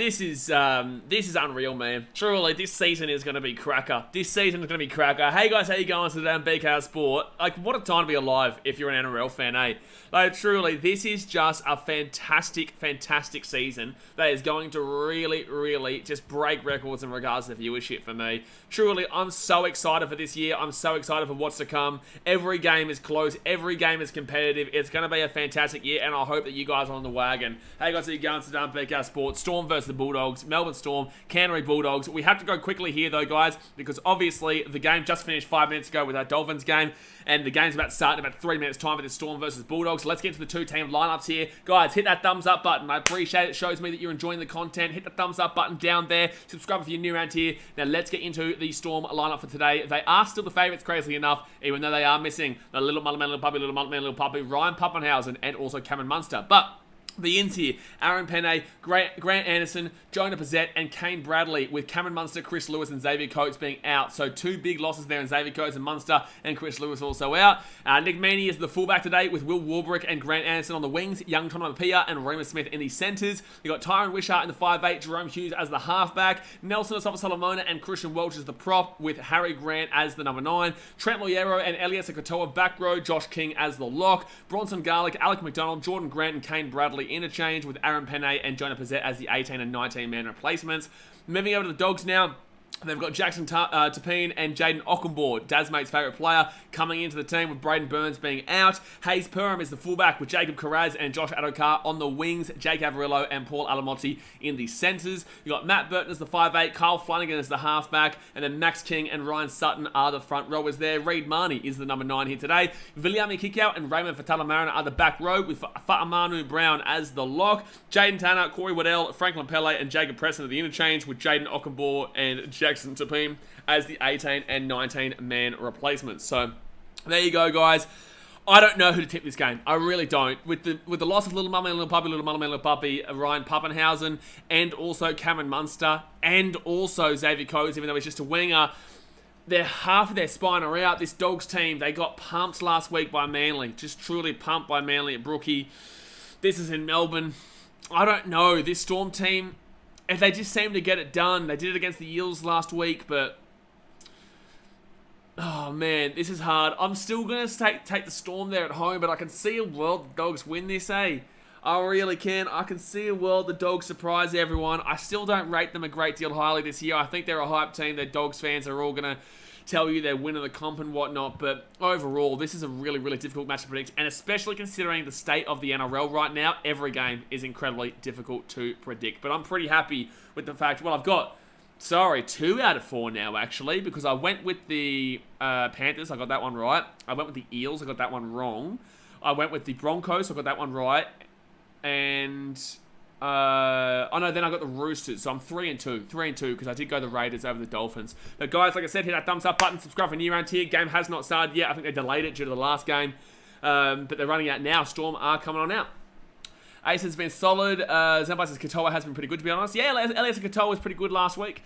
this is unreal, man. Truly, this season is going to be cracker. Hey guys, how you going today on BKRsport? Like, what a time to be alive if you're an NRL fan, eh? Like, truly, this is just a fantastic season that is going to really just break records in regards to viewership for me. Truly, I'm so excited for this year. I'm so excited for what's to come. Every game is close. Every game is competitive. It's going to be a fantastic year, and I hope that you guys are on the wagon. Hey guys, how you going today on BKRsport? Storm versus the Bulldogs. Melbourne Storm, Canterbury Bulldogs. We have to go quickly here, though, guys, because obviously the game just finished 5 minutes ago with our Dolphins game, and the game's about to start in about 3 minutes' time for the Storm versus Bulldogs. So let's get into the two-team lineups here. Guys, hit that thumbs up button. I appreciate it. It shows me that you're enjoying the content. Hit the thumbs up button down there. Subscribe if you're new around here. Now, let's get into the Storm lineup for today. They are still the favourites, crazily enough, even though they are missing the little Mullet Man, little puppy, Ryan Pappenhausen, and also Cameron Munster. But the ins here, Aaron Penne, Grant Anderson, Jonah Pizzette, and Kane Bradley, with Cameron Munster, Chris Lewis, and Xavier Coates being out. So two big losses there in Xavier Coates and Munster, and Chris Lewis also out. Nick Meaney is the fullback today, with Will Warbrick and Grant Anderson on the wings, Young Tonamapia and Remus Smith in the centres. You've got Tyron Wishart in the 5'8", Jerome Hughes as the halfback, Nelson Asafa-Solomona and Christian Welch as the prop, with Harry Grant as the number 9, Trent Loiero and Elias Katoa back row, Josh King as the lock, Bronson Garlick, Alec McDonald, Jordan Grant, and Kane Bradley interchange, with Aaron Penne and Jonah Pizzette as the 18 and 19 man replacements. Moving over to the Dogs now. They've got Jackson Tapine and Jaden Ockenbaugh, Dasmate's favourite player, coming into the team, with Braden Burns being out. Hayes Perham is the fullback, with Jacob Carraz and Josh Adokar on the wings, Jake Averillo and Paul Alamotti in the centres. You've got Matt Burton as the 5'8", Kyle Flanagan as the halfback, and then Max King and Ryan Sutton are the front rowers there. Reid Marnie is the number 9 here today. Viliami Kikau and Raymond Fatala-Mariner are the back row, with Fa'amanu Brown as the lock. Jaden Tanner, Corey Waddell, Franklin Pele, and Jacob Preston are the interchange, with Jaden Ockenbaugh and Jackson Tapine as the 18 and 19 man replacements. So there you go, guys. I don't know who to tip this game. I really don't. With the loss of Little Mummy, Little Puppy, Ryan Pappenhausen, and also Cameron Munster, and also Xavier Coates, even though he's just a winger, they're half of their spine are out. This Dogs team, they got pumped last week by Manly. Just truly pumped by Manly at Brookie. This is in Melbourne. I don't know. This Storm team, and they just seem to get it done. They did it against the Eels last week, but oh man, this is hard. I'm still going to take the Storm there at home, but I can see a world the Dogs win this, eh? I really can. I can see a world the Dogs surprise everyone. I still don't rate them a great deal highly this year. I think they're a hype team. The Dogs fans are all going to tell you they're winning the comp and whatnot, but overall, this is a really difficult match to predict, and especially considering the state of the NRL right now, every game is incredibly difficult to predict. But I'm pretty happy with the fact, well, I've got, 2 out of 4 now, actually, because I went with the Panthers, I got that one right. I went with the Eels, I got that one wrong. I went with the Broncos, I got that one right. And then I got the Roosters, so I'm 3-2, because I did go the Raiders over the Dolphins. But guys, like I said, hit that thumbs up button, subscribe for new around here. Game has not started yet. I think they delayed it due to the last game, but they're running out now. Storm are coming on out. Ace has been solid. Zambice's Katoa has been pretty good, to be honest. Yeah, Elias Katoa was pretty good last week.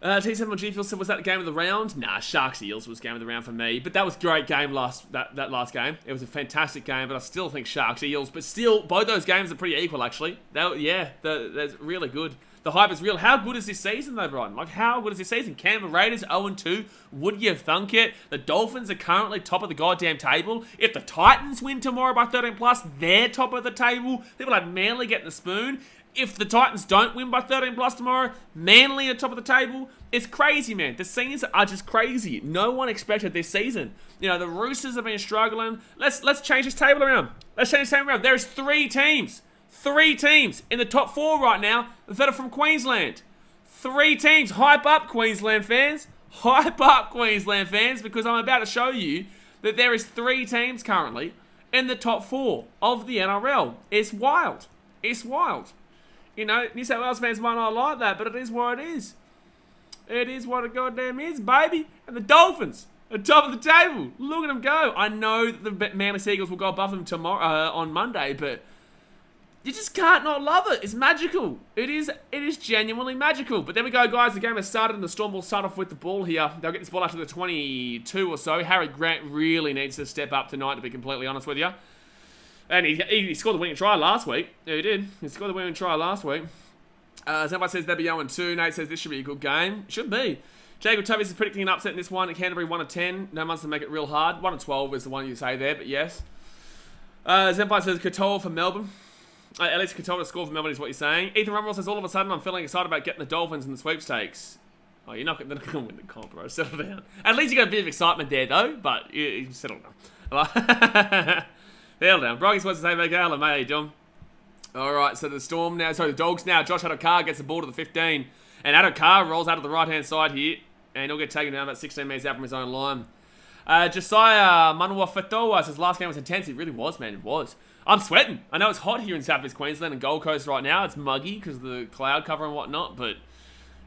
T7 G Phil said, was that the game of the round? Nah, Sharks Eels was game of the round for me. But that was a great game that last game. It was a fantastic game, but I still think Sharks Eels. But still, both those games are pretty equal, actually. That's really good. The hype is real. How good is this season, though, Brian? Like, how good is this season? Canberra Raiders 0-2. Would you thunk it? The Dolphins are currently top of the goddamn table. If the Titans win tomorrow by 13+, they're top of the table. People like Manly getting the spoon. If the Titans don't win by 13+ tomorrow, Manly at top of the table. It's crazy, man. The scenes are just crazy. No one expected this season. You know, the Roosters have been struggling. Let's change this table around. There's 3 teams. 3 teams in the top 4 right now that are from Queensland. 3 teams. Hype up, Queensland fans. Hype up, Queensland fans, because I'm about to show you that there is 3 teams currently in the top 4 of the NRL. It's wild. It's wild. You know, New South Wales fans might not like that, but it is what it is. It is what it goddamn is, baby. And the Dolphins are top of the table. Look at them go. I know that the Manly Seagulls will go above them tomorrow on Monday, but you just can't not love it. It's magical. It is genuinely magical. But there we go, guys. The game has started, and the Storm will start off with the ball here. They'll get this ball after the 22 or so. Harry Grant really needs to step up tonight, to be completely honest with you. And he scored the winning try last week. Yeah, he did. He scored the winning try last week. Somebody says they'll be 0-2. Nate says this should be a good game. Should be. Jacob Tobias is predicting an upset in this one. Canterbury 1-10. No one's to make it real hard. 1-12 is the one you say there, but yes. Zenpai says Katoa for Melbourne. At least Katoa to score for Melbourne is what you're saying. Ethan Rumble says all of a sudden I'm feeling excited about getting the Dolphins in the sweepstakes. Oh, you're not going to win the comp, bro. Settle down. At least you got a bit of excitement there, though. But you settle down. Settle down. Broggies wants to say, mate, how you doing? All right, so the Storm now. Sorry, the Dogs now. Josh Adokar gets the ball to the 15. And Adokar rolls out of the right-hand side here. And he'll get taken down about 16 metres out from his own line. Josiah Manuafetoa says last game was intense. It really was, man. It was. I'm sweating. I know it's hot here in South East Queensland and Gold Coast right now. It's muggy because of the cloud cover and whatnot. But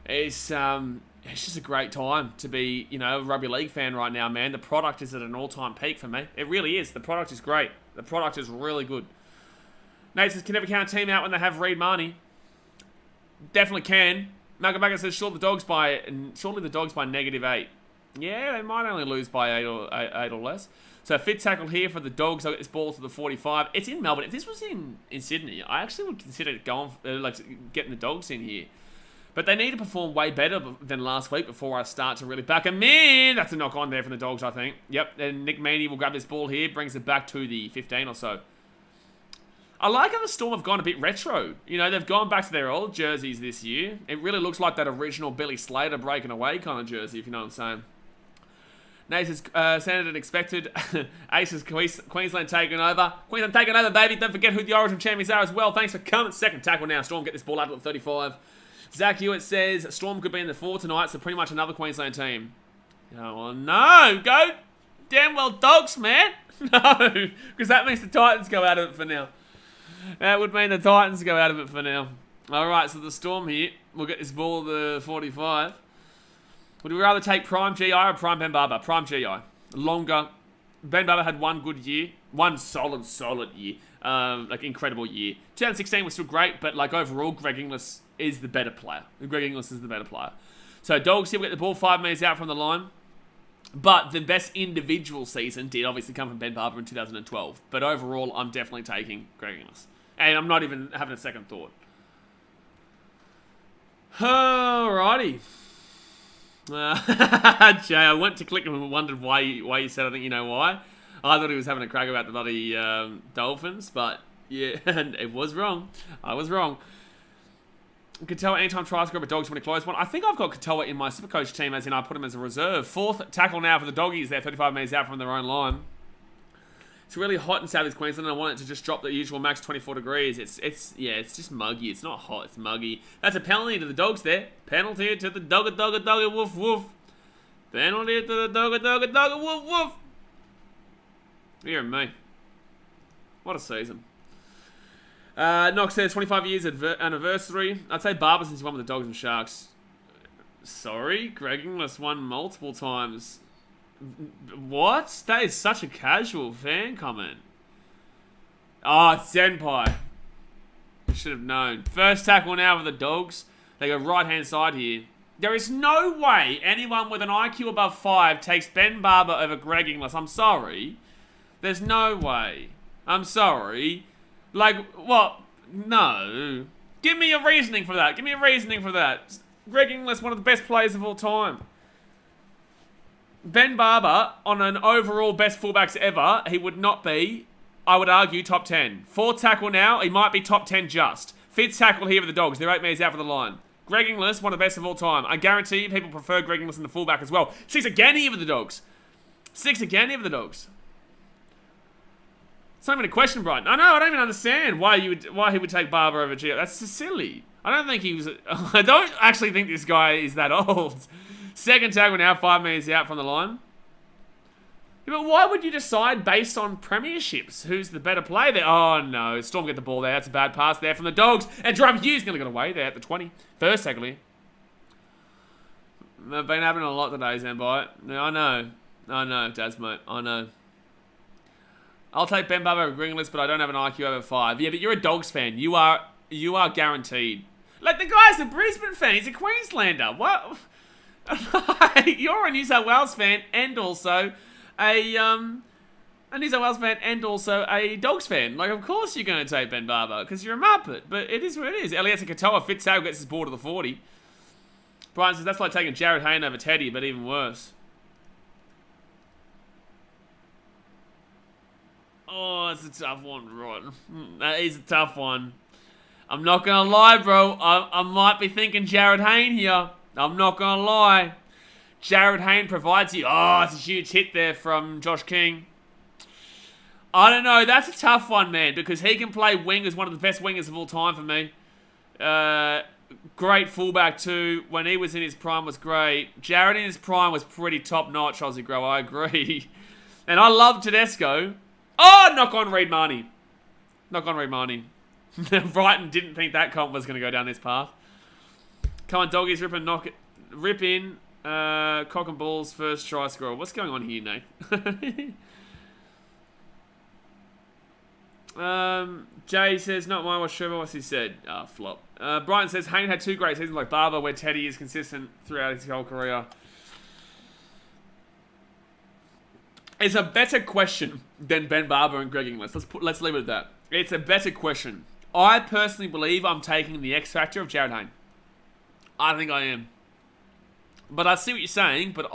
it's just a great time to be, a rugby league fan right now, man. The product is at an all-time peak for me. It really is. The product is great. The product is really good. Nate says, can never count a team out when they have Reed Marnie. Definitely can. Magamaga says, surely the Dogs by -8. Yeah, they might only lose by 8 or less. So fit tackle here for the Dogs. I'll get this ball to the 45. It's in Melbourne. If this was in Sydney, I actually would consider going getting the Dogs in here. But they need to perform way better than last week before I start to really back them in. That's a knock on there from the Dogs, I think. Yep, and Nick Meaney will grab this ball here, brings it back to the 15 or so. I like how the Storm have gone a bit retro. They've gone back to their old jerseys this year. It really looks like that original Billy Slater breaking away kind of jersey, if you know what I'm saying. Nate says, sounded and expected. Ace says, Queensland taking over. Queensland taking over, baby. Don't forget who the Origin champions are as well. Thanks for coming. Second tackle now. Storm get this ball out to the 35. Zach Hewitt says, Storm could be in the 4 tonight, so pretty much another Queensland team. Oh, well, no. Go damn well Dogs, man. No, because that means the Titans go out of it for now. That would mean the Titans go out of it for now. All right, so the Storm here. We'll get this ball to the 45. Would we rather take Prime GI or Prime Ben Barber? Prime GI. Longer. Ben Barber had one good year. One solid year. Incredible year. 2016 was still great, but overall, Greg Inglis is the better player. Greg Inglis is the better player. So Dogs here will get the ball 5 metres out from the line. But the best individual season did obviously come from Ben Barber in 2012. But overall, I'm definitely taking Greg Inglis. And I'm not even having a second thought. Alrighty. Jay, I went to click and wondered why you said, I think you know why. I thought he was having a crack about the bloody Dolphins, but yeah, and it was wrong. I was wrong. Katoa anytime tries to grab a Dogs when he close one. I think I've got Katoa in my Supercoach team, as in I put him as a reserve. 4th tackle now for the Doggies there, 35 metres out from their own line. It's really hot in South East Queensland, and I want it to just drop the usual max 24 degrees. It's just muggy. It's not hot, it's muggy. That's a penalty to the Dogs there. Penalty to the dogga, woof, woof. Penalty to the dogga, woof, woof. Dear me. What a season. Knox says 25 years anniversary. I'd say Barber since he won with the Dogs and Sharks. Sorry, Greg Inglis won multiple times. What? That is such a casual fan comment. Oh, it's Senpai. I should have known. First tackle now for the Dogs. They go right-hand side here. There is no way anyone with an IQ above 5 takes Ben Barber over Greg Inglis. I'm sorry. There's no way. I'm sorry. What? No. Give me a reasoning for that. Greg Inglis, one of the best players of all time. Ben Barber, on an overall best fullbacks ever, he would not be, I would argue, top 10. 4th tackle now, he might be top 10 just. 5th tackle here for the Dogs. They're 8 metres out for the line. Greg Inglis, one of the best of all time. I guarantee you people prefer Greg Inglis in the fullback as well. 6 again here for the Dogs. 6 again here for the Dogs. It's not even a question, Brian. I know, I don't even understand why he would take Barber over Gio. That's just silly. I don't actually think this guy is that old. 2nd tackle now, 5 metres out from the line. Yeah, but why would you decide based on premierships? Who's the better player there? Oh, no. Storm get the ball there. That's a bad pass there from the Dogs. And Drum Hughes nearly got away there at the 20. First tackle here. They've been having a lot today, Zambite. I know, Daz, mate. I know. I'll take Ben Barber over Green List, but I don't have an IQ over 5. Yeah, but you're a Dogs fan. You are guaranteed. The guy's a Brisbane fan. He's a Queenslander. What? You're a New South Wales fan and also a a New South Wales fan and also a Dogs fan. Like, of course you're going to take Ben Barber because you're a Muppet. But it is what it is. Eliesa Katoa, Fitzhale gets his ball to the 40. Brian says, that's like taking Jared Hayne over Teddy, but even worse. Oh, it's a tough one, Rod. That is a tough one. I'm not going to lie, bro. I might be thinking Jared Hayne here. I'm not going to lie. Jared Hayne provides you. Oh, it's a huge hit there from Josh King. I don't know. That's a tough one, man, because he can play wing as one of the best wingers of all time for me. Great fullback, too. When he was in his prime was great. Jared in his prime was pretty top-notch, Aussie Grow. I agree. And I love Tedesco. Oh, knock on Reid Marnie. Knock on Reid Marnie. Brighton didn't think that comp was going to go down this path. Come on, doggies, rip in. Cock and balls, first try score. What's going on here, Nate? Jay says, not mine, what's Trevor? What's he said? Flop. Brighton says, Hayne had 2 great seasons like Barber, where Teddy is consistent throughout his whole career. It's a better question than Ben Barber and Greg Inglis. Let's leave it at that. It's a better question. I personally believe I'm taking the X factor of Jared Hayne. I think I am. But I see what you're saying, but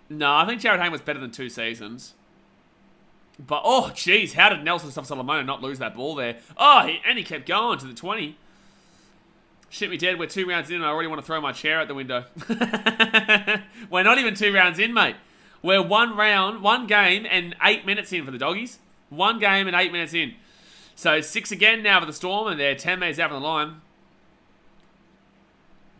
No, I think Jared Hayne was better than 2 seasons. But, oh, jeez, how did Nelson Solomona not lose that ball there? Oh, he kept going to the 20. Shit me dead, we're 2 rounds in and I already want to throw my chair out the window. We're not even 2 rounds in, mate. We're 1 game and 8 minutes in for the doggies. 1 game and 8 minutes in. So 6 again now for the Storm and they're 10 minutes out from the line.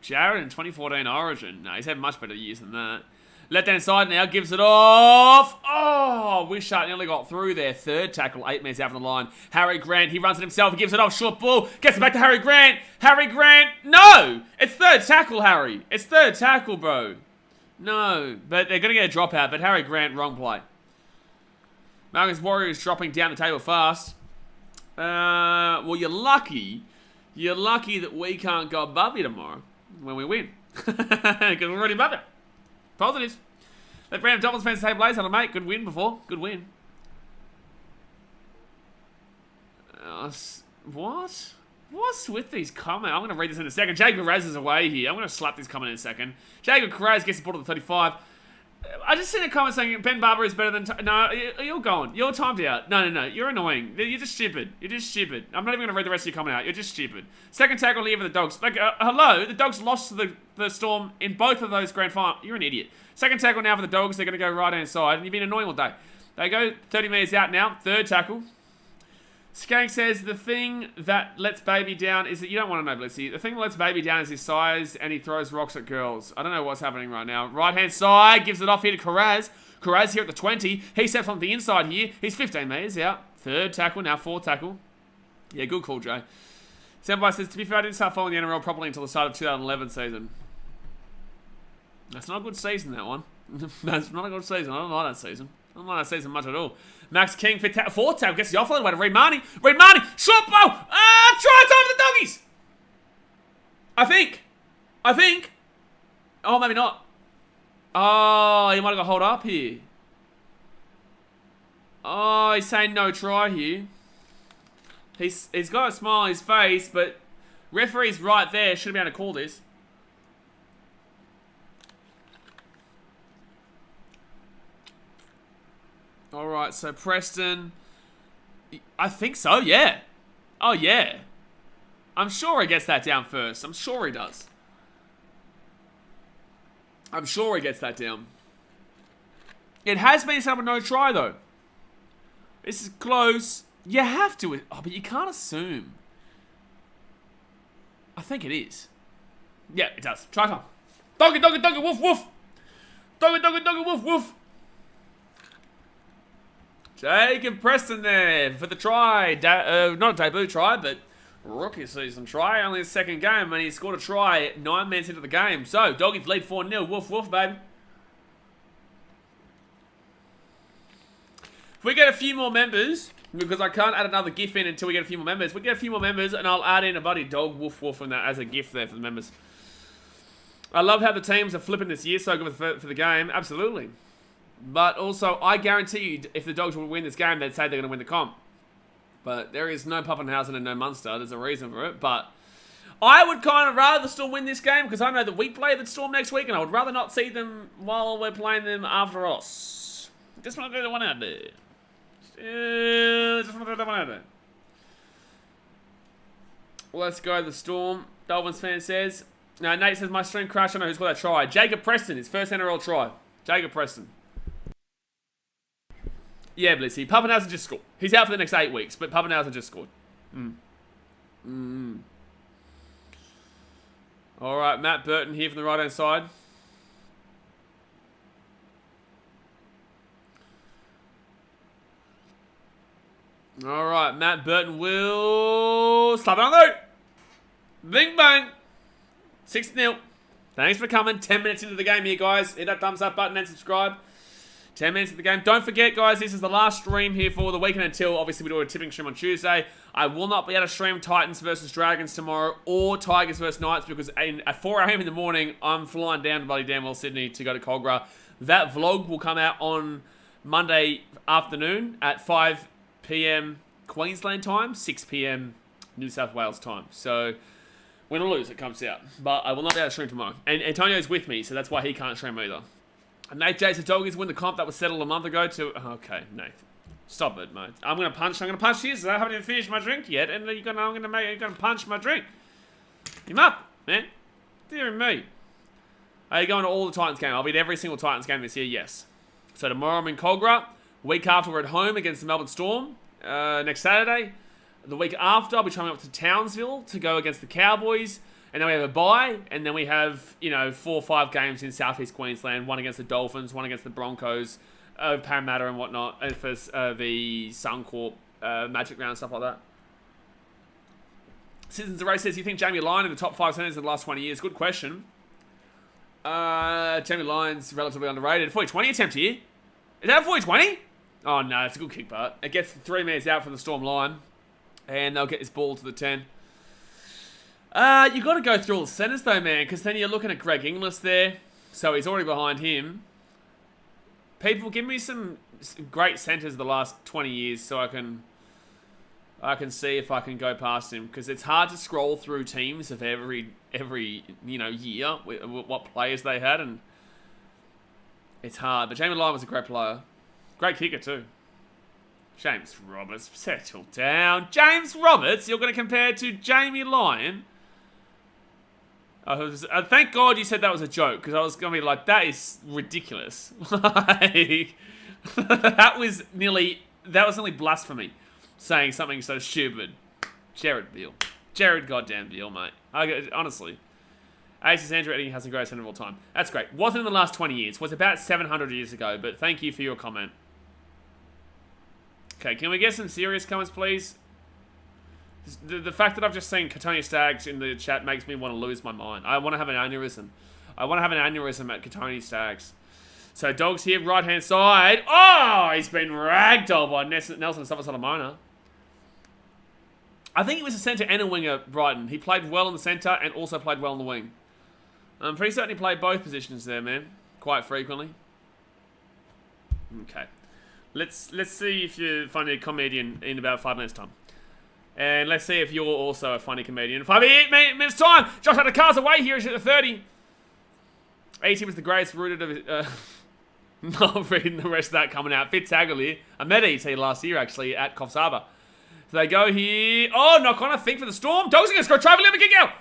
Jared in 2014 Origin. No, he's had much better years than that. Left-hand side now, gives it off. Oh, Wishart nearly got through there. 3rd tackle, 8 minutes out from the line. Harry Grant, he runs it himself, he gives it off. Short ball, gets it back to Harry Grant. Harry Grant, no! It's 3rd tackle, Harry. It's 3rd tackle, bro. No, but they're going to get a dropout, but Harry Grant, wrong play. Marcus Warriors dropping down the table fast. Well, you're lucky. You're lucky that we can't go above you tomorrow when we win. Because we're already above you. Positives. Let random Dolphins fans say, Blaze, hello, mate. Good win before. Good win. What? What's with these comments? I'm going to read this in a second. Jacob Raz is away here. I'm going to slap this comment in a second. Jacob Raz gets the ball to the 35. I just seen a comment saying Ben Barber is better than... No, you're going. You're timed out. No. You're annoying. You're just stupid. You're just stupid. I'm not even going to read the rest of your comment out. You're just stupid. Second tackle here for the Dogs. Like, hello? The Dogs lost to the Storm in both of those grand finals. You're an idiot. Second tackle now for the Dogs. They're going to go right-hand side. And you've been annoying all day. They go 30 metres out now. 3rd tackle. Skank says, the thing that lets Baby down is that... You don't want to know, Blissy. The thing that lets Baby down is his size, and he throws rocks at girls. I don't know what's happening right now. Right-hand side, gives it off here to Karaz. Karaz here at the 20. He steps on the inside here. He's 15 metres out. 3rd tackle, now 4th tackle. Yeah, good call, Jay. Senpai says, to be fair, I didn't start following the NRL properly until the start of 2011 season. That's not a good season, that one. That's not a good season. I don't like that season. I don't like that season much at all. Max King, 4th tackle, gets the offload away to Reid Marnie. Reid Marnie, short ball. Try time for the doggies. I think. Oh, maybe not. Oh, he might have got hold up here. Oh, he's saying no try here. He's got a smile on his face, but referee's right there. Should be able to call this. Alright, so Preston... I think so, yeah. Oh, yeah. I'm sure he gets that down first. I'm sure he does. I'm sure he gets that down. It has been set up with no try, though. This is close. You have to... Oh, but you can't assume. I think it is. Yeah, it does. Try time. Doggy, woof, woof. Doggy, woof, woof. Jacob Preston there for the try. Not a debut try, but rookie season try. Only his 2nd game, and he scored a try 9 minutes into the game. So, Doggies lead 4-0. Woof, woof, baby. If we get a few more members, because I can't add another GIF in until we get a few more members. We get a few more members, and I'll add in a buddy dog woof, woof, and that as a GIF there for the members. I love how the teams are flipping this year so good for the game. Absolutely. But also, I guarantee you, if the Dogs would win this game, they'd say they're going to win the comp. But there is no Pappenhausen and no Munster. There's a reason for it. But I would kind of rather the Storm win this game because I know that we play the Storm next week and I would rather not see them while we're playing them after us. Just want to do the one out there. Just want to do the one out there. Let's go to the Storm. Dolphins fan says. No, Nate says my stream crashed. I know who's got that try. Jacob Preston, his first NRL try. Jacob Preston. Yeah, Blissy. Pappenhausen just scored. He's out for the next 8 weeks, but Pappenhausen just scored. All right, Matt Burton here from the right-hand side. All right, Matt Burton will slap it on though. Bing bang. 6-0. Thanks for coming. 10 minutes into the game here, guys. Hit that thumbs up button and subscribe. 10 minutes of the game. Don't forget, guys, this is the last stream here for the weekend until, obviously, we do a tipping stream on Tuesday. I will not be able to stream Titans versus Dragons tomorrow or Tigers versus Knights because at 4 a.m. in the morning, I'm flying down to bloody Danwell, Sydney to go to Cogra. That vlog will come out on Monday afternoon at 5 p.m. Queensland time, 6 p.m. New South Wales time. So, win or lose, it comes out. But I will not be able to stream tomorrow. And Antonio's with me, so that's why he can't stream either. And Nate J says Doggies win the comp that was settled a month ago to... Okay, Nate. Stop it, mate. I'm going to punch you. So I haven't even finished my drink yet. And you're going to punch my drink. You're up, man. Dear me. Are you going to all the Titans game? I'll be at every single Titans game this year, yes. So tomorrow I'm in Cogra. Week after we're at home against the Melbourne Storm. Next Saturday. The week after I'll be traveling up to Townsville to go against the Cowboys. And then we have a bye, and then we have, 4 or 5 games in Southeast Queensland. One against the Dolphins, one against the Broncos, Parramatta and whatnot, and for the Suncorp Magic Round and stuff like that. Citizens of Race says, you think Jamie Lyon in the top 5 centers in the last 20 years? Good question. Jamie Lyon's relatively underrated. 40-20 attempt here. Is that a 40-20? Oh, no, it's a good kick, but it gets 3 minutes out from the Storm line, and they'll get this ball to the 10. You got to go through all the centers though, man, because then you're looking at Greg Inglis there, so he's already behind him. People, give me some great centers the last 20 years so I can see if I can go past him, because it's hard to scroll through teams of every year what players they had, and it's hard. But Jamie Lyon was a great player, great kicker too. James Roberts, settle down. James Roberts, you're going to compare to Jamie Lyon? Thank God you said that was a joke, because I was going to be like, that is ridiculous. Like, that was nearly blasphemy, saying something so stupid. Jared Beale. Jared goddamn Beale, mate. Honestly. Aces Andrew Eddie has the greatest centre of all time. That's great. Wasn't in the last 20 years. Was about 700 years ago, but thank you for your comment. Okay, can we get some serious comments, please? The fact that I've just seen Katonia Staggs in the chat makes me want to lose my mind. I want to have an aneurysm. I want to have an aneurysm at Katonia Staggs. So, Dogs here, right-hand side. Oh, he's been ragdolled by Nelson Savasalamona. I think he was a centre and a winger, Brighton. He played well in the centre and also played well in the wing. I'm pretty certain he played both positions there, man. Quite frequently. Okay. Let's see if you're funny a comedian in about 5 minutes' time. And let's see if you're also a funny comedian in 5 minutes' time. Josh had the cars away here at 30. 80 was the greatest rooted of... not reading the rest of that coming out. Fitzaglia. I met ET last year, actually, at Coffs Harbour. So they go here. Oh, knock on, I think, for the Storm. Dogs are going to score. Trevor, let me kick out.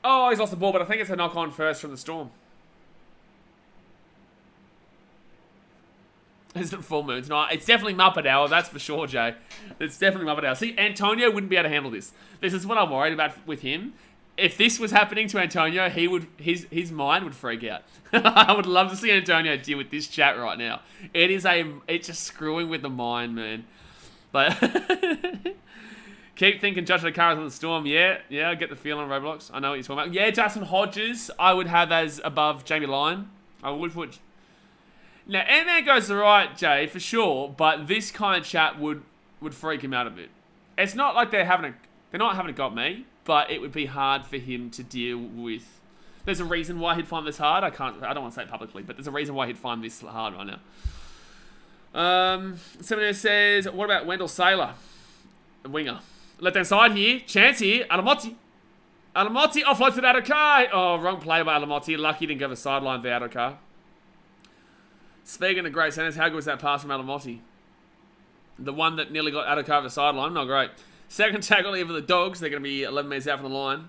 Oh, he's lost the ball, but I think it's a knock on first from the Storm. Is it full moon tonight? It's definitely Muppet Hour, that's for sure, Jay. It's definitely Muppet Hour. See, Antonio wouldn't be able to handle this. This is what I'm worried about with him. If this was happening to Antonio, his mind would freak out. I would love to see Antonio deal with this chat right now. It's just screwing with the mind, man. But keep thinking Josh Adakara's on the Storm. Yeah, I get the feel on Roblox. I know what you're talking about. Yeah, Justin Hodges, I would have as above Jamie Lyon. I would put... Now, Ant-Man goes right, Jay, for sure, but this kind of chat would freak him out a bit. It's not like they're not having a go at me, but it would be hard for him to deal with. There's a reason why he'd find this hard. I don't want to say it publicly, but there's a reason why he'd find this hard right now. Somebody says, what about Wendell Saylor? A winger. Left-hand side here. Chance here. Alamotti. Alamotti offloads it out of car. Oh, wrong play by Alamotti. Lucky he didn't go the sideline for out of car. Speaking of great centers, how good was that pass from Alamotti? The one that nearly got out of car for the sideline. Not great. Second tackle here for the Dogs. They're going to be 11 metres out from the line.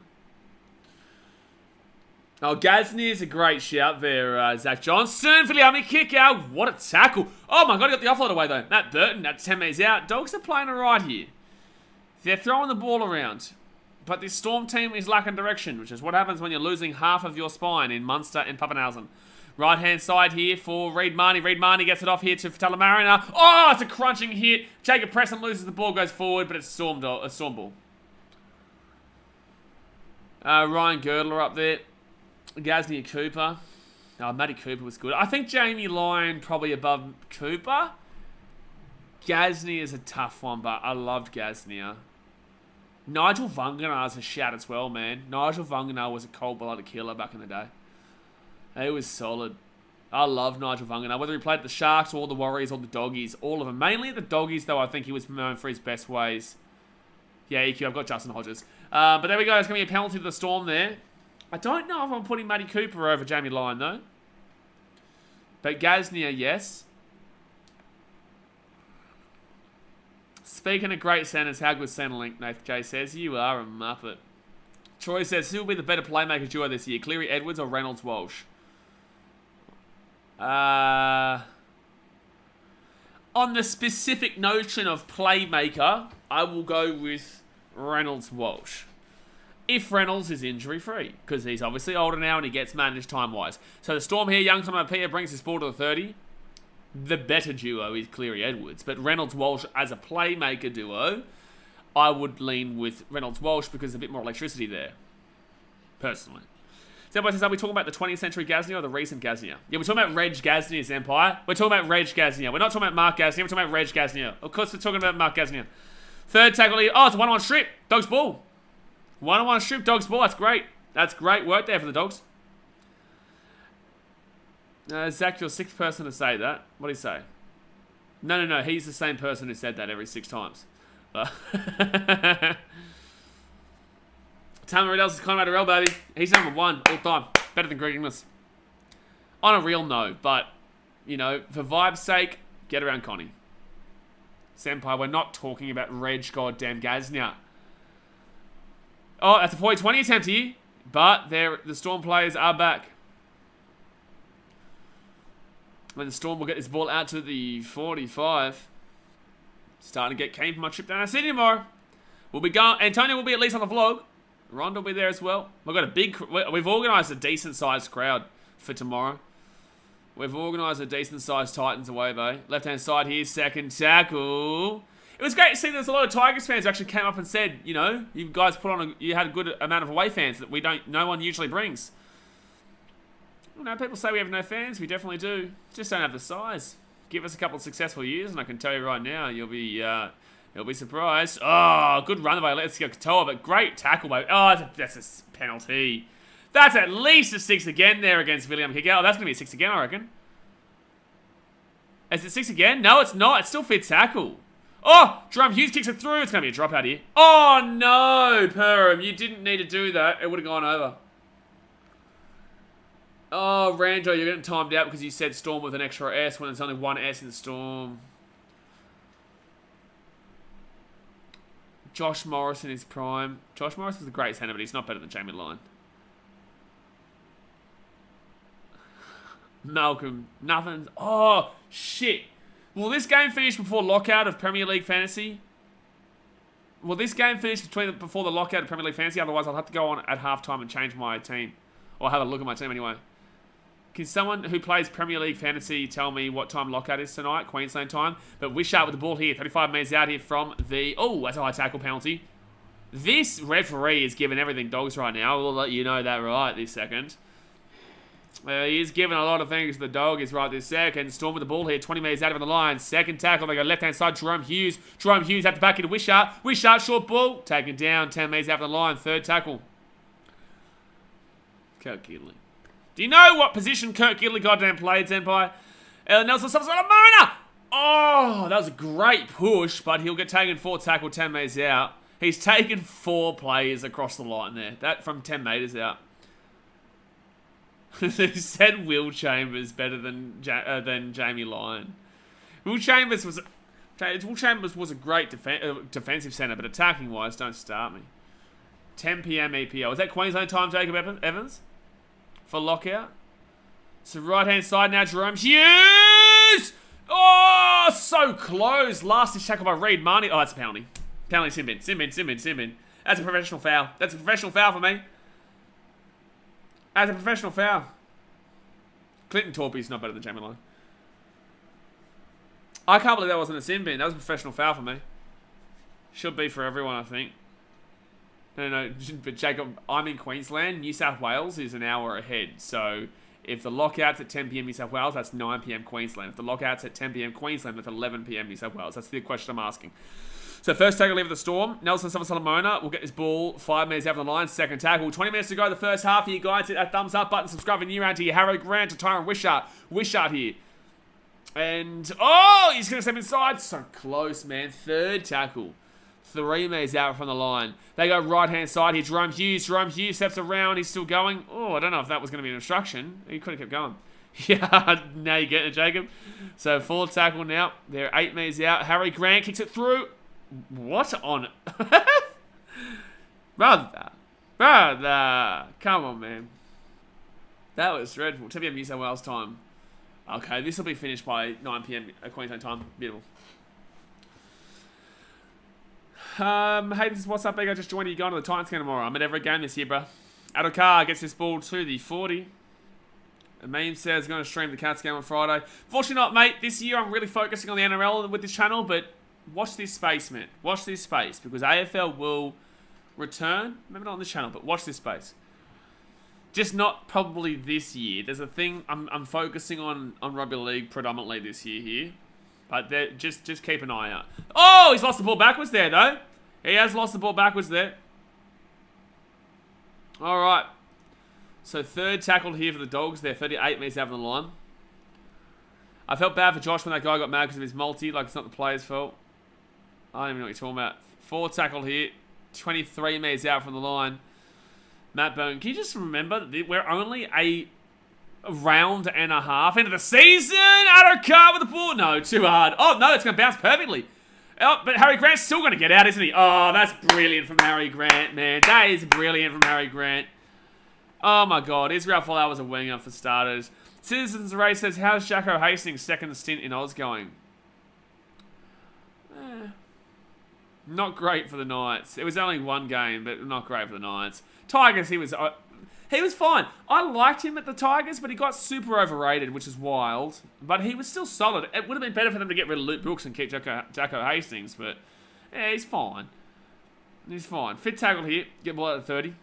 Oh, Gazni is a great shout there, Zach Johnson. Filiami kick out. What a tackle. Oh my God, he got the offload away though. Matt Burton, that's 10 metres out. Dogs are playing alright here. They're throwing the ball around. But this Storm team is lacking direction, which is what happens when you're losing half of your spine in Munster and Pappenhausen. Right-hand side here for Reid Marnie. Reid Marnie gets it off here to Fatala Mariner. Oh, it's a crunching hit. Jacob Preston loses the ball, goes forward, but it's a Storm ball. Ryan Girdler up there. Gazni Cooper. Oh, Matty Cooper was good. I think Jamie Lyon probably above Cooper. Gazni is a tough one, but I loved Gaznia. Nigel Vunganar is a shout as well, man. Nigel Vunganar was a cold-blooded killer back in the day. He was solid. I love Nigel Vunganar. Whether he played at the Sharks or the Warriors or the Doggies, all of them. Mainly the Doggies, though, I think he was known for his best ways. Yeah, EQ, I've got Justin Hodges. But there we go. It's going to be a penalty to the Storm there. I don't know if I'm putting Matty Cooper over Jamie Lyon, though. But Gaznia, yes. Speaking of great centers, how good centre link, Nathan J says. You are a muppet. Troy says, who will be the better playmaker duo this year? Cleary Edwards or Reynolds Walsh? On the specific notion of playmaker, I will go with Reynolds Walsh. If Reynolds is injury-free, because he's obviously older now and he gets managed time-wise. So the Storm here, young Tom Pia brings his ball to the 30. The better duo is Cleary Edwards, but Reynolds Walsh as a playmaker duo, I would lean with Reynolds Walsh because there's a bit more electricity there, personally. Somebody says, are we talking about the 20th century Gaznia or the recent Gaznia? Yeah, we're talking about Reg Gaznia's empire. We're talking about Reg Gaznia. We're not talking about Mark Gaznia, we're talking about Reg Gaznia. Of course we're talking about Mark Gaznia. Third tackle here. Oh, it's a one-on-one strip. Dogs ball. One-on-one strip, Dogs ball. That's great. That's great work there for the Dogs. Zach, you're the sixth person to say that. What do you say? No. He's the same person who said that every 6 times. Tamer Riddell's is Conrad Arell, baby. He's number 1 all time. Better than Greg Inglis. On a real no, but, you know, for vibe's sake, get around Connie. Senpai, we're not talking about Reg goddamn Gaznia. Oh, that's a 40-20 attempt here. But the Storm players are back. When the Storm will get this ball out to the 45. Starting to get keen for my trip down to Sydney tomorrow. We'll be going. Antonio will be at least on the vlog. Ron will be there as well. We've organised a decent-sized crowd for tomorrow. We've organised a decent-sized Titans away, though. Left-hand side here, second tackle. It was great to see there's a lot of Tigers fans who actually came up and said, you know, you guys you had a good amount of away fans that no one usually brings. You know, people say we have no fans. We definitely do. Just don't have the size. Give us a couple of successful years, and I can tell you right now, you'll be surprised. Oh, good run by Let's go Katoa, but great tackle by. Oh, that's a penalty. That's at least a 6 again there against William Kickout. Oh, that's going to be a 6 again, I reckon. Is it 6 again? No, it's not. It's still fit tackle. Oh, Jerome Hughes kicks it through. It's going to be a dropout here. Oh, no, Perham. You didn't need to do that. It would have gone over. Oh, Rando, you're getting timed out because you said Storm with an extra S when there's only one S in Storm. Josh Morris in his prime. Josh Morris is a great centre, but he's not better than Jamie Lyon. Malcolm, nothing. Oh, shit. Will this game finish before lockout of Premier League Fantasy? Will this game finish before the lockout of Premier League Fantasy? Otherwise, I'll have to go on at halftime and change my team. Or have a look at my team anyway. Can someone who plays Premier League Fantasy tell me what time lockout is tonight? Queensland time. But Wishart with the ball here. 35 metres out here from the... Oh, that's a high tackle penalty. This referee is giving everything Dogs right now. We'll let you know that right this second. He's giving a lot of things to the Doggies right this second. Storm with the ball here. 20 metres out of the line. Second tackle. They go left-hand side. Jerome Hughes. Jerome Hughes at the back into Wishart. Wishart short ball. Taken down. 10 metres out of the line. Third tackle. Kurt Gidley. Do you know what position Kurt Gidley goddamn played, Senpai? Nelson Mona! Oh, that was a great push, but he'll get taken 4 tackle, 10 metres out. He's taken 4 players across the line there. That from 10 metres out. They said Will Chambers better than Jamie Lyon. Will Chambers was a great defensive centre, but attacking wise, don't start me. 10 PM EPL. Is that Queensland time, Jacob Evans? For lockout? So right hand side now, Jerome Hughes! Oh, so close. Last tackle by Reid Marnie. Oh, that's a penalty. Penalty, Simbin. That's a professional foul. That's a professional foul for me. That's a professional foul. Clinton Torpy's not better than Jamie Lyon. I can't believe that wasn't a sin bin. That was a professional foul for me. Should be for everyone, I think. No, but Jacob, I'm in Queensland. New South Wales is an hour ahead. So if the lockout's at 10 PM New South Wales, that's 9 PM Queensland. If the lockout's at 10 PM Queensland, that's 11 PM New South Wales. That's the question I'm asking. So first tackle leave of the Storm. Nelson Mona will get this ball 5 minutes out of the line. Second tackle. 20 minutes to go the first half here, guys. Hit that thumbs up button. Subscribe and new round to your Harry Grant to Tyron Wishart here. And, oh, he's going to step inside. So close, man. Third tackle. 3 minutes out from the line. They go right-hand side here. Jerome Hughes steps around. He's still going. Oh, I don't know if that was going to be an obstruction. He could have kept going. Yeah, now you're getting it, Jacob. So, 4th tackle now. They're 8 meters out. Harry Grant kicks it through. What on... Brother. Come on, man. That was dreadful. 10 PM New South Wales time. Okay, this will be finished by 9 PM Queensland time. Beautiful. Hey, this is what's up, big. I just joined you. Going to the Titans game tomorrow. I'm at every game this year, bro. Adokar gets this ball to the 40. A meme says going to stream the Cats game on Friday. Fortunately not, mate. This year I'm really focusing on the NRL with this channel, but watch this space, man. Watch this space, because AFL will return. Maybe not on this channel, but watch this space. Just not probably this year. There's a thing I'm focusing on rugby league predominantly this year here. But just keep an eye out. Oh, he's lost the ball backwards there, though. He has lost the ball backwards there. All right. So, 3rd tackle here for the Dogs. They're 38 metres out of the line. I felt bad for Josh when that guy got mad because of his multi. Like, it's not the player's fault. I don't even know what you're talking about. 4th tackle here. 23 metres out from the line. Matt Byrne. Can you just remember that we're only a round and a half into the season? Adokar with the ball. No, too hard. Oh, no, it's going to bounce perfectly. Oh, but Harry Grant's still going to get out, isn't he? Oh, that's brilliant from Harry Grant, man. That is brilliant from Harry Grant. Oh, my God. Israel Folau was a winger for starters. Citizens Ray says, how's Jacko Hastings' second stint in Oz going? Not great for the Knights. It was only 1 game, but not great for the Knights. Tigers, he was fine. I liked him at the Tigers, but he got super overrated, which is wild. But he was still solid. It would have been better for them to get rid of Luke Brooks and keep Jacko Hastings, but yeah, he's fine. He's fine. 5th tackle here. Get ball at the 30.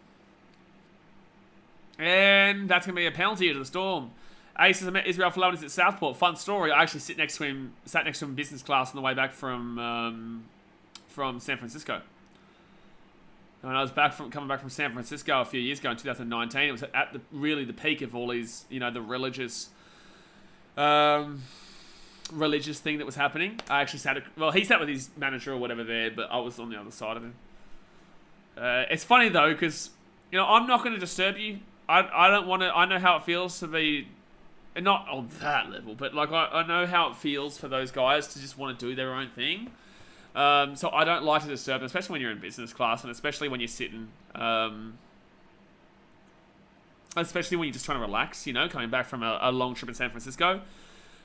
And that's going to be a penalty to the Storm. Ace has met Israel Folau at Southport. Fun story. I actually sat next to him in business class on the way back from San Francisco. When I was coming back from San Francisco a few years ago in 2019, it was at the peak of all these, the religious thing that was happening. I actually he sat with his manager or whatever there, but I was on the other side of him. It's funny though, because, I'm not going to disturb you. I don't want to, I know how it feels to be, not on that level, but like I know how it feels for those guys to just want to do their own thing. So I don't like to disturb them, especially when you're in business class, and especially when you're sitting, especially when you're just trying to relax, coming back from a long trip in San Francisco,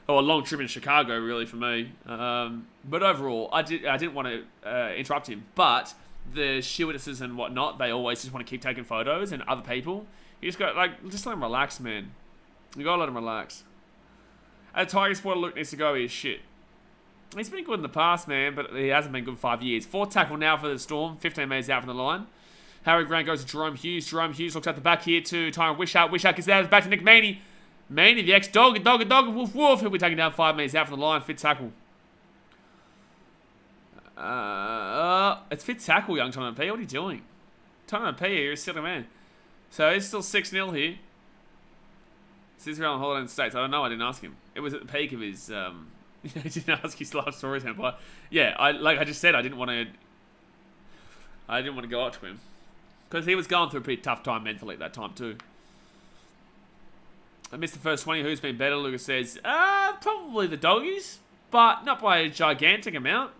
or a long trip in Chicago, really, for me. But overall, I didn't want to interrupt him, but the stewardesses and whatnot, they always just want to keep taking photos, and other people, you just go, just let them relax, man. You gotta let them relax. At Tiger Sport, Luke needs to go, he's shit. He's been good in the past, man, but he hasn't been good for 5 years. 4th tackle now for the Storm. 15 metres out from the line. Harry Grant goes to Jerome Hughes. Jerome Hughes looks at the back here to Tyron Wishart. Wishart gets out. Back to Nick Maney. Maney, the ex-dog. Dog. Woof, woof. He'll be taken down 5 metres out from the line. 5th tackle. It's 5th tackle, young Tony P. What are you doing? Tony P, you're a silly man. So it's still 6-0 here. Is Israel on holiday in the States? I don't know. I didn't ask him. It was at the peak of his... I didn't ask his life stories, but yeah, like I just said, I didn't want to go up to him because he was going through a pretty tough time mentally at that time too. I missed the first 20. Who's been better? Lucas says, probably the Doggies, but not by a gigantic amount.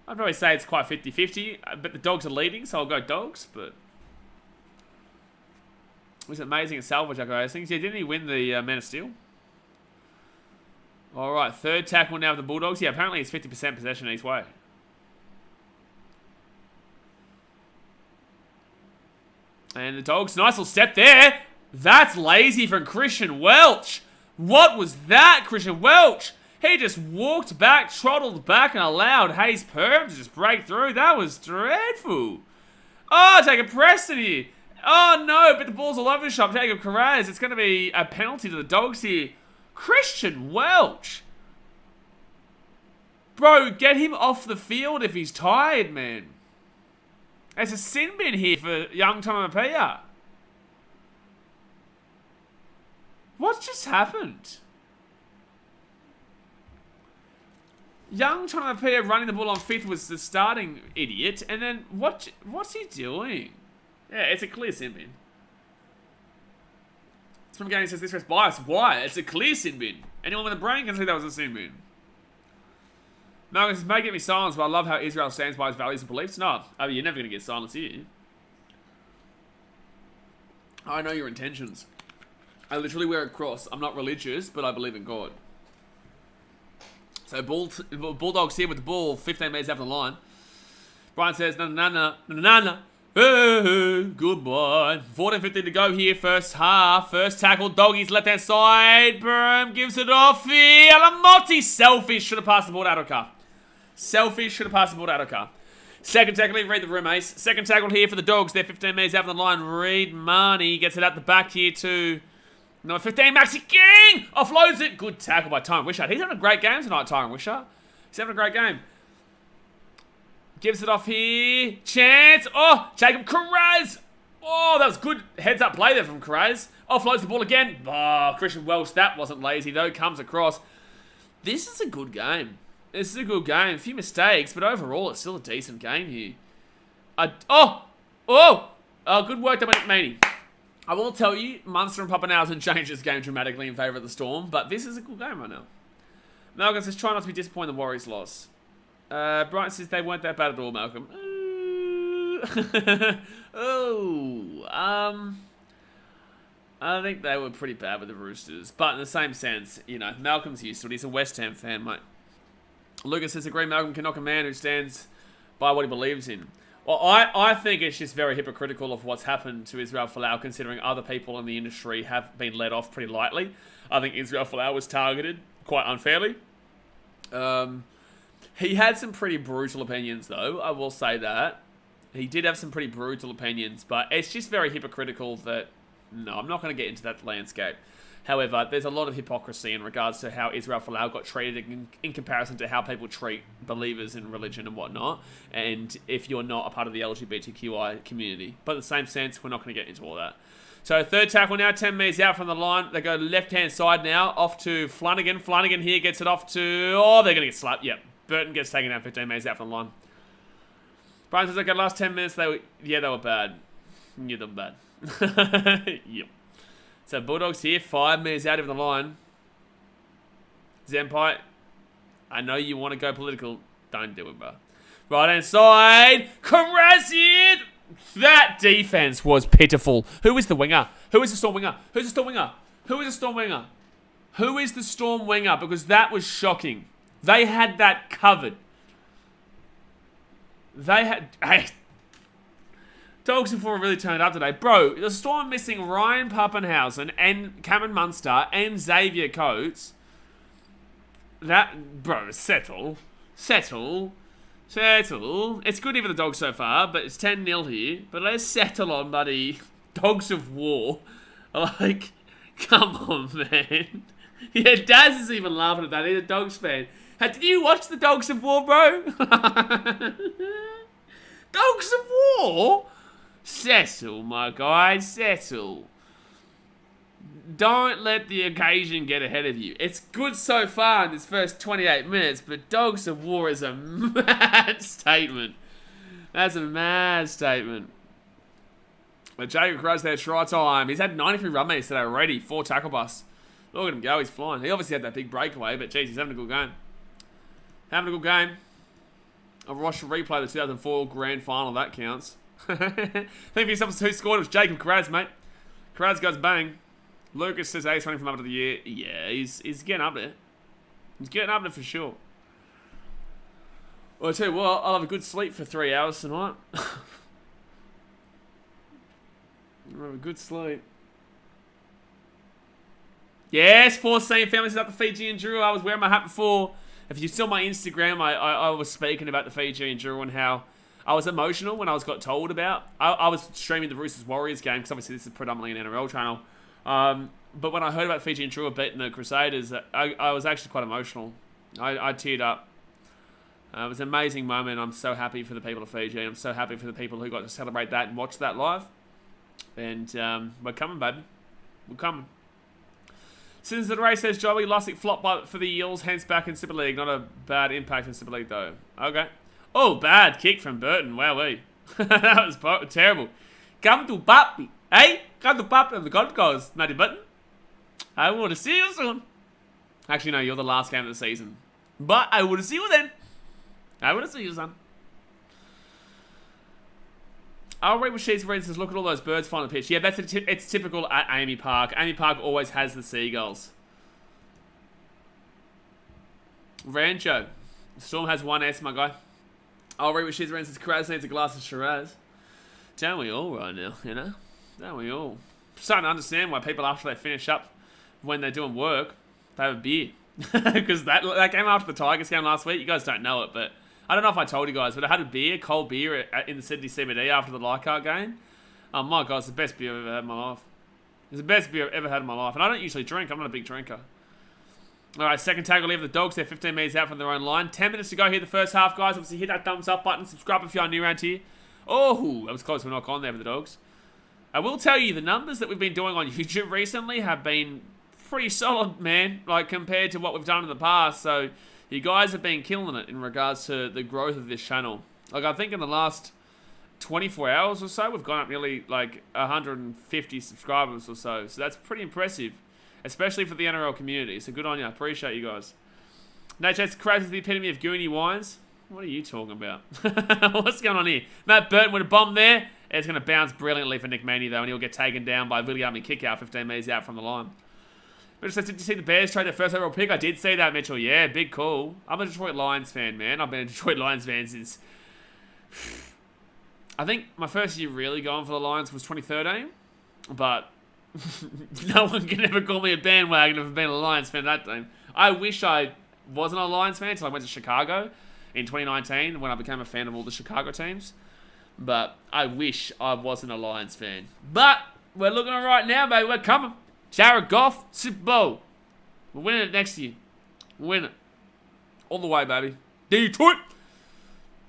I'd probably say it's quite 50-50, but the Dogs are leading, so I'll go Dogs. But it was amazing at salvage, those things. Yeah, didn't he win the Men of Steel? All right, third tackle now with the Bulldogs. Yeah, apparently it's 50% possession each way. And the Dogs, nice little step there. That's lazy from Christian Welch. What was that, Christian Welch? He just walked back, trottled back, and allowed Hayes Perm to just break through. That was dreadful. Oh, Jacob Preston here. Oh, no, but the ball's all over the shop. Jacob Carraz, it's going to be a penalty to the Dogs here. Christian Welch. Bro, get him off the field if he's tired, man. There's a sin bin here for young Tonopia. What just happened? Young Tonopia running the ball on 5th was the starting idiot, and then what's he doing? Yeah, it's a clear sin bin. It's from a game that says this was bias. Why? It's a clear sin bin. Anyone with a brain can see that was a sin bin. Marcus may get me silenced, but I love how Israel stands by his values and beliefs. No, you're never going to get silenced here. I know your intentions. I literally wear a cross. I'm not religious, but I believe in God. So Bulldogs here with the ball, 15 metres after the line. Brian says, na-na-na-na-na-na. Goodbye. 14:50 to go here, first half. First tackle, Doggies left-hand side. Boom, gives it off here. Alamotti, selfish. Should have passed the ball to Adokar. Selfish, should have passed the ball to Adokar. Second tackle, read the room, ace. Second tackle here for the Dogs. They're 15 metres after the line. Reed Marnie gets it out the back here to... Number 15, Maxi King! Offloads it. Good tackle by Tyron Wishart. He's having a great game tonight, Tyron Wishart. He's having a great game. Gives it off here. Chance. Oh, Jacob Carraz. Oh, that was good heads-up play there from Carraz. Offloads the ball again. Oh, Christian Welch. That wasn't lazy, though. Comes across. This is a good game. This is a good game. A few mistakes, but overall, it's still a decent game here. Good work, Dominic Maney. I will tell you, Munster and Pappenhausen changed this game dramatically in favour of the Storm, but this is a good game right now. Malcolm says, try not to be disappointed in the Warriors' loss. Brian says they weren't that bad at all, Malcolm. I think they were pretty bad with the Roosters, but in the same sense, you know, Malcolm's used to it. He's a West Ham fan, mate. Lucas says, agree, Malcolm can knock a man who stands by what he believes in. Well, I think it's just very hypocritical of what's happened to Israel Folau, considering other people in the industry have been let off pretty lightly. I think Israel Folau was targeted quite unfairly. He had some pretty brutal opinions, though. I will say that. He did have some pretty brutal opinions, but it's just very hypocritical that... No, I'm not going to get into that landscape. However, there's a lot of hypocrisy in regards to how Israel Folau got treated in comparison to how people treat believers in religion and whatnot, and if you're not a part of the LGBTQI community. But in the same sense, we're not going to get into all that. So third tackle now, 10 metres out from the line. They go left-hand side now, off to Flanagan. Flanagan here gets it off to... Oh, they're going to get slapped. Yep. Burton gets taken down 15 metres out from the line. Brian says, okay, last 10 minutes, they were bad. Yeah, they were bad. Yep. So Bulldogs here, 5 metres out of the line. Zempai, I know you want to go political. Don't do it, bro. Right-hand side. Karasian! That defense was pitiful. Who is the winger? Who is the Storm winger? Who's the Storm winger? Who is the Storm winger? Who is the Storm winger? Because that was shocking. They had that covered. They had... Hey, Dogs and 4 really turned up today. Bro, the Storm missing Ryan Pappenhausen and Cameron Munster and Xavier Coates. That... Bro, settle. Settle. Settle. It's good even the Dogs so far, but it's 10-0 here. But let's settle on, buddy. Dogs of War. Like, come on, man. Yeah, Daz is even laughing at that. He's a Dogs fan. Hey, did you watch the Dogs of War, bro? Dogs of War? Settle, my guy, settle. Don't let the occasion get ahead of you. It's good so far in this first 28 minutes, but Dogs of War is a mad statement. That's a mad statement. But Jacob Cruz there, try time. He's had 93 run mates today already, 4 tackle busts. Look at him go, he's flying. He obviously had that big breakaway, but geez, he's having a good game. Having a good game. A Ross should replay the 2004 grand final, that counts. Think for yourself who scored. It was Jacob Cruz, mate. Cruz goes bang. Lucas says ace running from up to the year. Yeah, he's getting up there. He's getting up there for sure. Well, I tell you what, I'll have a good sleep for 3 hours tonight. I'll have a good sleep. Yes, 14 families up the Fiji and Drew. I was wearing my hat before. If you saw my Instagram, I was speaking about the Fiji and Drew and how I was emotional when I got told about. I was streaming the Roosters Warriors game because obviously this is predominantly an NRL channel. But when I heard about Fiji and Drew beating the Crusaders, I was actually quite emotional. I teared up. It was an amazing moment. I'm so happy for the people of Fiji. I'm so happy for the people who got to celebrate that and watch that live. And we're coming, baby. We're coming. Since the race says Joey Lussick flop for the Eels, hence back in Super League. Not a bad impact in Super League though. Okay. Oh, bad kick from Burton. Wowee. That was terrible. Come to Papi. Hey, come to Papi on the Gold Coast, Matty Burton. I want to see you soon. Actually, no, you're the last game of the season. But I want to see you then. I want to see you, son. I'll read what she's read. Says, look at all those birds flying on the pitch. Yeah, it's typical at Amy Park. Amy Park always has the seagulls. Rancho. Storm has 1 S, my guy. I'll read what she's read. Says, Karaz needs a glass of Shiraz. Don't we all right now, you know? Don't we all? I'm starting to understand why people, after they finish up, when they're doing work, they have a beer. Because that came after the Tigers game last week. You guys don't know it, but I don't know if I told you guys, but I had a beer, cold beer, in the Sydney CBD after the Leichhardt game. Oh my God, it's the best beer I've ever had in my life. It's the best beer I've ever had in my life. And I don't usually drink. I'm not a big drinker. All right, second tag will leave the Dogs. They're 15 metres out from their own line. 10 minutes to go here the first half, guys. Obviously, hit that thumbs up button. Subscribe if you're new around here. Oh, that was close to a knock on there for the Dogs. I will tell you, the numbers that we've been doing on YouTube recently have been pretty solid, man, like compared to what we've done in the past. So you guys have been killing it in regards to the growth of this channel. Like, I think in the last 24 hours or so, we've gone up nearly like 150 subscribers or so. So that's pretty impressive, especially for the NRL community. So good on you. I appreciate you guys. NHS Crash is the epitome of Goonie wines. What are you talking about? What's going on here? Matt Burton with a bomb there. It's going to bounce brilliantly for Nick Maney, though, and he'll get taken down by BKRmy kick out 15 metres out from the line. But did you see the Bears trade their first overall pick? I did see that, Mitchell. Yeah, big call. I'm a Detroit Lions fan, man. I've been a Detroit Lions fan since... I think my first year really going for the Lions was 2013. But no one can ever call me a bandwagon of being a Lions fan that time. I wish I wasn't a Lions fan until I went to Chicago in 2019 when I became a fan of all the Chicago teams. But I wish I wasn't a Lions fan. But we're looking all right now, baby. We're coming. Jared Goff, Super Bowl. We're winning it next year. We'll win it. All the way, baby. Detroit.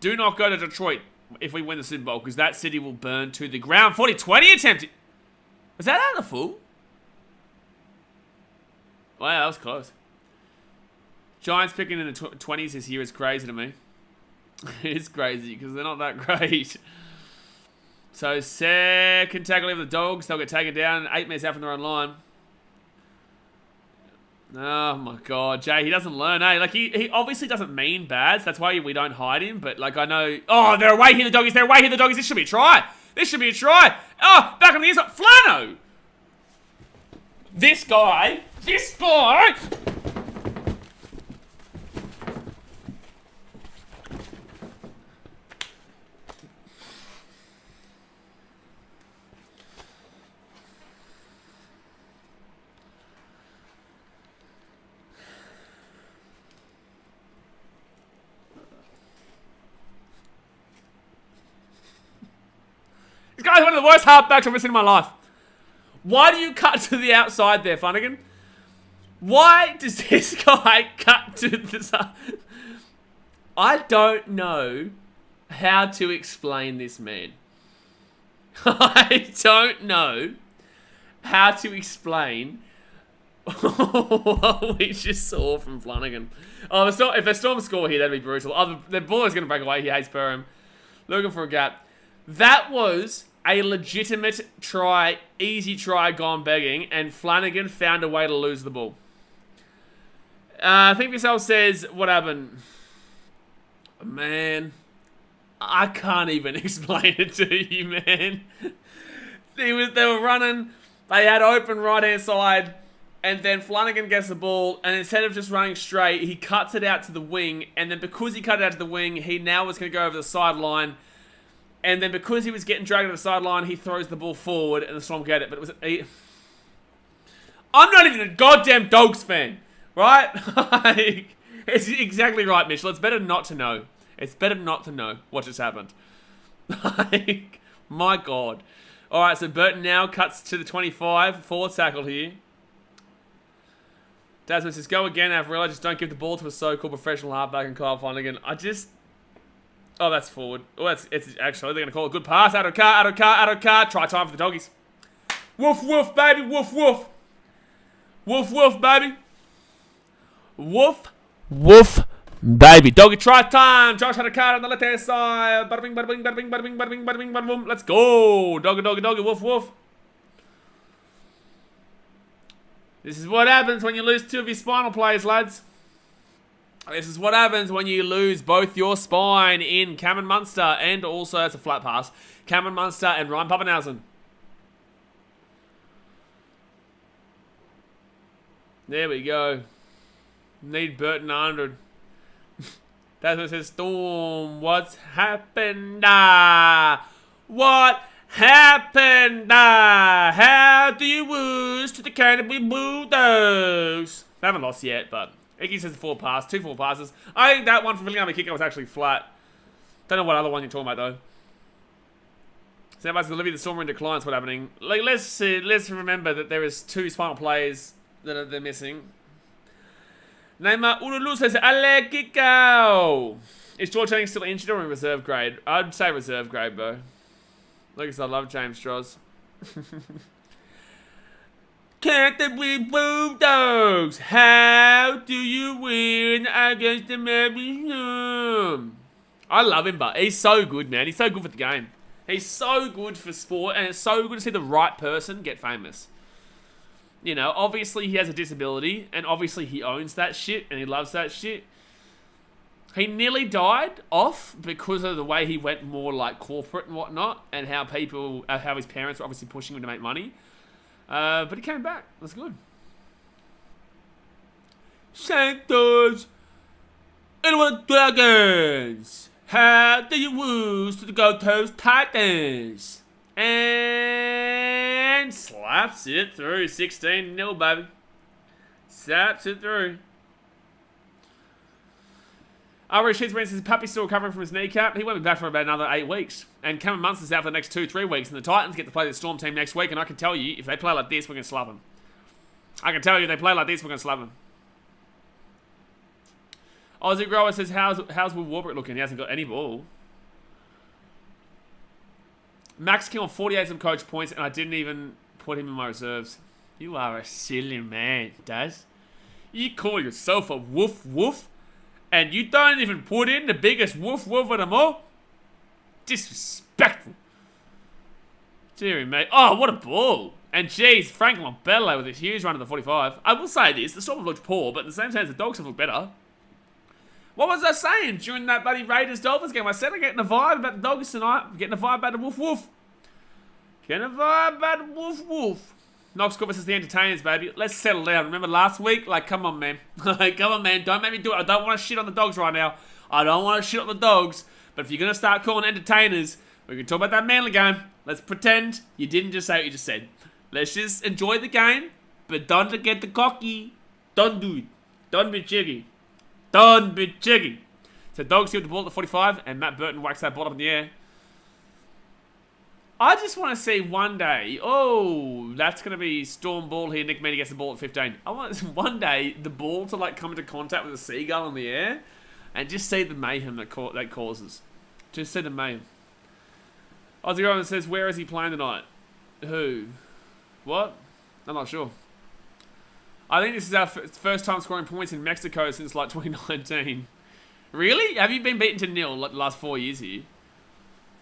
Do not go to Detroit if we win the Super Bowl, because that city will burn to the ground. 40-20 attempted. Was that out of the full? Wow, that was close. Giants picking in the 20s this year is crazy to me. It is crazy because they're not that great. So second tackle of the Dogs. They'll get taken down. 8 minutes out from their own line. Oh my God, Jay, he doesn't learn, eh? Like, he obviously doesn't mean bad, so that's why we don't hide him, but like, I know... Oh, they're away here, the Doggies, they're away here, the Doggies, this should be a try! This should be a try! Oh, back on the inside, Flano! This guy... This guy's one of the worst halfbacks I've ever seen in my life. Why do you cut to the outside there, Flanagan? Why does this guy cut to the side? I don't know how to explain this man. I don't know how to explain what we just saw from Flanagan. Oh, if the Storm score here, that'd be brutal. Oh, the ball is going to break away. He hates Perham. Looking for a gap. That was a legitimate try, easy try gone begging, and Flanagan found a way to lose the ball. Think for yourself says, what happened? Man, I can't even explain it to you, man. They were running. They had open right-hand side. And then Flanagan gets the ball, and instead of just running straight, he cuts it out to the wing. And then because he cut it out to the wing, he now was going to go over the sideline. And then because he was getting dragged to the sideline, he throws the ball forward, and the Storm get it. But it was I'm not even a goddamn Dogs fan, right? It's exactly right, Mitchell. It's better not to know. It's better not to know what just happened. My God. All right, so Burton now cuts to the 25. Forward tackle here. Dasman says, go again, Avril. Just don't give the ball to a so-called professional halfback and Kyle Flanagan. Oh, that's forward. Oh, it's actually, they're going to call a good pass. Out of car. Try time for the doggies. Woof, woof, baby. Woof, woof. Woof, woof, baby. Woof, woof, baby. Doggy try time. Josh had a card on the left-hand side. Bada bing, bada bing, bada bing, bada bing, bada bing, bada bing, bada boom. Let's go. Doggy. Woof, woof. This is what happens when you lose two of your spinal players, lads. This is what happens when you lose both your spine in Cameron Munster and also, it's a flat pass, Cameron Munster and Ryan Pappenhausen. There we go. Need Burton 100. That's what says, Storm, what's happened? What happened? How do you lose to the Canterbury Bulldogs? They haven't lost yet, but Iggy says 4 passes, 2 4 passes. I think that one from filling out the kicker was actually flat. Don't know what other one you're talking about though. So everybody's Olivia the Storm in decline. What's happening? Like, let's remember that there is 2 spinal players that they're missing. Neymar Ululu says Ale Kikau. Is George Jennings still injured or in reserve grade? I'd say reserve grade, bro. Lucas, I love James Strauss. Canterbury Bulldogs, how do you win against the Melbourne Storm? I love him, but he's so good, man. He's so good for the game. He's so good for sport, and it's so good to see the right person get famous. You know, obviously he has a disability, and obviously he owns that shit, and he loves that shit. He nearly died off because of the way he went more like corporate and whatnot, and how his parents were obviously pushing him to make money. But he came back. That's good. Santos and Dragons. How do you lose to the Gold Coast Titans? And slaps it through. 16-0, baby. Slaps it through. Irish Heatsman says Puppy's still recovering from his kneecap. He won't be back for about another 8 weeks. And Cameron Munster's out for the next 2-3 weeks. And the Titans get to play the Storm team next week. And I can tell you, if they play like this, we're going to slap them. I can tell you, if they play like this, we're going to slap them. Aussie Grower says, how's Will Warbrick looking? He hasn't got any ball. Max King on 48 some coach points, and I didn't even put him in my reserves. You are a silly man, Daz. You call yourself a woof woof, and you don't even put in the biggest woof woof of them all? Disrespectful. Deary mate. Oh, what a ball. And geez, Frank Lombello with a huge run to the 45. I will say this, the Storm have looked poor, but in the same sense, the Dogs have looked better. What was I saying during that bloody Raiders-Dolphins game? I said I'm getting a vibe about the Dogs tonight. I'm getting a vibe about the woof woof. Getting a vibe about the woof woof. Knox Cook versus the Entertainers, baby. Let's settle down. Remember last week? Like, come on, man. Come on, man. Don't make me do it. I don't want to shit on the Dogs right now. I don't want to shit on the Dogs. But if you're going to start calling Entertainers, we can talk about that Manly game. Let's pretend you didn't just say what you just said. Let's just enjoy the game, but don't get the cocky. Don't do it. Don't be cheeky. Don't be cheeky. So Dogs give the ball at the 45, and Matt Burton whacks that ball up in the air. I just want to see one day, oh, that's going to be Storm ball here. Nick Meaney gets the ball at 15. I want one day the ball to like come into contact with a seagull in the air and just see the mayhem that causes. Just see the mayhem. Aussie Roman says, where is he playing tonight? Who? What? I'm not sure. I think this is our first time scoring points in Mexico since like 2019. Really? Have you been beaten to nil like the last 4 years here?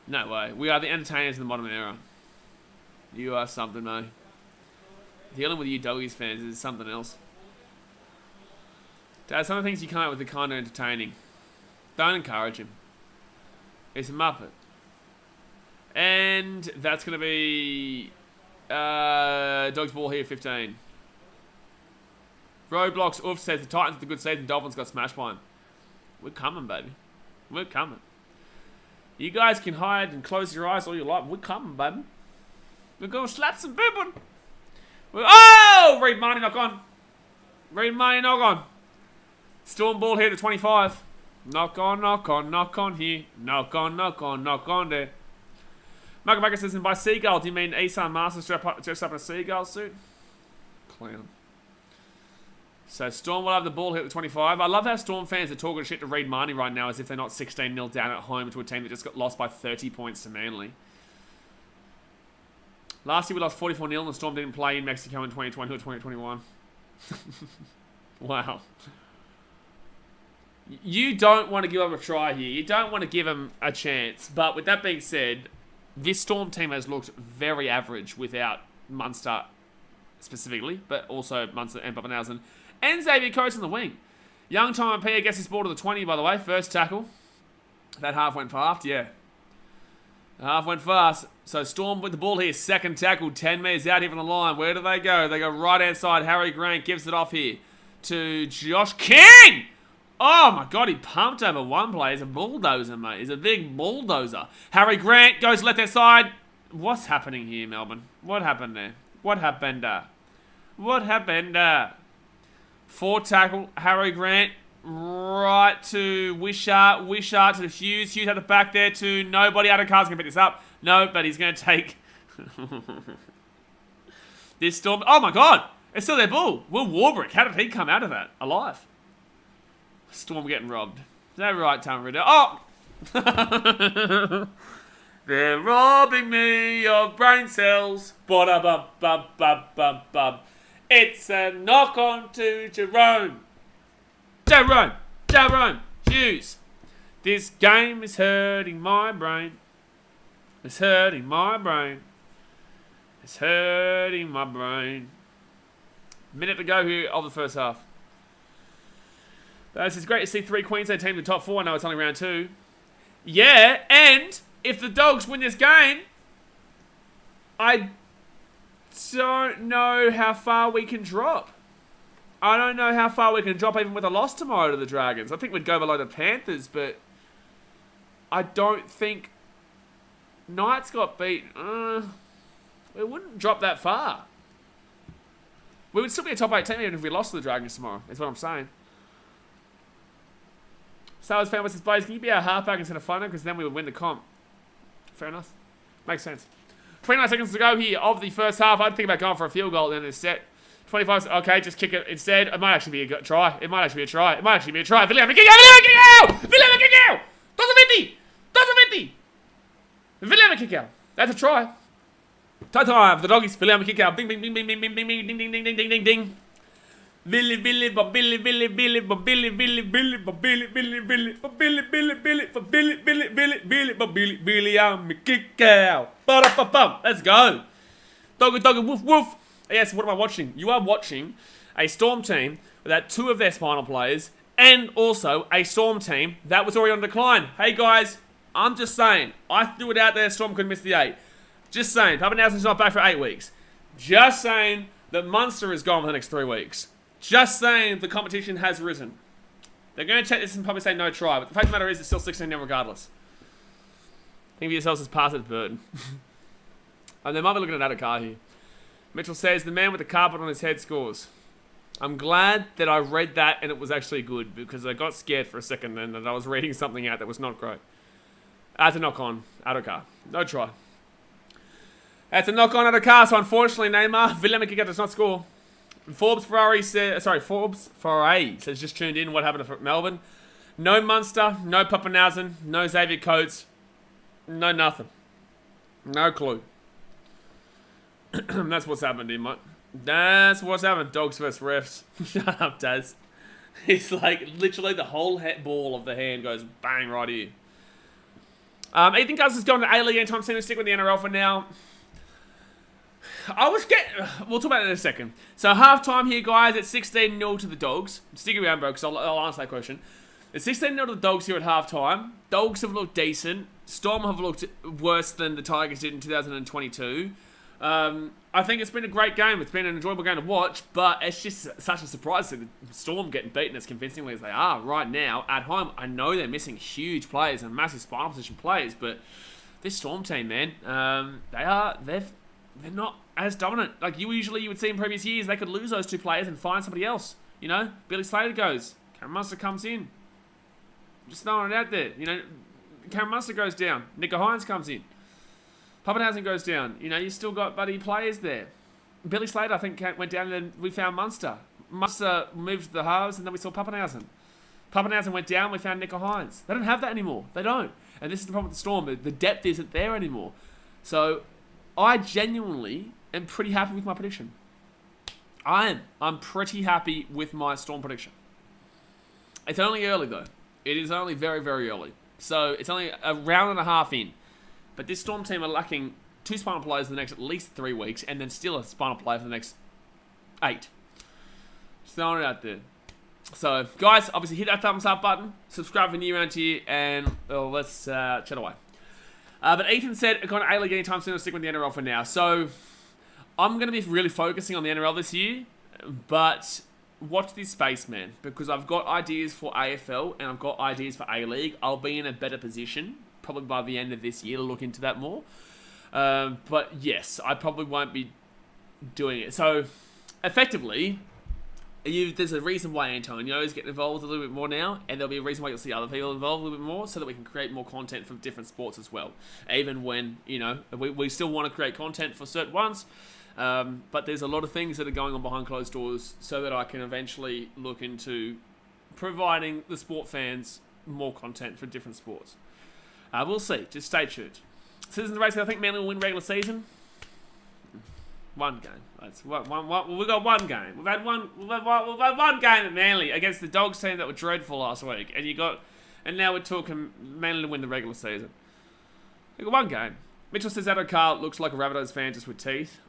No way. We are the entertainers in the modern era. You are something, mate. Dealing with you doggies fans is something else. Dad, some of the things you come up with are kind of entertaining. Don't encourage him. He's a muppet. And that's going to be... Dogs ball here, 15. Roadblocks, Oof says the Titans with a good season. Dolphins got smashed by him. We're coming, baby. We're coming. You guys can hide and close your eyes all you like. We're coming, baby. We're going to slap some people. Oh! Reed Marnie, knock on. Reed Marnie, knock on. Storm ball here to 25. Knock on, knock on, knock on here. Knock on, knock on, knock on there. Michael Baker says, and by seagull, do you mean Isan Masters dressed up in a seagull suit? Clown. So Storm will have the ball here at the 25. I love how Storm fans are talking shit to Reed Marnie right now as if they're not 16-0 down at home to a team that just got lost by 30 points to Manly. Last year we lost 44-0 and the Storm didn't play in Mexico in 2020 or 2021. Wow. You don't want to give up a try here. You don't want to give them a chance. But with that being said, this Storm team has looked very average without Munster specifically, but also Munster and Pappenhausen. And Xavier Coates on the wing. Young Time P gets his ball to the 20, by the way. First tackle. That half went fast, yeah. The half went fast. So Storm with the ball here. Second tackle. 10 metres out here from the line. Where do they go? They go right-hand side. Harry Grant gives it off here to Josh King. Oh, my God. He pumped over one play. He's a bulldozer, mate. He's a big bulldozer. Harry Grant goes left-hand side. What's happening here, Melbourne? What happened there? What happened? What happened? 4 tackle, Harry Grant, right to Wishart, Wishart to Hughes, Hughes at the back there to nobody. Addo-Carr's going to pick this up. No, but he's going to take this Storm. Oh my God, it's still their bull. Will Warbrick, how did he come out of that alive? Storm getting robbed. Is that right, Tom Riddle? Oh! They're robbing me of brain cells. Ba-da-bum-bum-bum-bum-bum. It's a knock on to Jerome. Jerome Hughes. This game is hurting my brain. It's hurting my brain. It's hurting my brain. Minute to go here of the first half. This is great to see 3 Queensland teams in the top 4. I know it's only round 2. Yeah, and if the Dogs win this game, I don't know how far we can drop. I don't know how far we can drop even with a loss tomorrow to the Dragons. I think we'd go below the Panthers, but I don't think Knights got beat. We wouldn't drop that far. We would still be a top 8 team even if we lost to the Dragons tomorrow, is what I'm saying. Star Wars fan versus Blaze, can you be our halfback instead of Funner? Because then we would win the comp. Fair enough. Makes sense. 29 seconds to go here of the first half. I'd think about going for a field goal at the end of this set. 25, okay, just kick it instead. It might actually be a try. It might actually be a try. It might actually be a try. William, kick out! William, kick out! 220! William, kick out. That's a try. Time for the Doggies. William, kick out. Bing, bing, bing, bing, bing, bing, bing, ding, ding, ding, ding, ding, ding, ding. Billy, Billy, but Billy, Billy, Billy, but Billy, Billy, Billy, but Billy, Billy, Billy, but Billy, Billy, Billy, but Billy, Billy, Billy, Billy, but Billy, Billy, I'm a kick out. Ba-da-ba-bum. Let's go. Doggy, doggy, woof, woof. Yes, what am I watching? You are watching a Storm team without 2 of their spinal players and also a Storm team that was already on decline. Hey, guys, I'm just saying. I threw it out there. Storm couldn't miss the 8. Just saying. Pappenhausen's not back for 8 weeks. Just saying that Munster is gone for the next 3 weeks. Just saying the competition has risen. They're going to check this and probably say no try, but the fact of the matter is it's still 16-0 regardless. Think of yourselves as past its burden. And they might be looking at Addo-Carr here. Mitchell says, the man with the carpet on his head scores. I'm glad that I read that and it was actually good because I got scared for a second and that I was reading something out that was not great. That's a knock on Addo-Carr. No try. That's a knock on Addo-Carr, so unfortunately Neymar, Villamikika does not score. Forbes Ferrari says, just tuned in. What happened to Melbourne? No Munster, no Pappenhausen, no Xavier Coates, no nothing. No clue. That's what's happened here, mate. That's what's happened. Dogs versus refs. Shut up, Daz. It's like literally the whole ball of the hand goes bang right here. Ethan Cousins is going to A-League anytime soon. Stick with the NRL for now. We'll talk about it in a second. So half-time here, guys. It's 16-0 to the Dogs. Stick around, bro, because I'll answer that question. It's 16-0 to the Dogs here at half-time. Dogs have looked decent. Storm have looked worse than the Tigers did in 2022. I think it's been a great game. It's been an enjoyable game to watch, but it's just such a surprise to the Storm getting beaten as convincingly as they are right now at home. I know they're missing huge players and massive spinal position players, but this Storm team, man, they're not as dominant. Like you would see in previous years, they could lose those two players and find somebody else. You know, Billy Slater goes, Cameron Munster comes in. Just throwing it out there. You know, Cameron Munster goes down. Nico Hines comes in. Pappenhausen goes down. You know, you still got buddy players there. Billy Slater, I think, went down and then we found Munster. Munster moved to the halves and then we saw Pappenhausen. Pappenhausen went down, we found Nico Hines. They don't have that anymore. They don't. And this is the problem with the Storm. The depth isn't there anymore. So, I genuinely am pretty happy with my prediction. I'm pretty happy with my Storm prediction. It's only early, though. It is only very, very early. So, it's only a round and a half in. But this Storm team are lacking 2 spinal players for the next at least 3 weeks, and then still a spinal player for the next 8. Just throwing it out there. So, guys, obviously hit that thumbs up button, subscribe if you're new around here, and let's chat away. But Ethan said, going to A-League anytime soon, I'll stick with the NRL for now. So, I'm going to be really focusing on the NRL this year, but watch this space, man, because I've got ideas for AFL, and I've got ideas for A-League. I'll be in a better position probably by the end of this year to look into that more. But yes, I probably won't be doing it. So, effectively, there's a reason why Antonio is getting involved a little bit more now, and there'll be a reason why you'll see other people involved a little bit more, so that we can create more content from different sports as well. Even when, you know, we still want to create content for certain ones, but there's a lot of things that are going on behind closed doors, so that I can eventually look into providing the sport fans more content for different sports. We'll see. Just stay tuned. Citizens Race, I think Manly will win regular season. One game. We've got one game. We've had one game at Manly against the Dogs team that were dreadful last week, and now we're talking Manly to win the regular season. We've got one game. Mitchell says Addo Carl looks like a Rabbitohs fan just with teeth.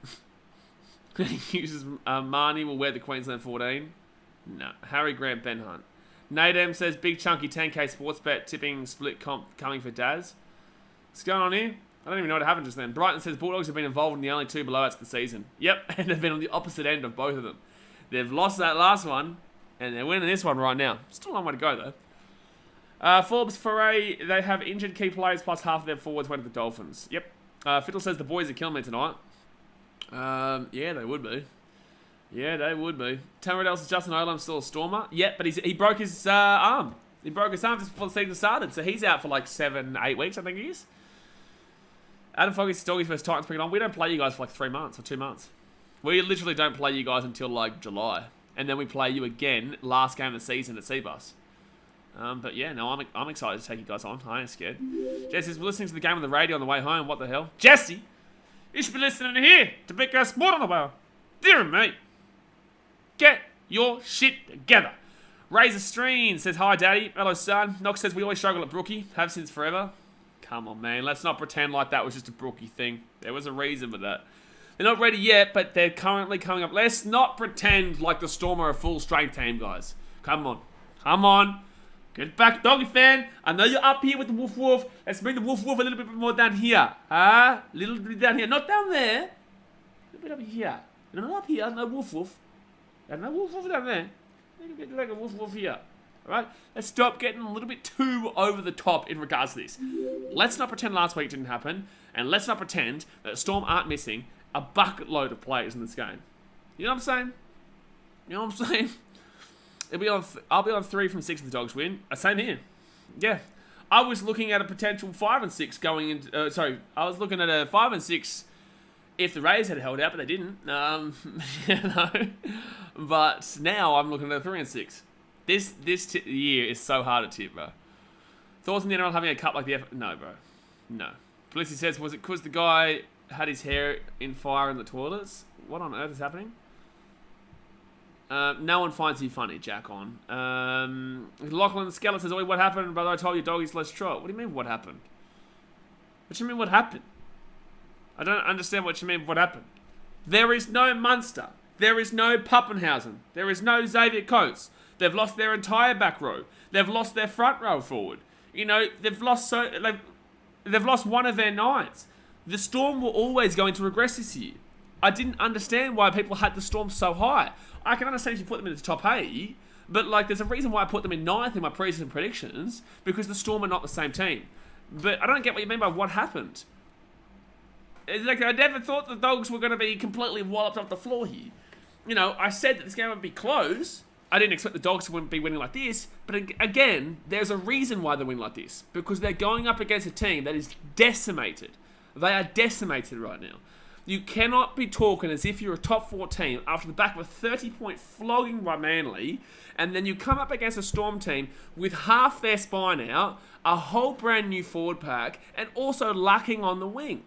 He uses Marnie will wear the Queensland 14. No. Harry Grant Ben Hunt. Nadem says, big chunky 10k sports bet tipping split comp coming for Daz. What's going on here? I don't even know what happened just then. Brighton says, Bulldogs have been involved in the only 2 blowouts of the season. Yep, and they've been on the opposite end of both of them. They've lost that last one, and they're winning this one right now. Still a long way to go, though. Forbes Foray, they have injured key players plus half of their forwards went to the Dolphins. Yep. Fiddle says, the boys are killing me tonight. Yeah, they would be. Yeah, they would be. Tam Riddell says Justin Olam's still a Stormer. Yep, but he broke his arm. He broke his arm just before the season started, so he's out for like 7-8 weeks, I think he is. Adam Fogg's Doggies versus Titans bring it on. We don't play you guys for like 3 months or 2 months. We literally don't play you guys until like July, and then we play you again last game of the season at Seabus. But yeah, no, I'm excited to take you guys on. I ain't scared. Jesse says, we're listening to the game on the radio on the way home. What the hell? Jesse, you should be listening here to BKRsport on the way. Dear me. Get your shit together. Razor Streen says, hi, Daddy. Hello, son. Knox says, we always struggle at Brookie. Have since forever. Come on, man. Let's not pretend like that was just a Brookie thing. There was a reason for that. They're not ready yet, but they're currently coming up. Let's not pretend like the Storm are a full-strength team, guys. Come on. Come on. Get back, Doggy fan. I know you're up here with the woof woof. Let's bring the woof woof a little bit more down here. A little bit down here. Not down there. A little bit up here. No, not up here. No woof woof. And no woof woof down there. Maybe like a woof woof here. Alright? Let's stop getting a little bit too over the top in regards to this. Let's not pretend last week didn't happen. And let's not pretend that Storm aren't missing a bucket load of players in this game. You know what I'm saying? You know what I'm saying? I'll be on 3 from 6 if the Dogs win. Same here. Yeah. I was looking at a potential 5 and 6 going into... I was looking at a 5 and 6 if the Rays had held out, but they didn't. You know. But now I'm looking at a 3 and 6. This year is so hard to tip, bro. Thoughts on the NRL having a cup like the F... No, bro. No. Felicity says, was it because the guy had his hair in fire in the toilets? What on earth is happening? No one finds you funny, Jack on. Lachlan Skeleton says, what happened, brother? I told you doggies less trot. What do you mean, what happened? What do you mean, what happened? I don't understand what you mean, what happened. There is no Munster. There is no Pappenhausen. There is no Xavier Coates. They've lost their entire back row. They've lost their front row forward. You know, they've lost one of their nines. The Storm were always going to regress this year. I didn't understand why people had the Storm so high. I can understand if you put them in the top 8, but like there's a reason why I put them in 9th in my preseason predictions, because the Storm are not the same team. But I don't get what you mean by what happened. It's like I never thought the Dogs were going to be completely walloped off the floor here. You know, I said that this game would be close. I didn't expect the Dogs to be winning like this. But again, there's a reason why they win like this. Because they're going up against a team that is decimated. They are decimated right now. You cannot be talking as if you're a top 4 team after the back of a 30-point flogging by Manly, and then you come up against a Storm team with half their spine out, a whole brand new forward pack, and also lacking on the wing.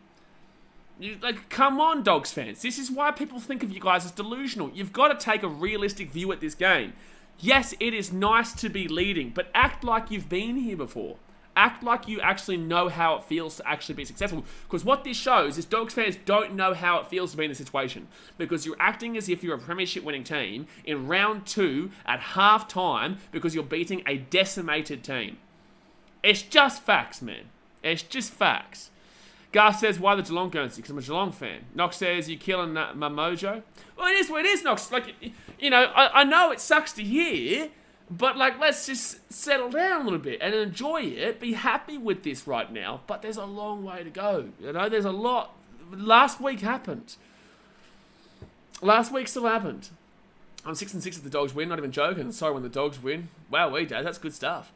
Come on, Dogs fans. This is why people think of you guys as delusional. You've got to take a realistic view at this game. Yes, it is nice to be leading, but act like you've been here before. Act like you actually know how it feels to actually be successful. Because what this shows is Dogs fans don't know how it feels to be in this situation. Because you're acting as if you're a premiership winning team in round 2 at half time because you're beating a decimated team. It's just facts, man. It's just facts. Garth says, why the Geelong Guernsey? Because I'm a Geelong fan. Knox says, you killing my mojo? Well, it is what it is, Knox. Like, you know, I know it sucks to hear, but, like, let's just settle down a little bit and enjoy it. Be happy with this right now. But there's a long way to go. You know, there's a lot. Last week happened. Last week still happened. I'm 6-6 if the Dogs win. Not even joking. Sorry when the Dogs win. Wow, Dad. That's good stuff.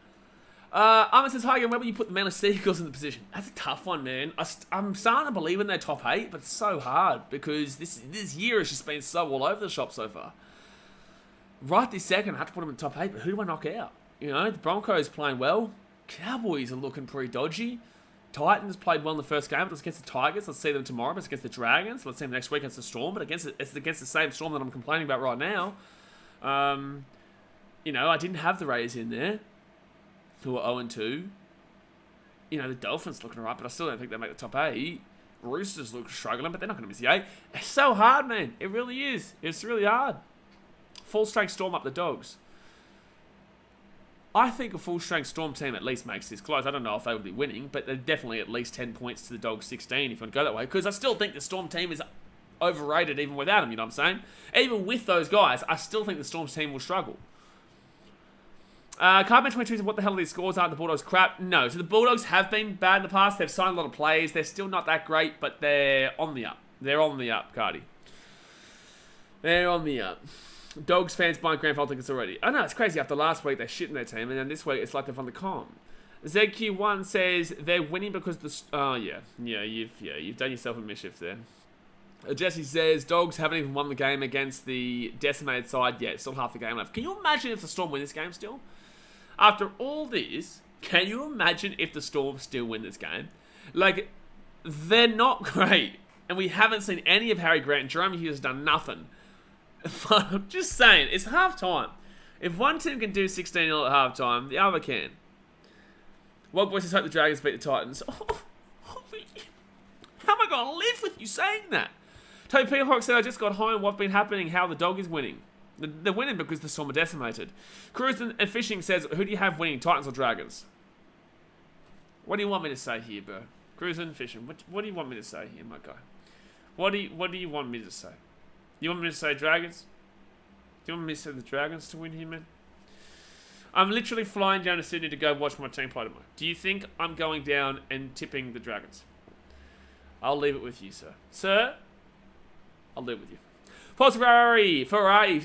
Armin says, hi again, where will you put the Manly Seagulls in the position? That's a tough one, man. I'm starting to believe in their top 8, but it's so hard because this year has just been so all over the shop so far. Right this second, I have to put them in the top 8, but who do I knock out? You know, the Broncos playing well. Cowboys are looking pretty dodgy. Titans played well in the first game, but it's against the Tigers. Let's see them tomorrow, but it's against the Dragons. Let's see them next week against the Storm, but it's against the same Storm that I'm complaining about right now. You know, I didn't have the Rays in there, who are 0-2. You know, the Dolphins looking alright, but I still don't think they make the top 8. Roosters look struggling, but they're not going to miss the 8. It's so hard, man. It really is. It's really hard. Full-strength Storm up the Dogs. I think a full-strength Storm team at least makes this close. I don't know if they would be winning, but they're definitely at least 10 points to the Dogs 16 if you want to go that way. Because I still think the Storm team is overrated even without them, you know what I'm saying? Even with those guys, I still think the Storm team will struggle. Cardman 22 said, what the hell are these scores? Aren't the Bulldogs crap? No. So the Bulldogs have been bad in the past. They've signed a lot of players. They're still not that great, but they're on the up. They're on the up, Cardi. They're on the up. Dogs fans buying grand final tickets already. I know, it's crazy. After last week, they're shitting their team, and then this week, it's like they've won the com. ZQ1 says, they're winning because the... Oh, yeah. You've done yourself a mischief there. Jesse says, Dogs haven't even won the game against the decimated side yet. Still half the game left. Can you imagine if the Storm win this game still? After all this, can you imagine if the Storm still win this game? Like, they're not great. And we haven't seen any of Harry Grant. And Jerome Hughes has done nothing. But I'm just saying, it's half-time. If one team can do 16-0 at half-time, the other can. Well, boys, just hope the Dragons beat the Titans. How am I going to live with you saying that? Toby Peahawk said, I just got home. What's been happening? How the Dog is winning. They're winning because the Storm are decimated. Cruising and Fishing says, who do you have winning, Titans or Dragons? What do you want me to say here, bro? Cruising and Fishing, what do you want me to say here, my guy? What do you want me to say? You want me to say Dragons? Do you want me to say the Dragons to win here, man? I'm literally flying down to Sydney to go watch my team play tomorrow. Do you think I'm going down and tipping the Dragons? I'll leave it with you, sir. Sir? I'll live with you. Forbes Ferrari,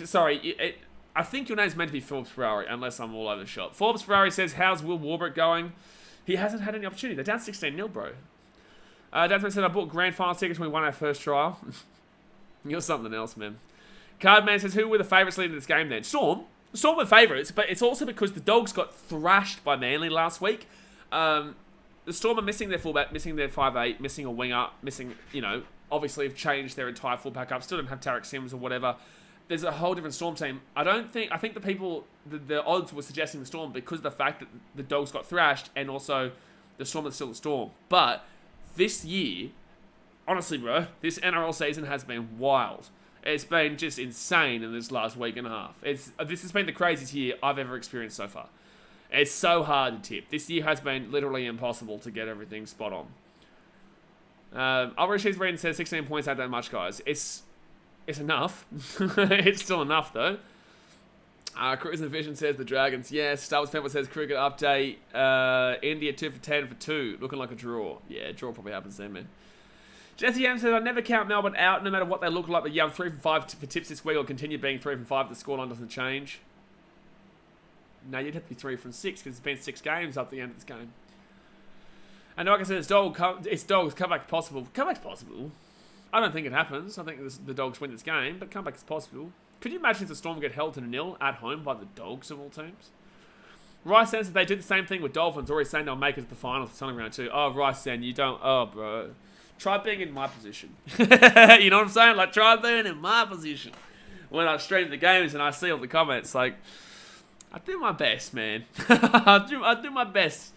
sorry, I think your name's meant to be Forbes Ferrari, unless I'm all over the shop. Forbes Ferrari says, how's Will Warbrick going? He hasn't had any opportunity. They're down 16-0, bro. Dansman said, I bought grand final tickets when we won our first trial. You're something else, man. Cardman says, who were the favourites leading this game then? Storm. Storm were favourites, but it's also because the Dogs got thrashed by Manly last week. the Storm are missing their fullback, missing their 5'8", missing a winger, missing, obviously have changed their entire fullback up. Still don't have Tarek Sims or whatever. There's a whole different Storm team. I think the people, the odds were suggesting the Storm because of the fact that the Dogs got thrashed and also the Storm is still the Storm. But this year, honestly, bro, this NRL season has been wild. It's been just insane in this last week and a half. This has been the craziest year I've ever experienced so far. It's so hard to tip. This year has been literally impossible to get everything spot on. Rashid's Reading says 16 points ain't that much, guys. It's enough. It's still enough, though. Cruising Vision says the Dragons. Yes. Star Wars Pember says cricket update. India 2 for 10 for 2. Looking like a draw. Yeah, draw probably happens there, man. Jesse M says, I never count Melbourne out no matter what they look like. But yeah, I'm 3 from 5 for tips this week. I'll continue being 3 from 5 if the scoreline doesn't change. No, you'd have to be 3 from 6 because it's been 6 games up the end of this game. And like I said, it's Dogs. Comeback possible. Comeback's possible. I don't think it happens. I think the Dogs win this game, but comeback is possible. Could you imagine if the Storm get held to 0 at home by the Dogs of all teams? Rice says that they did the same thing with Dolphins, already saying they'll make it to the finals for something round 2. Oh, Rice, then you don't. Oh, bro. Try being in my position. You know what I'm saying? Like, try being in my position. When I stream the games and I see all the comments, like, I do my best, man. I do my best.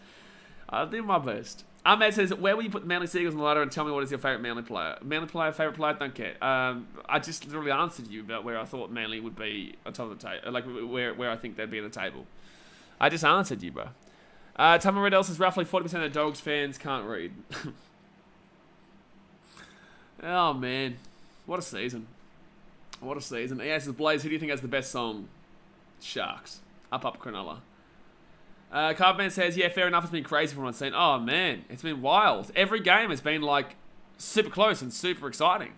I do my best. Ahmed says, where will you put the Manly Seagulls on the ladder and tell me what is your favourite Manly player? Manly player, favourite player? Don't care. I just literally answered you about where I thought Manly would be on top of the table. Like, where I think they'd be at the table. I just answered you, bro. Tamara Riddell says, roughly 40% of Dogs fans can't read. Oh, man. What a season. What a season. Yes, the Blaze, who do you think has the best song? Sharks. Up Cronulla. Carbman says, yeah, fair enough. It's been crazy from what I've seen. Oh, man. It's been wild. Every game has been, like, super close and super exciting.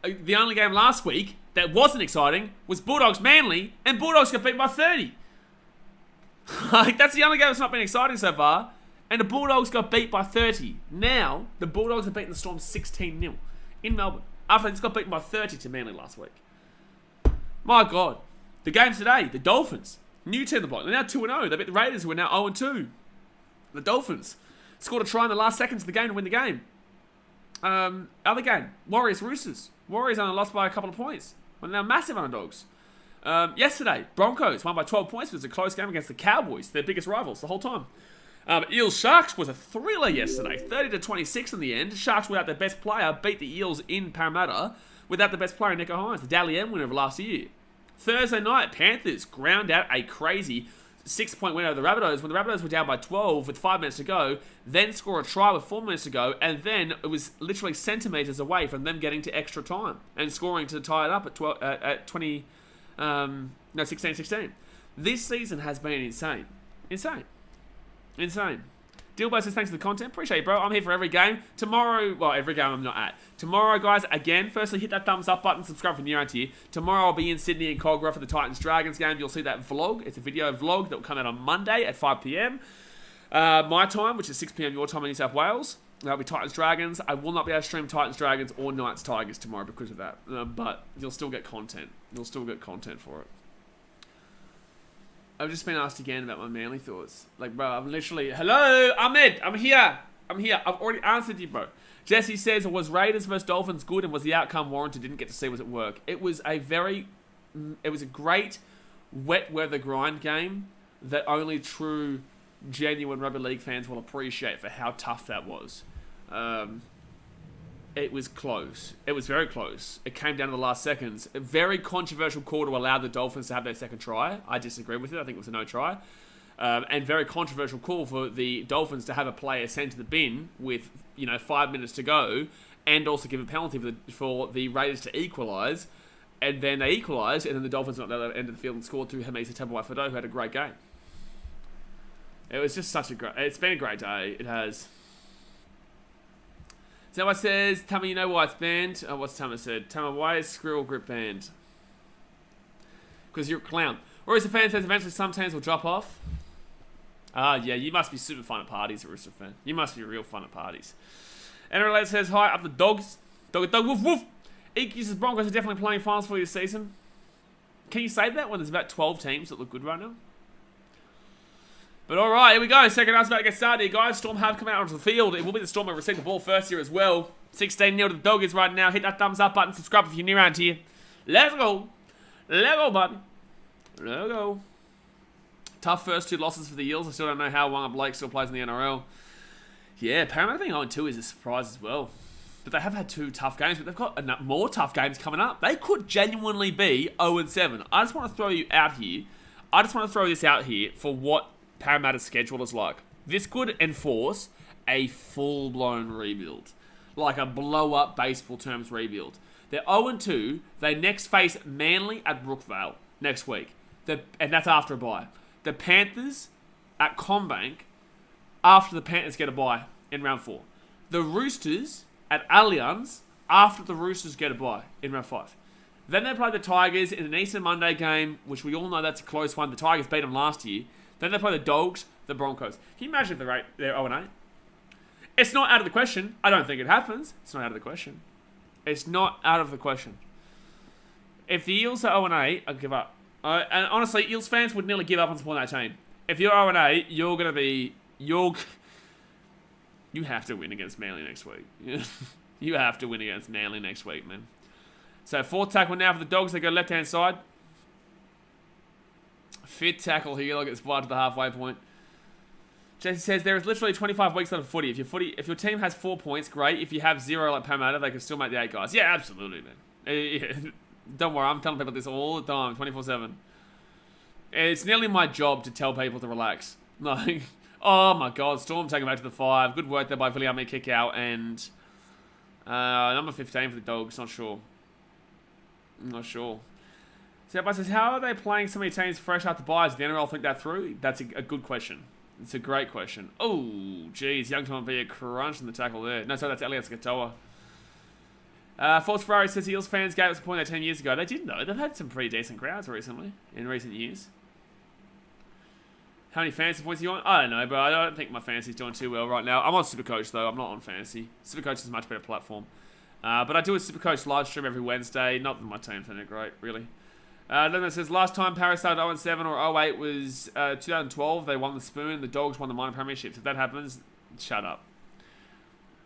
The only game last week that wasn't exciting was Bulldogs Manly, and Bulldogs got beaten by 30. Like, that's the only game that's not been exciting so far, and the Bulldogs got beat by 30. Now, the Bulldogs have beaten the Storm 16-0 in Melbourne, after they just got beaten by 30 to Manly last week. My God. The games today, the Dolphins. New team the block. They're now 2-0. They beat the Raiders, who are now 0-2. The Dolphins scored a try in the last seconds of the game to win the game. Other game, Warriors Roosters. Warriors only lost by a couple of points. Well, they're massive underdogs. Yesterday, Broncos won by 12 points. It was a close game against the Cowboys, their biggest rivals the whole time. Eels Sharks was a thriller yesterday. 30-26 in the end. Sharks without their best player beat the Eels in Parramatta without the best player, Nico Hines, the Dally M winner of last year. Thursday night, Panthers ground out a crazy 6-point win over the Rabbitohs when the Rabbitohs were down by 12 with 5 minutes to go, then score a try with 4 minutes to go, and then it was literally centimetres away from them getting to extra time and scoring to tie it up at 16-16. This season has been insane. Dilbo says, thanks for the content. Appreciate you, bro. I'm here for every game. Tomorrow, well, every game I'm not at. Tomorrow, guys, again, firstly, hit that thumbs up button, subscribe for new around here. Tomorrow, I'll be in Sydney and Cogra for the Titans-Dragons game. You'll see that vlog. It's a video vlog that will come out on Monday at 5 p.m. My time, which is 6 p.m. your time in New South Wales. That'll be Titans-Dragons. I will not be able to stream Titans-Dragons or Knights-Tigers tomorrow because of that. But you'll still get content. You'll still get content for it. I've just been asked again about my Manly thoughts. Like, bro, I'm literally... Hello, Ahmed, I'm here. I've already answered you, bro. Jesse says, was Raiders versus Dolphins good and was the outcome warranted? Didn't get to see was it work. It was a great wet weather grind game that only true, genuine rugby league fans will appreciate for how tough that was. It was close. It was very close. It came down to the last seconds. A very controversial call to allow the Dolphins to have their second try. I disagree with it. I think it was a no try. And very controversial call for the Dolphins to have a player sent to the bin with 5 minutes to go, and also give a penalty for the Raiders to equalise. And then they equalised, and then the Dolphins went at the end of the field and scored through Hamisa Tabuai-Fidow, who had a great game. It was just it's been a great day. It has. Tama says, Tama, you know why it's banned? Oh, what's Tama said? Tama, why is Squirrel Grip banned? Because you're a clown. Rooster fan says eventually some teams will drop off. Yeah, you must be super fun at parties, Rooster fan. You must be real fun at parties. NRL says, hi, up the Dogs. Dog, woof, woof. Eek uses Broncos are definitely playing finals for you this season. Can you say that when there's about 12 teams that look good right now? But alright, here we go. Second half's about to get started, guys. Storm have come out onto the field. It will be the Storm who receive the ball first here as well. 16-0 to the Doggies right now. Hit that thumbs up button. Subscribe if you're new around here. Let's go. Let's go, buddy. Let's go. Tough first 2 losses for the Eels. I still don't know how Wanga Blake still plays in the NRL. Yeah, Parramatta being 0-2 is a surprise as well. But they have had 2 tough games, but they've got more tough games coming up. They could genuinely be 0-7. I just want to throw you out here. I just want to throw this out here for what Parramatta's schedule is like. This could enforce a full-blown rebuild. Like a blow-up baseball terms rebuild. They're 0-2. They next face Manly at Brookvale next week. And that's after a bye. The Panthers at CommBank after the Panthers get a bye in round 4. The Roosters at Allianz after the Roosters get a bye in round 5. Then they play the Tigers in an Easter Monday game, which we all know that's a close one. The Tigers beat them last year. Then they play the Dogs, the Broncos. Can you imagine if they're 0-8? It's not out of the question. I don't think it happens. It's not out of the question. It's not out of the question. If the Eels are 0-8, I'd give up. And honestly, Eels fans would nearly give up on supporting that team. If you're 0-8, you're going to be... You have to win against Manly next week. You have to win against Manly next week, man. So, 4th tackle now for the Dogs. They go left-hand side. 5th tackle here. Look, it's wide to the halfway point. Jesse says, there is literally 25 weeks left of footy. If your team has 4 points, great. If you have 0 like Parramatta, they can still make the 8 guys. Yeah, absolutely, man. Don't worry, I'm telling people this all the time, 24/7. It's nearly my job to tell people to relax. Like, oh my God, Storm taking back to the 5. Good work there by BKRmy kick out. And number 15 for the Dogs, not sure. Not sure. So everybody says, how are they playing so many teams fresh after buys? Did the NRL think that through? That's a good question. It's a great question. Oh, geez. Youngton would be a crunch in the tackle there. No, sorry, that's Elliot Skatoa. False Ferrari says Eels fans gave us a point there 10 years ago. They did, though. They've had some pretty decent crowds recently, in recent years. How many fantasy points are you on? I don't know, but I don't think my fantasy's doing too well right now. I'm on Supercoach, though. I'm not on fantasy. Supercoach is a much better platform. But I do a Supercoach live stream every Wednesday. Not that my team's doing great, really. Then it says, last time Paris started 0-7 or 0-8 was 2012. They won the Spoon. The Dogs won the minor premierships. If that happens, shut up.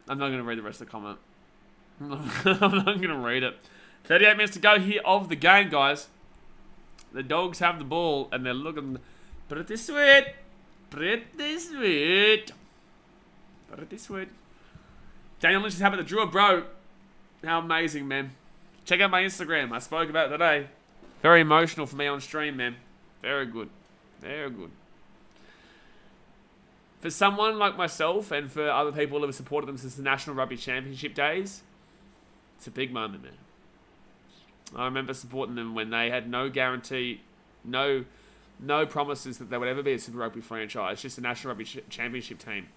I'm not going to read the rest of the comment. I'm not going to read it. 38 minutes to go here of the game, guys. The Dogs have the ball, and they're looking pretty sweet. Pretty sweet. Pretty sweet. Daniel Lynch is happy to Drew a bro. How amazing, man. Check out my Instagram. I spoke about it today. Very emotional for me on stream, man. Very good. Very good. For someone like myself and for other people who have supported them since the National Rugby Championship days, it's a big moment, man. I remember supporting them when they had no guarantee, no promises that they would ever be a Super Rugby franchise, just a National Rugby Championship team.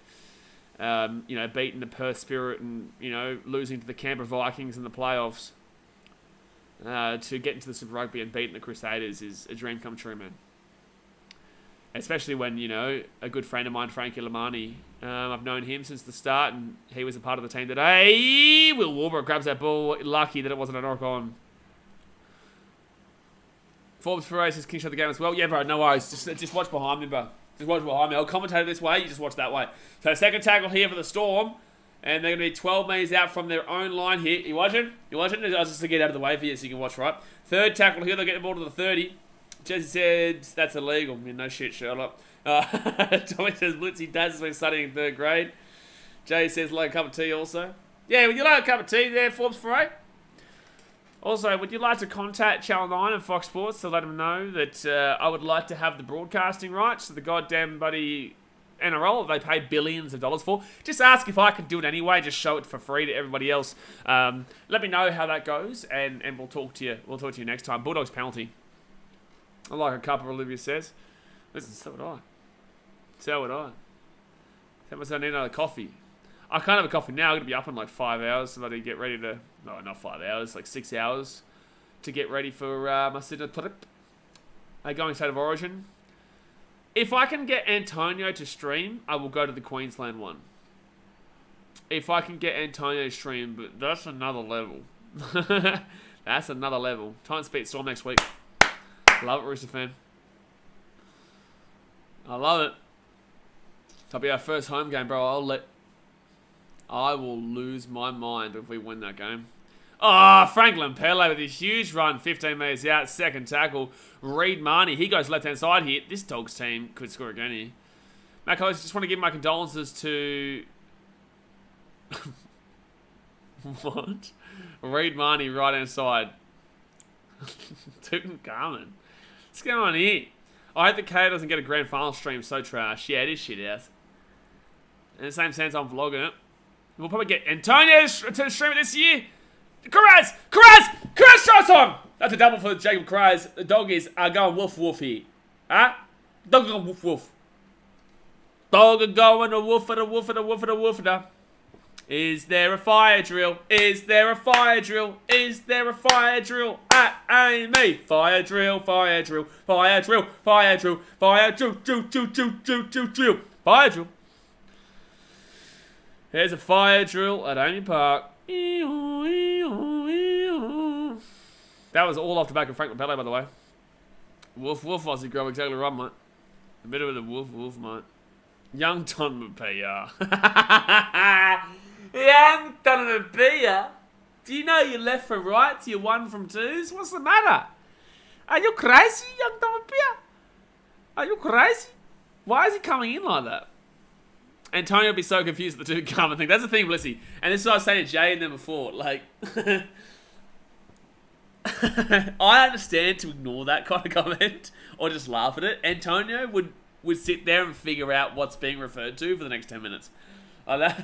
Beating the Perth Spirit and, losing to the Canberra Vikings in the playoffs. To get into the Super Rugby and beating the Crusaders is a dream come true, man. Especially when, a good friend of mine, Frankie Lamani, I've known him since the start, and he was a part of the team today. Will Warburg grabs that ball. Lucky that it wasn't a knock-on. Forbes Ferreira says, can you show the game as well? Yeah, bro, no worries. Just watch behind me, bro. Just watch behind me. I'll commentate this way, you just watch that way. So, second tackle here for the Storm. And they're going to be 12 metres out from their own line here. You watching? You watching? I'll just get out of the way for you so you can watch, right? Third tackle here. They'll get the ball to the 30. Jesse says, that's illegal. No shit, Sherlock. Tommy says, Blitzy Daz has been studying in 3rd grade. Jay says, like a cup of tea also. Yeah, would you like a cup of tea there, Forbes Ferreira? Also, would you like to contact Channel 9 and Fox Sports to let them know that I would like to have the broadcasting rights to the goddamn buddy NRL they pay billions of dollars for? Just ask if I can do it anyway. Just show it for free to everybody else. Let me know how that goes, and we'll talk to you. We'll talk to you next time. Bulldogs penalty. I like a couple, Olivia says. Listen, so would I. So would I. That must I need another coffee. I can't have a coffee now. I'm going to be up in like 5 hours so that I get ready to... No, not 5 hours. Like 6 hours to get ready for my Sydney trip. Going State of Origin. If I can get Antonio to stream, I will go to the Queensland one. If I can get Antonio to stream, but that's another level. That's another level. Titans beat Storm next week. Love it, Rooster fan. I love it. That'll be our first home game, bro. I will lose my mind if we win that game. Oh, Franklin Pele with his huge run, 15 metres out, second tackle. Reed Marnie, he goes left-hand side here. This Dogs team could score again here. Matt Collins, just want to give my condolences to... what? Reed Marnie, right-hand side. Tutankhamun. What's going on here? I hope the K doesn't get a grand final stream so trash. Yeah, it is shit ass. In the same sense, I'm vlogging it. We'll probably get Antonio to stream it this year. Carraz! Shot time! That's a double for Jacob Carraz. The doggies are going woof woof here. Huh? Dog going woof woof. Dog are going a woofer da woofer da woofer da woofer da. Is there a fire drill? Is there a fire drill? Is there a fire drill? Me. Fire drill, fire drill, fire drill, fire drill, fire drill, drill. Fire drill. Here's a fire drill at Amy Park. That was all off the back of Franklin Pele, by the way. Woof woof, Aussie Grow, exactly right, mate. A bit of a woof woof, mate. Young Ton Mapia. Young Ton Mapia. Do you know your left from rights, your one from twos? What's the matter? Are you crazy, Young Ton Mapia? Are you crazy? Why is he coming in like that? Antonio will be so confused with the two Carmen thing. That's the thing, Blissy. And this is what I was saying to Jay and them before. Like, I understand to ignore that kind of comment or just laugh at it. Antonio would sit there and figure out what's being referred to for the next 10 minutes. Whether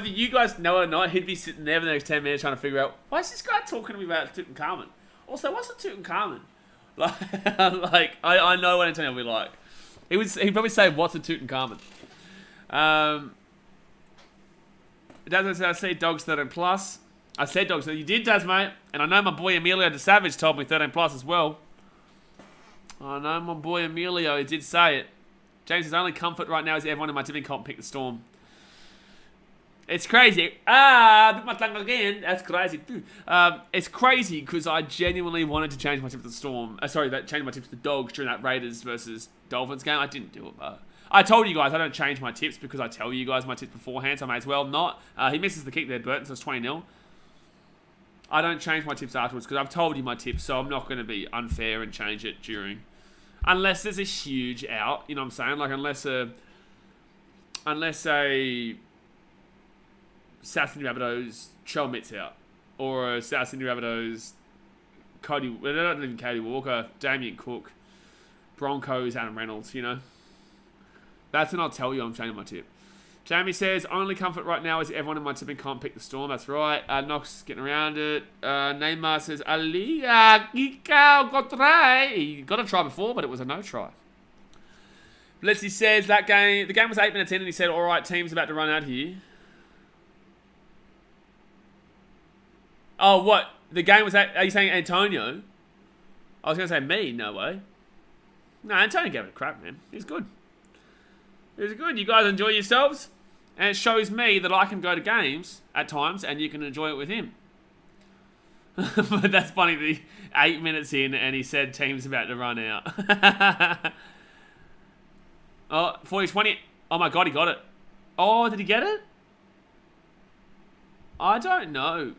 you guys know or not, he'd be sitting there for the next 10 minutes trying to figure out, why is this guy talking to me about Tutankhamun? Also, what's a Tutankhamun? Like, I know what Antonio will be like. He'd probably say, what's a Tutankhamun? Daz, I see Dogs 13 plus. I said Dogs. You did, Daz, mate. And I know my boy Emilio the Savage told me 13 plus as well. I know my boy Emilio, he did say it. James' only comfort right now is everyone in my tipping comp picked the Storm. It's crazy. Bit my tongue again. That's crazy too. It's crazy because I genuinely wanted to change my tip to the Storm. Change my tip to the Dogs during that Raiders versus Dolphins game. I didn't do it, but I told you guys I don't change my tips because I tell you guys my tips beforehand, so I may as well not. He misses the kick there, Burton, so it's 20-0. I don't change my tips afterwards because I've told you my tips, so I'm not going to be unfair and change it during. Unless there's a huge out, you know what I'm saying? Like, unless a South Sydney Rabbitohs Chelmit's out. Or a South Sydney Rabbitohs not even Cody Walker, Damien Cook, Broncos, Adam Reynolds, you know? That's when I'll tell you I'm changing my tip. Jamie says, only comfort right now is everyone in my tipping can't pick the Storm. That's right. Knox getting around it. Neymar says, Aliya, Gikao, got try. He got a try before, but it was a no try. Blitzy says, the game was 8 minutes in, and he said, all right, team's about to run out here. Oh, what? The game was 8, are you saying Antonio? I was going to say me, no way. No, Antonio gave it a crap, man. He's good. He's good. You guys enjoy yourselves. And it shows me that I can go to games at times and you can enjoy it with him. But that's funny, the 8 minutes in and he said team's about to run out. Oh, 40-20. Oh my God, he got it. Oh, did he get it? I don't know.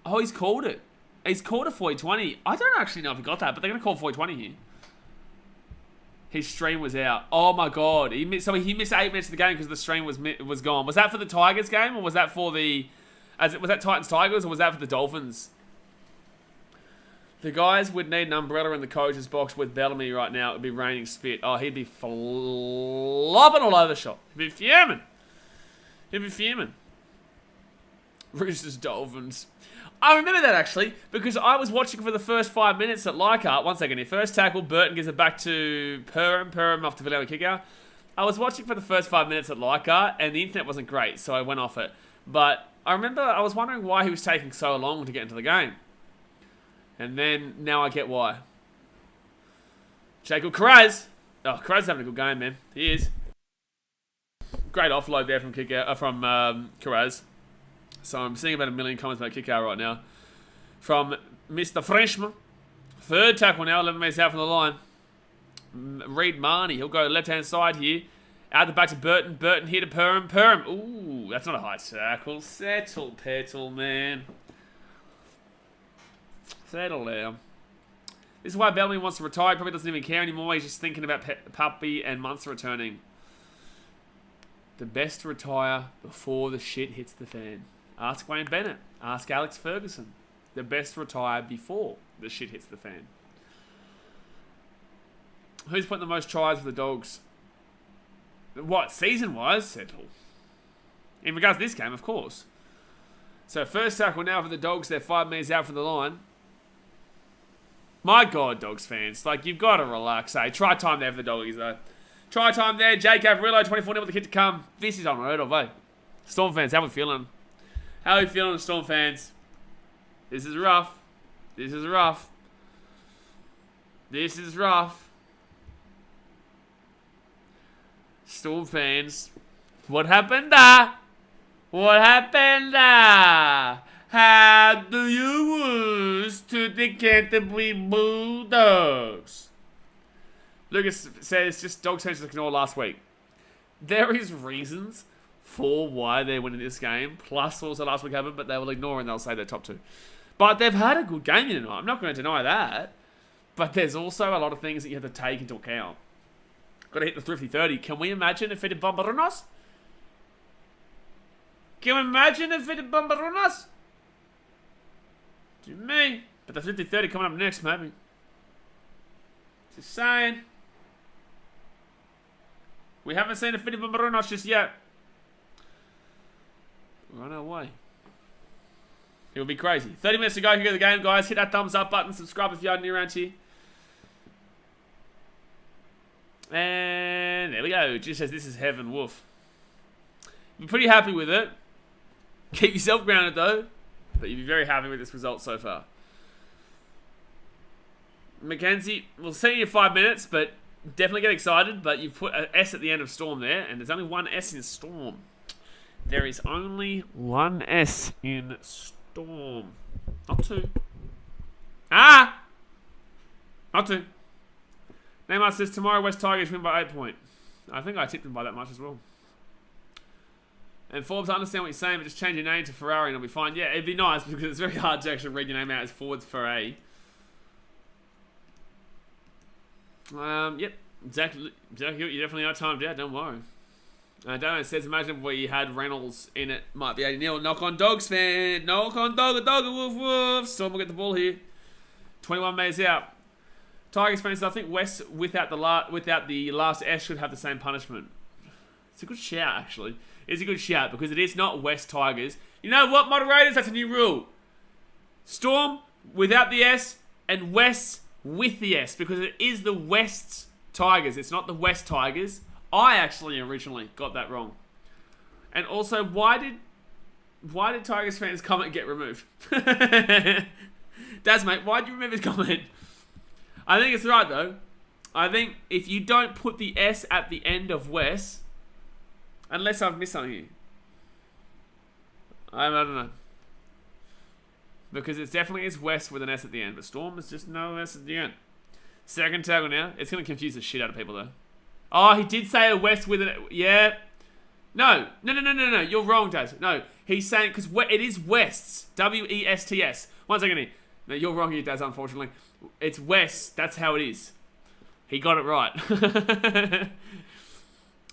Oh, he's called it. He's called a 40-20. I don't actually know if he got that, but they're going to call 40-20 here. His stream was out. Oh my God. He missed 8 minutes of the game because the stream was gone. Was that for the Tigers game or was that for was that Titans Tigers or was that for the Dolphins? The guys would need an umbrella in the coach's box with Bellamy right now. It would be raining spit. Oh, he'd be flopping all over the shop. He'd be fuming. Roosters Dolphins. I remember that actually because I was watching for the first 5 minutes at Leichhardt. 1 second here. First tackle, Burton gives it back to Perham off the Villiers kick out. I was watching for the first 5 minutes at Leichhardt and the internet wasn't great, so I went off it. But I remember I was wondering why he was taking so long to get into the game. And then now I get why. Jacob Carraz. Oh, Carraz having a good game, man. He is. Great offload there from Carraz. So I'm seeing about 1 million comments about kick out right now. From Mr. Frenchman. Third tackle now, 11 metres out from the line. Reed Marnie. He'll go left-hand side here. Out the back to Burton. Burton here to Perham. Perham. Ooh, that's not a high tackle. Settle, Petal, man. Settle down. This is why Bellamy wants to retire. He probably doesn't even care anymore. He's just thinking about Puppy and Munster returning. The best to retire before the shit hits the fan. Ask Wayne Bennett. Ask Alex Ferguson. The best to retire before the shit hits the fan. Who's putting the most tries for the Dogs? What, season-wise? Settle. In regards to this game, of course. So first tackle now for the Dogs. They're 5 metres out from the line. My God, Dogs fans. Like, you've got to relax, eh? Try time there for the Doggies, though. Try time there. Jake Averillo, 24 with the kid to come. This is unheard of, eh? Storm fans, how are we feeling? How are we feeling, Storm fans? This is rough. This is rough. This is rough. Storm fans. What happened there? What happened there? How do you lose to the Canterbury Bulldogs? Lucas says, just Dogs fans to ignore last week. There is reasons for why they're winning this game. Plus, also last week happened, but they will ignore and they'll say they're top 2. But they've had a good game tonight. I'm not going to deny that. But there's also a lot of things that you have to take into account. Got to hit the thrifty 30. Can we imagine if it had Bomberonas? Can we imagine if it had Bomberonas? To me. But the 50-30 coming up next, maybe. Just saying. We haven't seen a Fitty Bomberonas just yet. Run away. It would be crazy. 30 minutes to go. Here go the game, guys. Hit that thumbs up button. Subscribe if you are new around here. And there we go. Just says this is heaven, woof. I'm pretty happy with it. Keep yourself grounded though. But you'll be very happy with this result so far. Mackenzie, we'll see you in 5 minutes, but definitely get excited. But you've put an S at the end of Storm there, and there's only one S in Storm. There is only one S in Storm. Not 2. Ah! Not 2. Neymar says tomorrow West Tigers win by 8 points. I think I tipped them by that much as well. And Forbes, I understand what you're saying, but just change your name to Ferrari and it'll be fine. Yeah, it'd be nice because it's very hard to actually read your name out as forwards Ferrari. Yep, exactly. You definitely are timed out, don't worry. Darren says, imagine if we had Reynolds in it. Might be 80-0. Knock on Dogs fan. Knock on dog, woof, woof. Storm will get the ball here. 21 metres out. Tigers fans, I think West without the last S should have the same punishment. It's a good shout, actually. It's a good shout because it is not West Tigers. You know what, moderators? That's a new rule. Storm without the S and West with the S because it is the West Tigers. It's not the West Tigers. I actually originally got that wrong. And also, why did Tigers fans comment get removed? Daz, mate, why did you remove his comment? I think it's right, though. I think if you don't put the S at the end of West, unless I've missed something here. I don't know. Because it definitely is West with an S at the end, but Storm is just no S at the end. Second tackle now. It's going to confuse the shit out of people, though. Oh, he did say a West with an... Yeah. No. You're wrong, Daz. No, he's saying... Because it is Wests. W-E-S-T-S. 1 second here. No, you're wrong here, Daz, unfortunately. It's West. That's how it is. He got it right.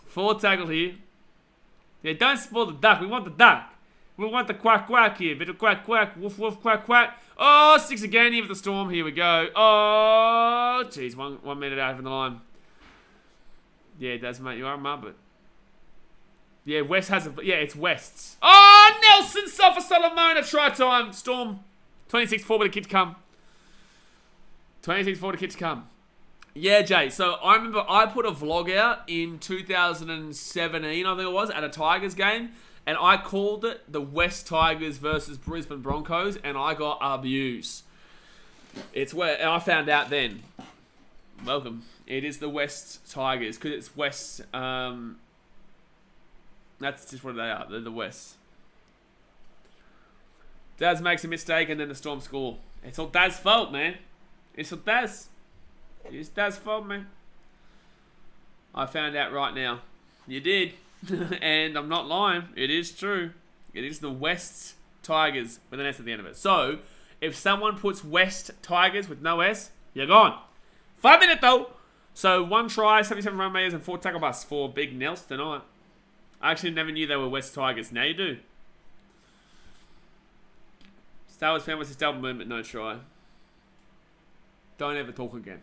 4 tackle here. Yeah, don't spoil the duck. We want the duck. We want the quack quack here. Bit of quack quack. Woof woof quack quack. Oh, 6 again here for the Storm. Here we go. Oh, jeez. 1 minute out from the line. Yeah, Daz, mate. You are a muppet. Yeah, West has a... Yeah, it's West's. Oh, Nelson Safa Solomona. Try time. Storm. 26-4 with the kid to come. 26-4 with the kid to come. Yeah, Jay. So I remember I put a vlog out in 2017, I think it was, at a Tigers game. And I called it the West Tigers versus Brisbane Broncos. And I got abused. It's where... And I found out then. Welcome. It is the West Tigers. Because it's West... That's just what they are. They're the West. Daz makes a mistake and then the Storm score. It's all Daz's fault, man. It's all Daz. It's Daz's fault, man. I found out right now. You did. And I'm not lying. It is true. It is the West Tigers with an S at the end of it. So, if someone puts West Tigers with no S, you're gone. 5 minutes though. So, 1 try, 77 run meters, and 4 tackle busts for Big Nels tonight. I actually never knew they were West Tigers. Now you do. Star Wars fan was his double movement, no try. Don't ever talk again.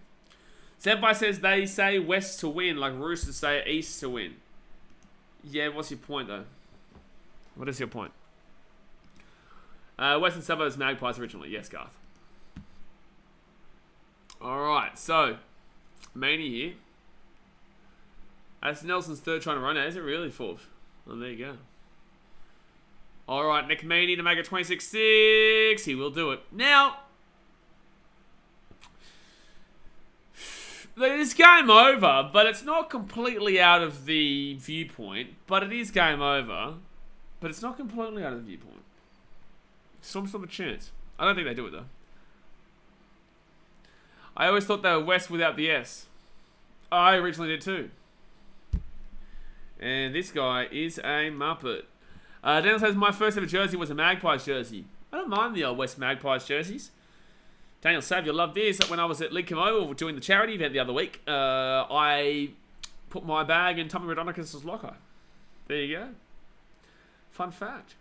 Senpai says they say West to win, like Roosters say East to win. Yeah, what's your point though? What is your point? Western Suburbs Magpies originally. Yes, Garth. Alright, so Maney here. That's Nelson's third trying to run out. Is it really fourth? Oh, there you go. Alright, Nick Maney to make it 26-6. He will do it. Now, it's game over, but it's not completely out of the viewpoint. But it is game over. But it's not completely out of the viewpoint. Some sort of chance. I don't think they do it, though. I always thought they were West without the S. I originally did, too. And this guy is a Muppet. Daniel says, my first ever jersey was a Magpies jersey. I don't mind the old West Magpies jerseys. Daniel Sav, you'll love this. When I was at Lincoln Oval doing the charity event the other week, I put my bag in Tommy Radonicus' locker. There you go. Fun fact.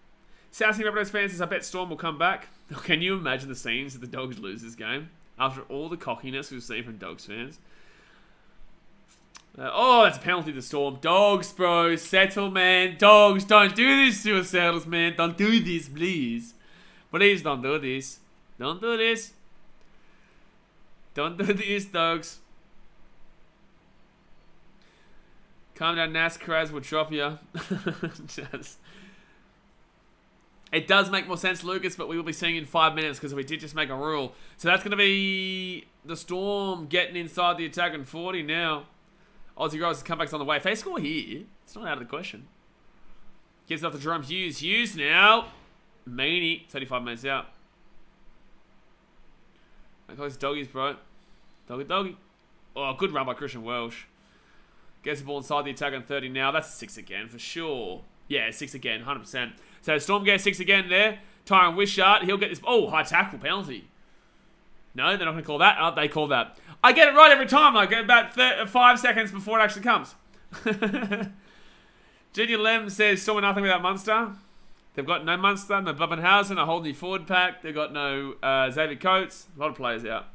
Sousing Rabbitohs fans says, I bet Storm will come back. Can you imagine the scenes if the Dogs lose this game? After all the cockiness we've seen from Dogs fans. Oh, that's a penalty to Storm. Dogs, bro. Settle, man. Dogs, don't do this to yourselves, man. Don't do this, please. Please don't do this. Don't do this. Don't do this, Dogs. Calm down, NASCAR will drop you. It does make more sense, Lucas, but we will be seeing in 5 minutes because we did just make a rule. So that's going to be the Storm getting inside the attack in 40 now. Aussie Growers' comeback's on the way. If they score here, it's not out of the question. Gives it off to Jerome Hughes. Hughes now. Meany. 35 minutes out. They call this doggies, bro. Doggy, doggy. Oh, good run by Christian Welsh. Gets the ball inside the attack on 30 now. That's a 6 again, for sure. Yeah, 6 again, 100%. So Storm gets 6 again there. Tyron Wishart, he'll get this. Oh, high tackle penalty. No, they're not going to call that. Oh, they call that. I get it right every time, like about 5 seconds before it actually comes. Junior Lem says Storm are nothing without Munster. They've got no Munster, no Bubbenhausen, a whole new forward pack. They've got no Xavier Coates. A lot of players out.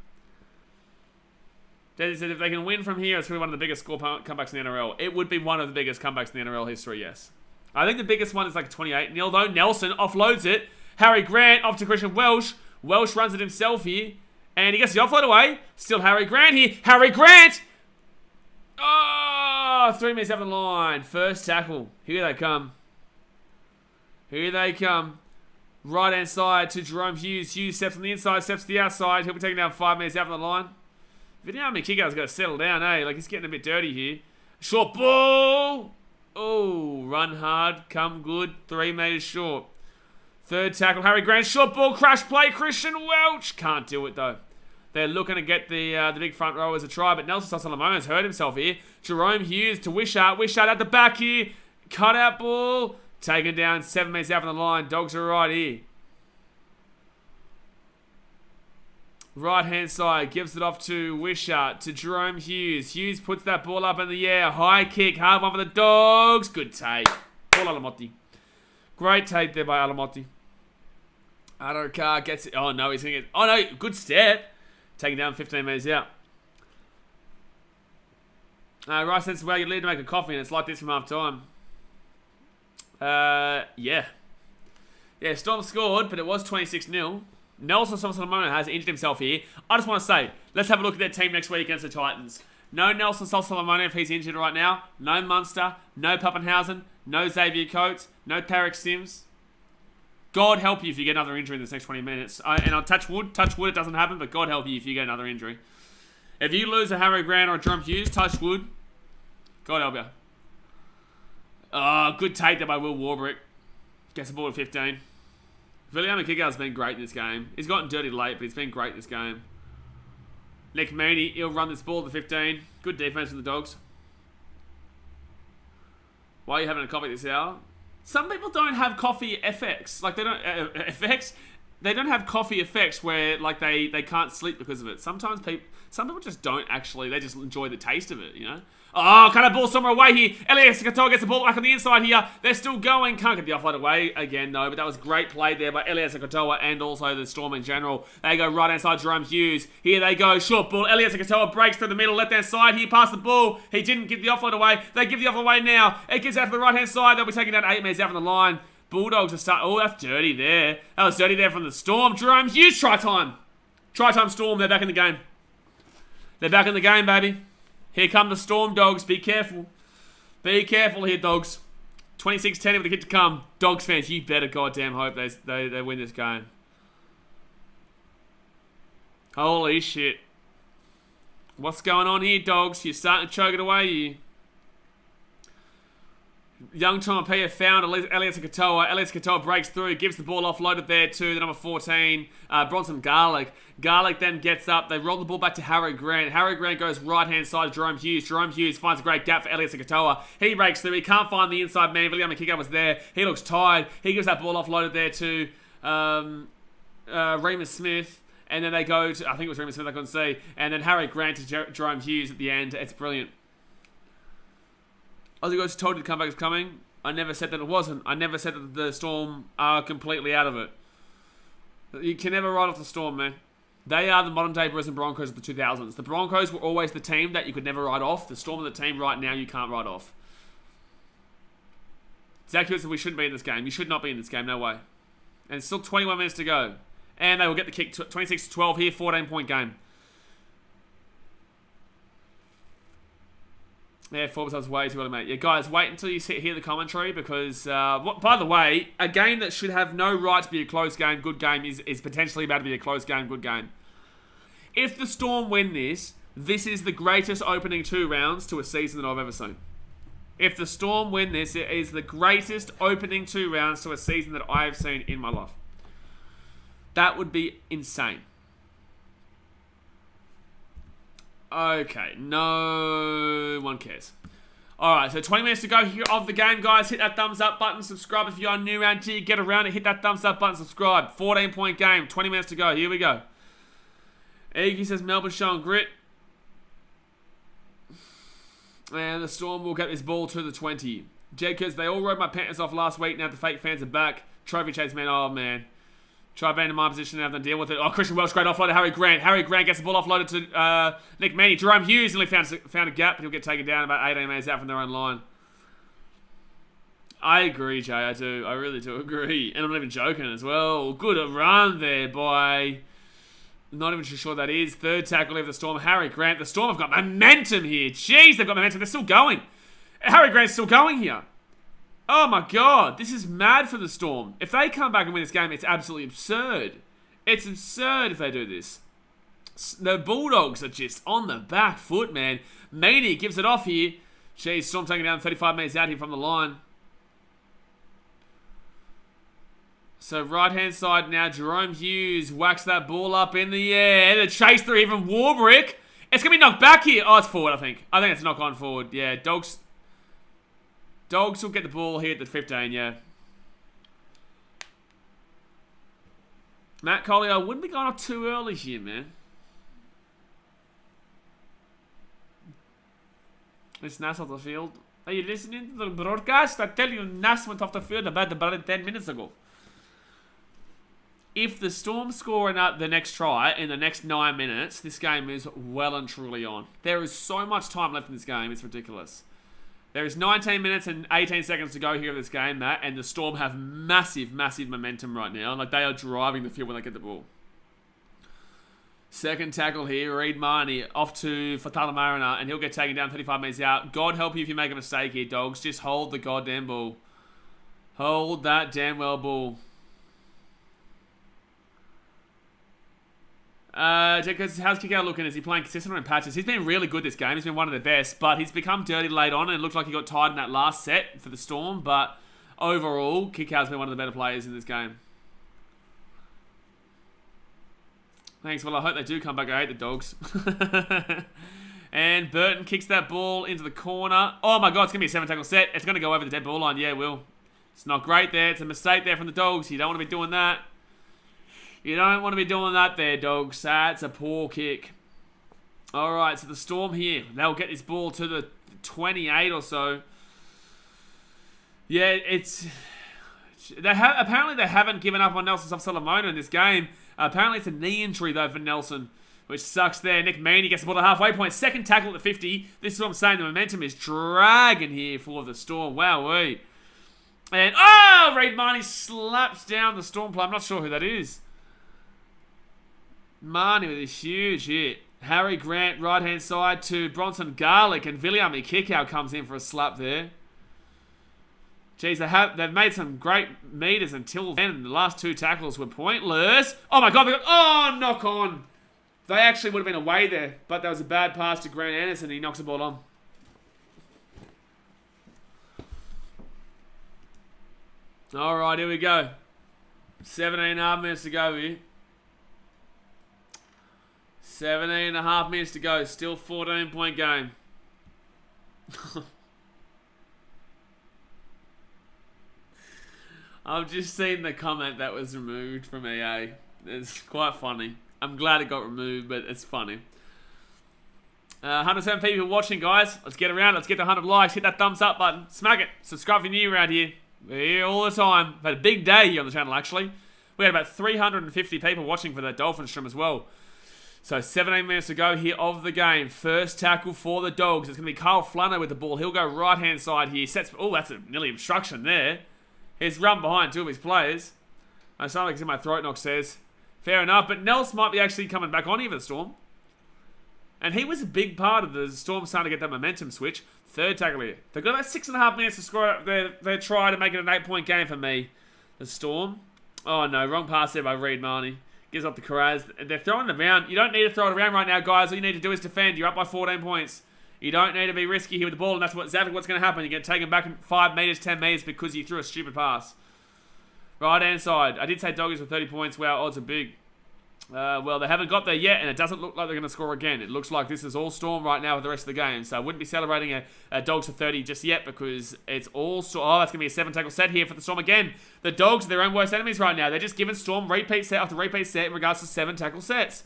Jesse said if they can win from here, it's going to be one of the biggest score comebacks in the NRL. It would be one of the biggest comebacks in the NRL history, yes. I think the biggest one is like 28. Although Nelson offloads it. Harry Grant off to Christian Welsh. Welsh runs it himself here. And he gets the offload away. Still Harry Grant here. Harry Grant! Oh, 3 minutes up the line. First tackle. Here they come. Here they come. Right hand side to Jerome Hughes. Hughes steps on the inside, steps to the outside. He'll be taking down 5 minutes out of the line. Vinyami Kiko's got to settle down, eh? Like he's getting a bit dirty here. Short ball! Oh, run hard, come good. 3 meters short. Third tackle, Harry Grant. Short ball, crash play, Christian Welch. Can't do it though. They're looking to get the big front row as a try, but Nelson Sosolomona's hurt himself here. Jerome Hughes to Wishart. Wishart at the back here. Cut out ball. Taken down 7 meters out from the line. Dogs are right here. Right hand side, gives it off to Wishart, to Jerome Hughes. Hughes puts that ball up in the air. High kick, hard one for the Dogs. Good take. Paul Alamotti. Great take there by Alamotti. Adokar gets it. Oh no, he's going to get. Oh no, good step. Taking down 15 metres out. Rice says, well, you need to make a coffee and it's like this from half time. Yeah. Yeah, Storm scored, but it was 26-0. Nelson Solomona has injured himself here. I just want to say, let's have a look at their team next week against the Titans. No Nelson Solomona if he's injured right now. No Munster. No Pappenhausen. No Xavier Coates. No Tarek Sims. God help you if you get another injury in this next 20 minutes. And I'll touch wood, it doesn't happen, but God help you if you get another injury. If you lose a Harry Grant or a Jerome Hughes, touch wood. God help you. Good take there by Will Warbrick. Gets the ball at 15. William Kikau's been great in this game. He's gotten dirty late, but he's been great in this game. Nick Meany, he'll run this ball to 15. Good defense from the Dogs. Why are you having a coffee this hour? Some people don't have coffee effects. Like, they don't... effects? They don't have coffee effects where, like, they can't sleep because of it. Some people just don't actually... They just enjoy the taste of it, you know? Oh, kind of ball somewhere away here. Elias Katoa gets the ball back on the inside here. They're still going. Can't get the offload away again, no. But that was great play there by Elias Katoa and also the Storm in general. They go right inside Jerome Hughes. Here they go. Short ball. Elias Katoa breaks through the middle. Left-hand side. He passed the ball. He didn't get the offload away. They give the offload away now. It gets out to the right-hand side. They'll be taking down 8 metres out from the line. Bulldogs are starting... Oh, that's dirty there. That was dirty there from the Storm. Jerome Hughes, try time. Try time Storm. They're back in the game. They're back in the game, baby. Here come the Storm Dogs. Be careful. Be careful here, Dogs. 26-10 with the hit to come. Dogs fans, you better goddamn hope they win this game. Holy shit. What's going on here, Dogs? You're starting to choke it away, you. Young Tomapia found Elias Katoa. Elias Katoa breaks through, gives the ball offloaded there to the number 14, Bronson Garlick. Garlick then gets up. They roll the ball back to Harry Grant. Harry Grant goes right-hand side to Jerome Hughes. Jerome Hughes finds a great gap for Elias Katoa. He breaks through. He can't find the inside man. William Kicker was there. He looks tired. He gives that ball offloaded there to Remus Smith. And then they go to, I think it was Remus Smith, I couldn't see. And then Harry Grant to Jerome Hughes at the end. It's brilliant. Aussie guys told you the comeback is coming. I never said that it wasn't. I never said that the Storm are completely out of it. You can never write off the Storm, man. They are the modern-day Brisbane Broncos of the 2000s. The Broncos were always the team that you could never write off. The Storm are the team right now you can't write off. Zach Hewitson, we shouldn't be in this game. You should not be in this game, no way. And it's still 21 minutes to go. And they will get the kick, 26-12 here, 14-point game. Yeah, Forbes, I was way too early, mate. Yeah, guys, wait until you hear the commentary because, by the way, a game that should have no right to be a close game, good game, is potentially about to be a close game, good game. If the Storm win this is the greatest opening 2 rounds to a season that I've ever seen. If the Storm win this, it is the greatest opening 2 rounds to a season that I have seen in my life. That would be insane. Okay, no one cares. Alright, so 20 minutes to go here of the game, guys. Hit that thumbs up button, subscribe if you are new around here. Get around it, hit that thumbs up button, subscribe. 14-point game, 20 minutes to go. Here we go. Iggy says Melbourne showing grit. And the Storm will get this ball to the 20. Jekers, they all rode my Panthers off last week. Now the fake fans are back. Trophy chase, man. Oh, man. Try being in my position and have them deal with it. Oh, Christian Welch, great offload to Harry Grant. Harry Grant gets the ball offloaded to Nick Manny. Jerome Hughes only found a gap, but he'll get taken down about 18 metres out from their own line. I agree, Jay. I do. I really do agree. And I'm not even joking as well. Good run there by... Not even too sure that is. Third tackle of the Storm. Harry Grant. The Storm have got momentum here. Jeez, they've got momentum. They're still going. Harry Grant's still going here. Oh my god, this is mad for the Storm. If they come back and win this game, it's absolutely absurd. It's absurd if they do this. The Bulldogs are just on the back foot, man. Meany gives it off here. Jeez, Storm taking down 35 metres out here from the line. So right-hand side now, Jerome Hughes whacks that ball up in the air. The chase through even Warbrick. It's going to be knocked back here. Oh, it's forward, I think. I think it's knock on forward. Yeah, Dogs will get the ball here at the 15, yeah. Matt Collier wouldn't be going up too early here, man. It's Nass off the field. Are you listening to the broadcast? I tell you, Nass went off the field about 10 minutes ago. If the Storm score the next try in the next 9 minutes, this game is well and truly on. There is so much time left in this game, it's ridiculous. There is 19 minutes and 18 seconds to go here in this game, Matt, and the Storm have massive, massive momentum right now. Like, they are driving the field when they get the ball. Second tackle here, Reid Marnie off to Fatala Mariner, and he'll get taken down 35 metres out. God help you if you make a mistake here, Dogs. Just hold the goddamn ball. Hold that damn well ball. How's Kick Out looking? Is he playing consistent or in patches? He's been really good this game. He's been one of the best, but he's become dirty late on, and it looked like he got tired in that last set for the Storm, but overall, Kick Out's been one of the better players in this game. Thanks. Well, I hope they do come back. I hate the Dogs. And Burton kicks that ball into the corner. Oh my God, it's going to be a 7 tackle set. It's going to go over the dead ball line. Yeah, it will. It's not great there. It's a mistake there from the Dogs. You don't want to be doing that. You don't want to be doing that there, Dogs. That's a poor kick. Alright, so the Storm here. They'll get this ball to the 28 or so. Yeah, it's... apparently they haven't given up on Nelson Solomona in this game. Apparently it's a knee injury though for Nelson, which sucks there. Nick Meaney gets the ball to the halfway point. Second tackle at the 50. This is what I'm saying. The momentum is dragging here for the Storm. Wowee. And, Reid Marnie slaps down the Storm player. I'm not sure who that is. Marnie with a huge hit. Harry Grant, right-hand side to Bronson Garlick. And BKRmy Kickout comes in for a slap there. Jeez, they've made some great meters until then. And the last 2 tackles were pointless. Oh my God, knock on. They actually would have been away there. But there was a bad pass to Grant Anderson. He knocks the ball on. Alright, here we go. 17.5 minutes to go here. 17.5 minutes to go. Still 14-point game. I've just seen the comment that was removed from EA. It's quite funny. I'm glad it got removed, but it's funny. 107 people watching, guys. Let's get around. Let's get to 100 likes. Hit that thumbs up button. Smack it. Subscribe if you're new around here. We're here all the time. We've had a big day here on the channel, actually. We had about 350 people watching for that Dolphin stream as well. So 17 minutes to go here of the game. First tackle for the Dogs. It's going to be Kyle Flano with the ball. He'll go right-hand side here. Sets. Oh, that's a nearly obstruction there. He's run behind 2 of his players. Something like in my throat knock says. Fair enough, but Nels might be actually coming back on here for the Storm. And he was a big part of the Storm starting to get that momentum switch. Third tackle here. They've got about 6.5 minutes to score up their try to make it an 8-point game for me. The Storm. Oh no, wrong pass there by Reid Marnie. Gives up the Carraz. They're throwing it around. You don't need to throw it around right now, guys. All you need to do is defend. You're up by 14 points. You don't need to be risky here with the ball, and that's exactly what's going to happen. You get taken back 5 meters, 10 meters because you threw a stupid pass. Right-hand side. I did say Doggies for 30 points. Wow, odds are big. Well, they haven't got there yet, and it doesn't look like they're going to score again. It looks like this is all Storm right now with the rest of the game. So I wouldn't be celebrating a Dogs for 30 just yet because it's all Storm. Oh, that's going to be a 7-tackle set here for the Storm again. The Dogs are their own worst enemies right now. They're just giving Storm repeat set after repeat set in regards to 7-tackle sets.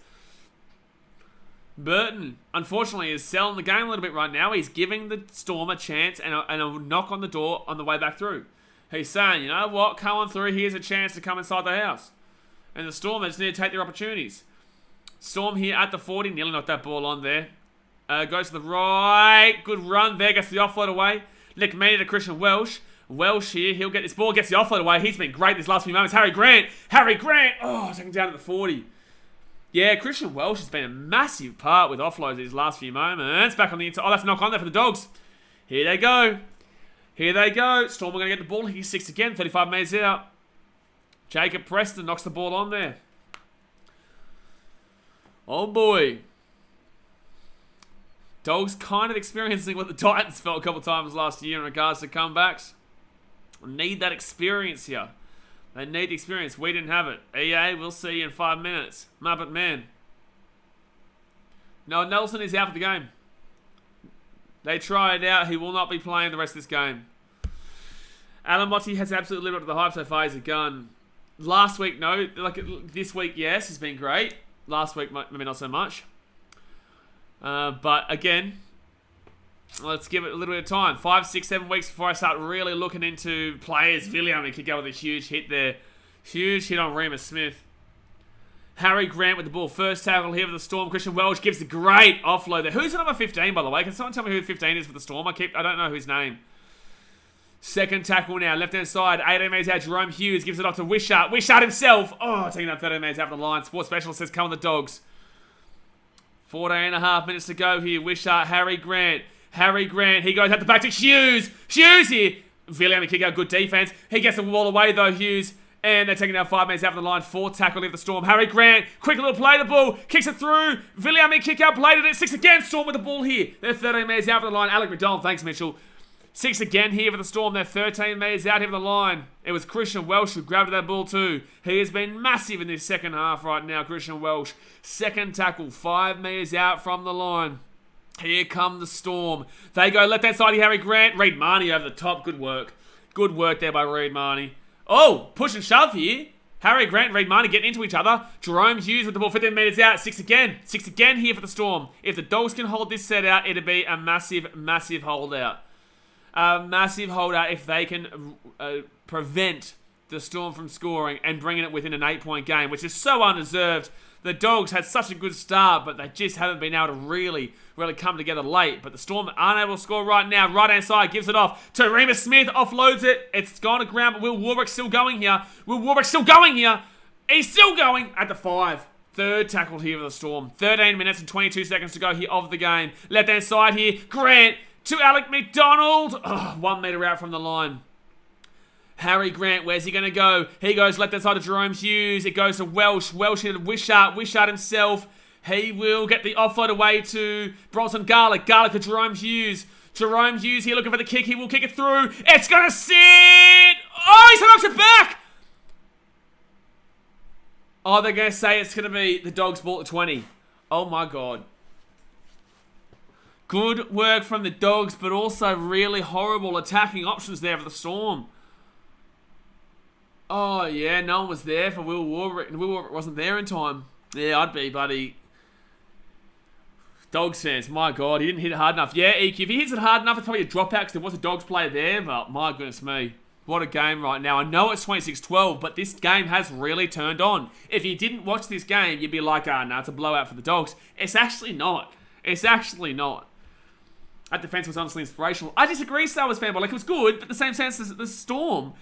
Burton, unfortunately, is selling the game a little bit right now. He's giving the Storm a chance and a knock on the door on the way back through. He's saying, you know what, come on through. Here's a chance to come inside the house. And the Storm, they just need to take their opportunities. Storm here at the 40. Nearly knocked that ball on there. Goes to the right. Good run there. Gets the offload away. Nick Meaney to Christian Welsh. Welsh here. He'll get this ball. Gets the offload away. He's been great these last few moments. Harry Grant. Harry Grant. Oh, taken down at the 40. Yeah, Christian Welsh has been a massive part with offloads these last few moments. Back on the inside. Oh, that's a knock on there for the Dogs. Here they go. Here they go. Storm are going to get the ball. He's 6 again. 35 metres out. Jacob Preston knocks the ball on there. Oh boy. Dogs kind of experiencing what the Titans felt a couple times last year in regards to comebacks. Need that experience here. They need the experience. We didn't have it. EA, we'll see you in 5 minutes. Muppet Man. No, Nelson is out for the game. They tried it out. He will not be playing the rest of this game. Alamotti has absolutely lived up to the hype so far. He's a gun. Last week, no. Like this week, yes, has been great. Last week, maybe not so much. But again, let's give it a little bit of time. 5, 6, 7 weeks before I start really looking into players. BKRmy could go with a huge hit there. Huge hit on Remus Smith. Harry Grant with the ball. First tackle here for the Storm. Christian Welsh gives a great offload there. Who's the number 15, by the way? Can someone tell me who 15 is for the Storm? I don't know his name. Second tackle now, left-hand side, 18 metres out, Jerome Hughes gives it off to Wishart. Wishart himself! Oh, taking up 13 metres out of the line. Sports Specialist says, come on the Dogs. 14.5 minutes to go here. Wishart, Harry Grant. Harry Grant, he goes out the back to Hughes. Hughes here. BKRmy kick out, good defence. He gets the ball away though, Hughes. And they're taking out 5 metres out of the line. 4th tackle of the Storm. Harry Grant, quick little play the ball. Kicks it through. BKRmy kick out, bladed it. 6 again, Storm with the ball here. They're 13 metres out of the line. Alec McDonald, thanks Mitchell. 6 again here for the Storm. They're 13 metres out here for the line. It was Christian Welsh who grabbed that ball too. He has been massive in this second half right now, Christian Welsh. Second tackle, 5 metres out from the line. Here come the Storm. They go left-hand side of Harry Grant. Reed Marnie over the top. Good work. Good work there by Reed Marnie. Oh, push and shove here. Harry Grant and Reed Marnie getting into each other. Jerome Hughes with the ball 15 metres out. 6 again. 6 again here for the Storm. If the Dogs can hold this set out, it'll be a massive, massive holdout. A massive holdout if they can prevent the Storm from scoring and bringing it within an 8-point game, which is so undeserved. The Dogs had such a good start, but they just haven't been able to really come together late. But the Storm aren't able to score right now. Right-hand side gives it off to Remus Smith. Offloads it. It's gone to ground, but Will Warbrick's still going here. He's still going at the 5. Third tackled here for the Storm. 13 minutes and 22 seconds to go here of the game. Left-hand side here. Grant to Alec McDonald. 1 metre out from the line. Harry Grant, where's he going to go? He goes left-hand side to Jerome Hughes. It goes to Welsh. Welsh into Wishart. Wishart himself. He will get the offload away to Bronson Garlick. Garlick to Jerome Hughes. Jerome Hughes here looking for the kick. He will kick it through. It's going to sit. Oh, he's knocked it back. Oh, they're going to say it's going to be the Dogs' ball at 20. Oh, my God. Good work from the Dogs, but also really horrible attacking options there for the Storm. Oh, yeah, no one was there for Will Warbrick. Will Warbrick wasn't there in time. Yeah, I'd be, buddy. Dogs fans, my God, he didn't hit it hard enough. Yeah, EQ, if he hits it hard enough, it's probably a dropout because there was a Dogs player there, but my goodness me. What a game right now. I know it's 26-12, but this game has really turned on. If you didn't watch this game, you'd be like, no, it's a blowout for the Dogs. It's actually not. It's actually not. That defense was honestly inspirational. I disagree, Star Wars fanboy. Like, it was good, but the same sense as the Storm.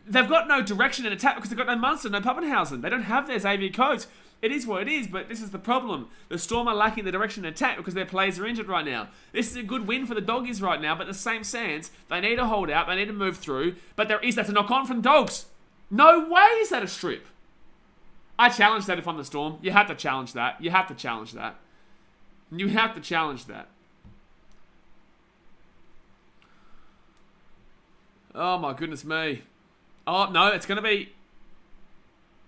They've got no direction in attack because they've got no Munster, no Pappenhausen. They don't have their Xavier Coates. It is what it is, but this is the problem. The Storm are lacking the direction in attack because their players are injured right now. This is a good win for the Doggies right now, but the same sense, they need to hold out, they need to move through, but there is that to knock on from the Dogs. No way is that a strip. I challenge that if I'm the Storm. You have to challenge that. You have to challenge that. You have to challenge that. Oh my goodness me. Oh, no, it's going to be...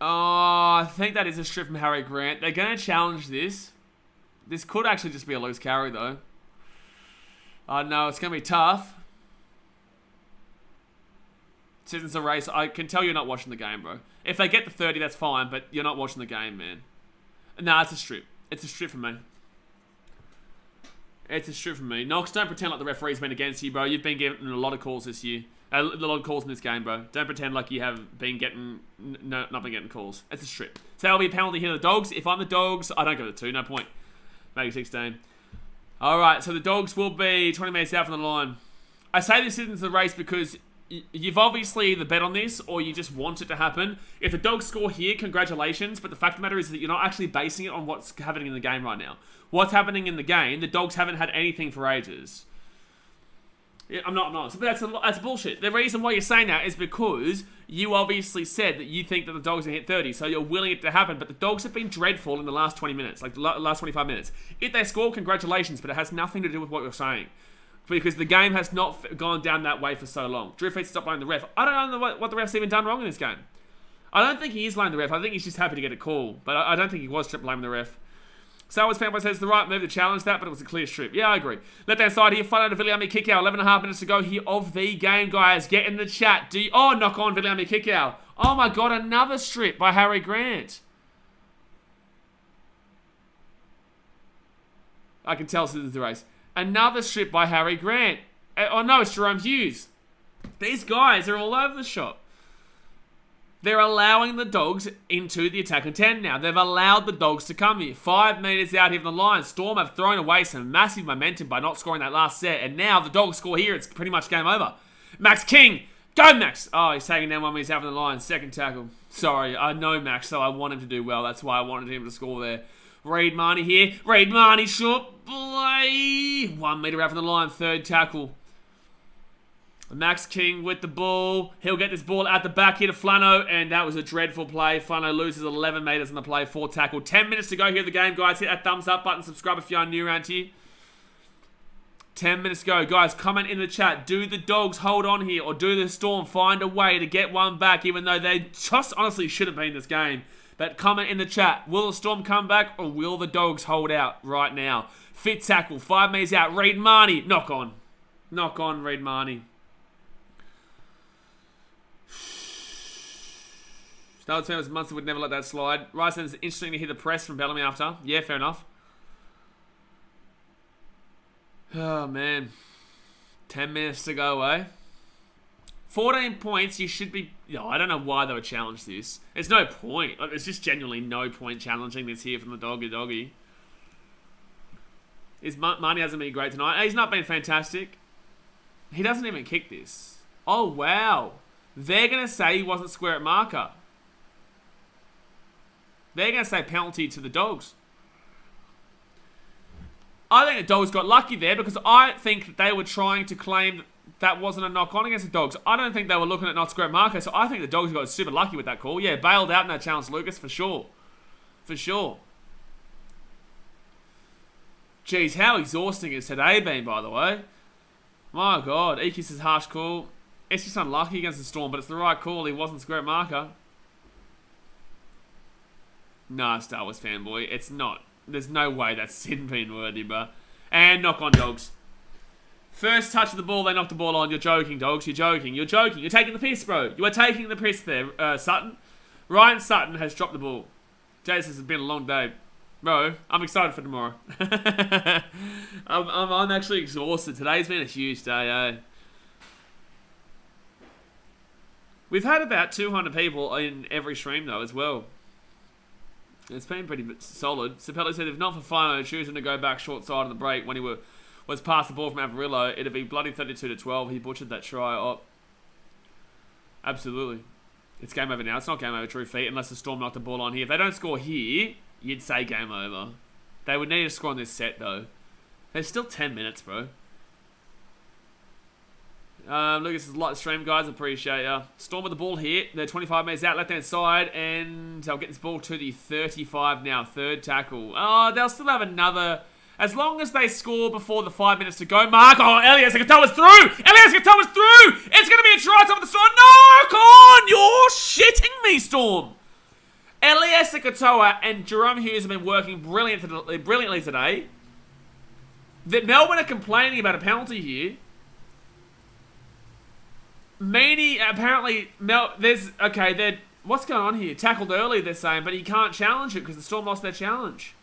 Oh, I think that is a strip from Harry Grant. They're going to challenge this. This could actually just be a loose carry, though. Oh, no, it's going to be tough. Since it's a race, I can tell you're not watching the game, bro. If they get the 30, that's fine, but you're not watching the game, man. Nah, it's a strip. It's a strip for me. It's a strip for me. Knox, don't pretend like the referee's been against you, bro. You've been getting a lot of calls this year. A lot of calls in this game, bro. Don't pretend like you have been getting... No, not been getting calls. It's a strip. So that'll be a penalty here to the Dogs. If I'm the Dogs, I don't give it a 2. No point. Maybe 16. Alright, so the Dogs will be 20 minutes out from the line. I say this isn't the race because you've obviously either bet on this or you just want it to happen. If the Dogs score here, congratulations. But the fact of the matter is that you're not actually basing it on what's happening in the game right now. What's happening in the game, the Dogs haven't had anything for ages. Yeah, I'm not. So that's bullshit. The reason why you're saying that is because you obviously said that you think that the Dogs are going to hit 30, so you're willing it to happen. But the Dogs have been dreadful in the last 20 minutes, like the last 25 minutes. If they score, congratulations, but it has nothing to do with what you're saying. Because the game has not gone down that way for so long. Drew Feats stopped blaming the ref. I don't know what the ref's even done wrong in this game. I don't think he is blaming the ref. I think he's just happy to get a call. But I don't think he was blaming the ref. Star Wars fanboy says the right move to challenge that, but it was a clear strip. Yeah, I agree. Left-hand side here, front out of BKRmy kick out. 11.5 minutes to go here of the game, guys. Get in the chat. Oh, knock on BKRmy kick out. Oh my God, another strip by Harry Grant. I can tell this is the race. Another strip by Harry Grant. Oh no, it's Jerome Hughes. These guys are all over the shop. They're allowing the Dogs into the attacking 10 now. They've allowed the Dogs to come here. 5 metres out here from the line. Storm have thrown away some massive momentum by not scoring that last set. And now the Dogs score here. It's pretty much game over. Max King. Go, Max. Oh, he's taking down 1 metre out from the line. Second tackle. Sorry, I know Max, so I want him to do well. That's why I wanted him to score there. Reed Marnie here. Reed Marnie short play. 1 metre out from the line. Third tackle. Max King with the ball. He'll get this ball out the back here to Flano, and that was a dreadful play. Flano loses 11 metres on the play, 4 tackle. 10 minutes to go here in the game, guys. Hit that thumbs up button. Subscribe if you're new around here. 10 minutes to go. Guys, comment in the chat. Do the Dogs hold on here, or do the Storm find a way to get one back, even though they just honestly shouldn't be in this game? But comment in the chat, will the Storm come back or will the Dogs hold out right now? Fit tackle, 5 metres out, Reid Marnie, knock on. Knock on, Reid Marnie. Starlets fan was Munster would never let that slide. Rice says it's interesting to hear the press from Bellamy after. Yeah, fair enough. Oh, man. 10 minutes to go, eh? 14 points, you should be... I don't know why they would challenge this. There's no point. There's just genuinely no point challenging this here from the doggy. Marnie hasn't been great tonight. He's not been fantastic. He doesn't even kick this. Oh, wow. They're going to say he wasn't square at marker. They're going to say penalty to the Dogs. I think the Dogs got lucky there because I think that they were trying to claim that wasn't a knock-on against the Dogs. I don't think they were looking at not square marker, so I think the Dogs got super lucky with that call. Yeah, bailed out in that challenge, Lucas, for sure. For sure. Jeez, how exhausting has today been, by the way? My God, Ekis' harsh call. It's just unlucky against the Storm, but it's the right call. He wasn't square marker. Nah, Star Wars fanboy. It's not. There's no way that's sin being worthy, bro. And knock on, Dogs. First touch of the ball, they knocked the ball on. You're joking, Dogs. You're joking. You're joking. You're taking the piss, bro. You are taking the piss there, Sutton. Ryan Sutton has dropped the ball. Jason, has been a long day. Bro, I'm excited for tomorrow. I'm actually exhausted. Today's been a huge day, eh? We've had about 200 people in every stream, though, as well. It's been pretty solid. Sapelli said, if not for Fino choosing to go back short side on the break when he was past the ball from Avarillo, it'd be bloody 32-12. He butchered that try up. Absolutely. It's game over now. It's not game over, true feet, unless the Storm knocked the ball on here. If they don't score here, you'd say game over. They would need to score on this set, though. There's still 10 minutes, bro. Lucas is like the stream, guys. Appreciate ya. Storm with the ball here. They're 25 metres out, left-hand side, and they'll get this ball to the 35 now. Third tackle. Oh, they'll still have another... As long as they score before the 5 minutes to go, Mark. Oh, Elias Katoa's through! Elias Katoa's through! It's going to be a try top of the Storm. No, come on! You're shitting me, Storm. Elias Katoa and Jerome Hughes have been working brilliantly today. That Melbourne are complaining about a penalty here. Meany, apparently, what's going on here? Tackled early, they're saying, but he can't challenge it because the Storm lost their challenge.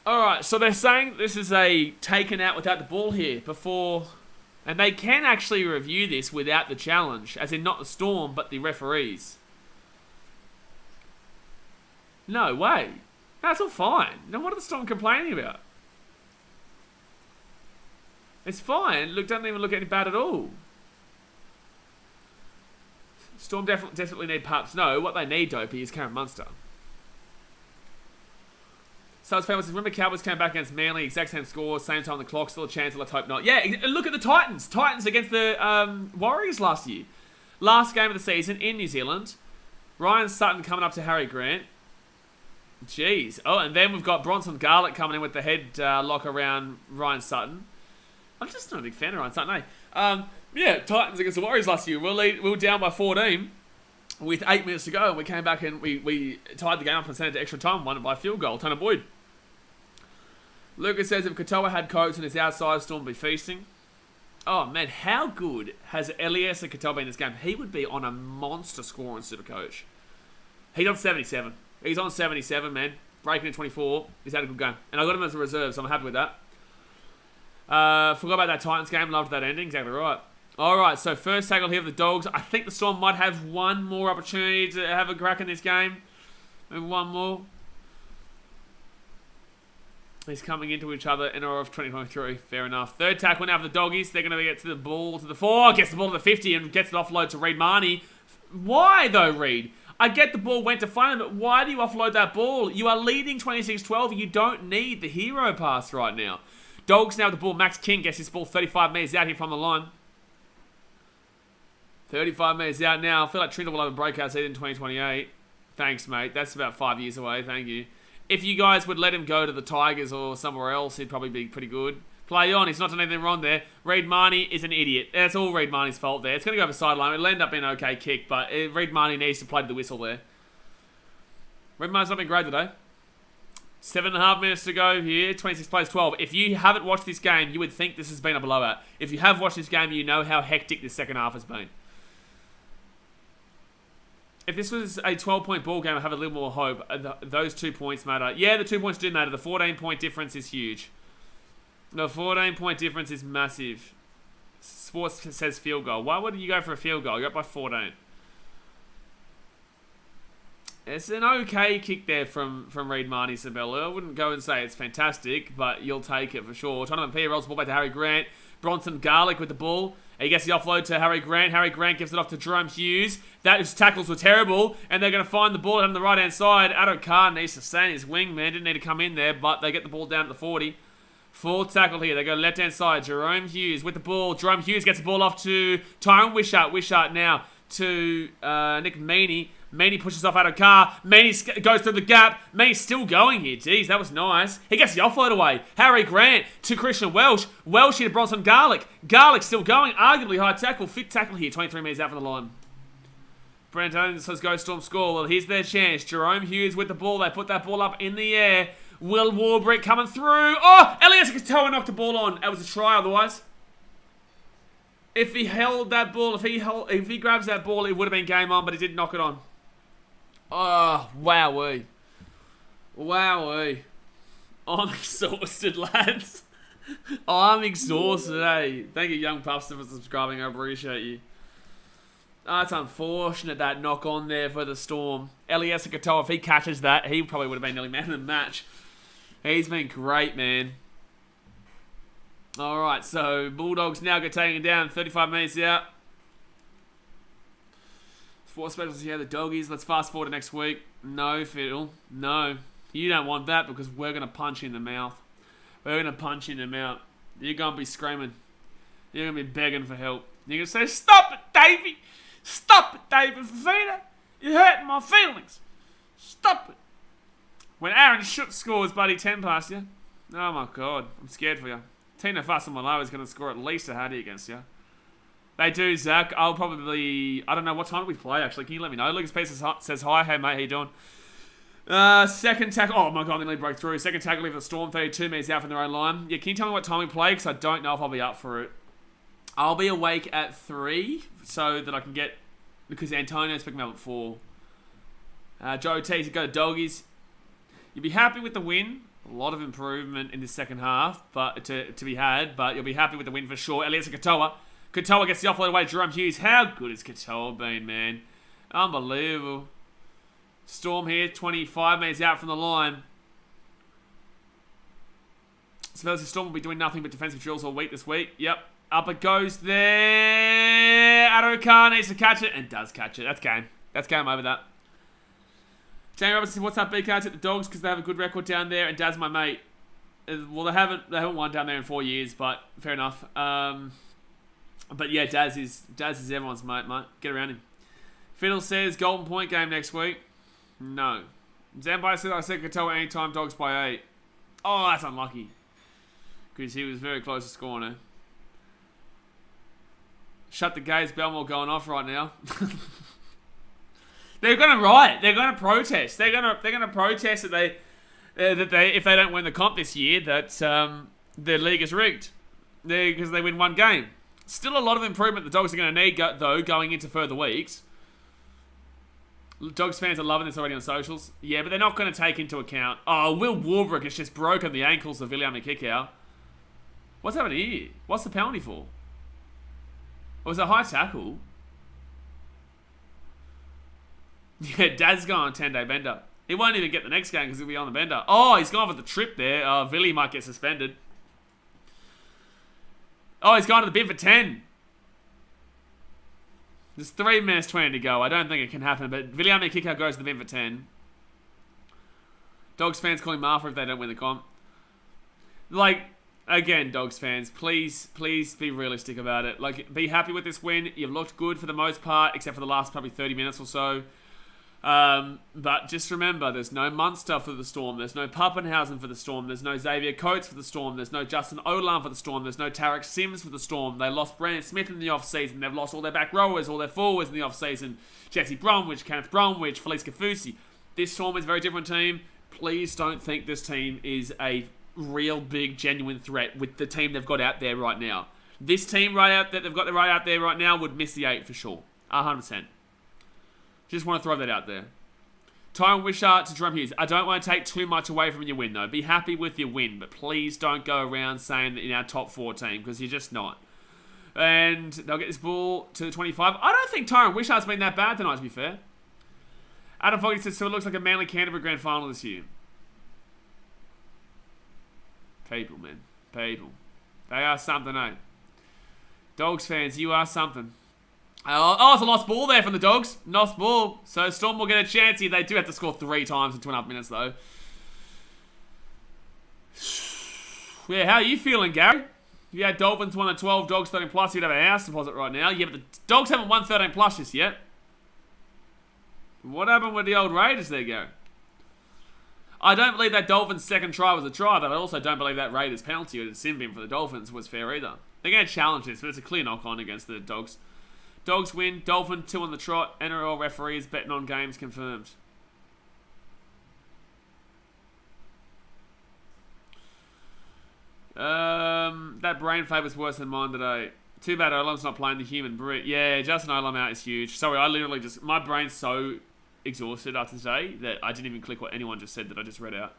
Alright, so they're saying this is a taken out without the ball here before... And they can actually review this without the challenge, as in not the Storm, but the referees. No way. That's all fine. Now what are the Storm complaining about? It's fine. Look, doesn't even look any bad at all. Storm definitely need pups. No, what they need, Dopey, is Karen Munster. So it's famous. Remember Cowboys came back against Manly, exact same score, same time on the clock, still a chance, let's hope not. Yeah, look at the Titans. Titans against the Warriors last year. Last game of the season in New Zealand. Ryan Sutton coming up to Harry Grant. Jeez. Oh, and then we've got Bronson Garlick coming in with the head lock around Ryan Sutton. I'm just not a big fan of Ryan Sutton, eh? Yeah, Titans against the Warriors last year. We were down by 14 with 8 minutes to go, and we came back and we tied the game up and sent it to extra time, won it by field goal. Tanner Boyd. Lucas says if Katoa had coats and his outside, Storm would be feasting. Oh, man, how good has Elias and Katoa been in this game? He would be on a monster score on Supercoach. He's on 77. He's on 77, man. Breaking in 24. He's had a good game. And I got him as a reserve, so I'm happy with that. Forgot about that Titans game. Loved that ending. Exactly right. Alright, so first tackle here of the Dogs. I think the Storm might have one more opportunity to have a crack in this game. Maybe one more. He's coming into each other in NRL 2023. Fair enough. Third tackle now for the Doggies. They're going to get to the ball to the 4. Gets the ball to the 50 and gets it offload to Reid Marnie. Why though, Reid? I get the ball went to find him, but why do you offload that ball? You are leading 26-12. You don't need the hero pass right now. Dogs now with the ball. Max King gets his ball 35 metres out here from the line. 35 metres out now. I feel like Trindle will have a breakout season in 2028. Thanks, mate. That's about 5 years away. Thank you. If you guys would let him go to the Tigers or somewhere else, he'd probably be pretty good. Play on. He's not done anything wrong there. Reid Marnie is an idiot. That's all Reid Marnie's fault there. It's going to go over sideline. It'll end up being an okay kick, but Reid Marnie needs to play to the whistle there. Reid Marnie's not been great today. 7.5 minutes to go here. 26 plays 12. If you haven't watched this game, you would think this has been a blowout. If you have watched this game, you know how hectic this second half has been. If this was a 12-point ball game, I have a little more hope. Those 2 points matter. Yeah, the 2 points do matter. The 14-point difference is huge. The 14-point difference is massive. Sports says field goal. Why would you go for a field goal? You're up by 14. It's an okay kick there from Reid Marnie, Sabella. I wouldn't go and say it's fantastic, but you'll take it for sure. Donovan P rolls the ball back to Harry Grant. Bronson Garlick with the ball. He gets the offload to Harry Grant. Harry Grant gives it off to Jerome Hughes. His tackles were terrible, and they're going to find the ball on the right-hand side. Addo Carr needs to stay in his wing, man. Didn't need to come in there, but they get the ball down at the 40. Full tackle here. They go left-hand side. Jerome Hughes with the ball. Jerome Hughes gets the ball off to Tyrone Wishart. Wishart now to Nick Meaney. Meaney pushes off Addo Carr. Meaney goes through the gap. Meaney's still going here. Jeez, that was nice. He gets the offload away. Harry Grant to Christian Welsh. Welsh into Bronson Garlick. Garlick still going. Arguably high tackle. Fit tackle here. 23 metres out from the line. Brandon says go Storm score. Well, here's their chance. Jerome Hughes with the ball. They put that ball up in the air. Will Warbrick coming through. Oh, Elias Katoa knocked the ball on. That was a try otherwise. If he held that ball, if he grabs that ball, it would have been game on, but he did knock it on. Oh, wowee. Wowee. I'm exhausted, lads. I'm exhausted, eh? Thank you, Young Puffster, for subscribing. I appreciate you. That's unfortunate, that knock on there for the Storm. Elias Katoa, if he catches that, he probably would have been nearly man of the match. He's been great, man. Alright, so Bulldogs now get taken down. 35 minutes out. 4 specials here, the Doggies. Let's fast forward to next week. No, Fiddle. No. You don't want that because we're going to punch you in the mouth. We're going to punch you in the mouth. You're going to be screaming. You're going to be begging for help. You're going to say, stop it, Davey. Stop it, David Fafita. You're hurting my feelings. Stop it. When Aaron Shook scores, buddy, 10 past you. Oh, my God. I'm scared for you. Tina Fasamalo is going to score at least a hattie against you. They do, Zach. I'll probably... I don't know. What time do we play, actually? Can you let me know? Lucas P says hi. Hey, mate. How you doing? Second tackle... Oh, my God. They nearly broke through. Second tackle for the Storm. 32 metres out from their own line. Yeah, can you tell me what time we play? Because I don't know if I'll be up for it. I'll be awake at 3 so that I can get... Because Antonio's picking me up at 4. Joe T said go to Doggies. You'll be happy with the win. A lot of improvement in the second half but to be had. But you'll be happy with the win for sure. Elias Katoa. Katoa gets the offload away to Jerome Hughes. How good has Katoa been, man? Unbelievable. Storm here, 25 metres out from the line. So the Storm will be doing nothing but defensive drills all week this week. Yep. Up it goes there. Addo Carr needs to catch it and does catch it. That's game. That's game over that. Jamie Robertson, what's up, BK? I took the Dogs because they have a good record down there and Dad's my mate. Well, they haven't won down there in 4 years, but fair enough. But yeah, Daz is everyone's mate. Get around him. Fiddle says Golden Point game next week. No. Zambai said I said Katoa anytime Dogs by 8. Oh, that's unlucky. Because he was very close to scoring it. Shut the gates, Belmore going off right now. They're going to riot. They're going to protest. They're going to protest that they if they don't win the comp this year that their league is rigged because they win one game. Still a lot of improvement the Dogs are going to need though going into further weeks. Dogs fans are loving this already on socials. Yeah, but they're not going to take into account. Oh, Will Warbrick has just broken the ankles of Viliame Kikau. What's happening here? What's the penalty for? It was a high tackle. Yeah, Dad's going on a 10-day bender. He won't even get the next game because he'll be on the bender. Oh, he's gone for the trip there. Villy might get suspended. Oh, he's gone to the bin for 10. There's 3 minutes 20 to go. I don't think it can happen, but Viliame Kikau goes to the bin for 10. Dogs fans calling Martha if they don't win the comp. Like, again, Dogs fans, please be realistic about it. Like, be happy with this win. You've looked good for the most part, except for the last probably 30 minutes or so. But just remember, there's no Munster for the Storm. There's no Pappenhausen for the Storm. There's no Xavier Coates for the Storm. There's no Justin Olam for the Storm. There's no Tarek Sims for the Storm. They lost Brandon Smith in the off-season. They've lost all their back rowers, all their forwards in the off-season. Jesse Bromwich, Kenneth Bromwich, Felice Kafusi. This Storm is a very different team. Please don't think this team is a real big, genuine threat with the team they've got out there right now. This team that they've got right out there right now would miss the 8 for sure. 100%. Just want to throw that out there. Tyron Wishart to Jerome Hughes. I don't want to take too much away from your win, though. Be happy with your win, but please don't go around saying that in our top 4 team, because you're just not. And they'll get this ball to the 25. I don't think Tyron Wishart's been that bad tonight, to be fair. Adam Foggy says, so it looks like a Manly Canterbury grand final this year. People, man. People. They are something, eh? Dogs fans, you are something. Oh, it's a lost ball there from the Dogs. Lost ball. So Storm will get a chance here. They do have to score 3 times in 2.5 minutes, though. Yeah, how are you feeling, Gary? If you had Dolphins won at 12, Dogs 13 plus, you'd have a house deposit right now. Yeah, but the Dogs haven't won 13 plus just yet. What happened with the old Raiders there, Gary? I don't believe that Dolphins' second try was a try, but I also don't believe that Raiders' penalty or the sin bin for the Dolphins was fair either. They're going to challenge this, but it's a clear knock-on against the Dogs. Dogs win. Dolphin 2 on the trot. NRL referees betting on games confirmed. That brain favour's worse than mine today. Too bad Olam's not playing the human Brit. Yeah, Justin Olam out is huge. Sorry, I literally just... My brain's so exhausted after today that I didn't even click what anyone just said that I just read out.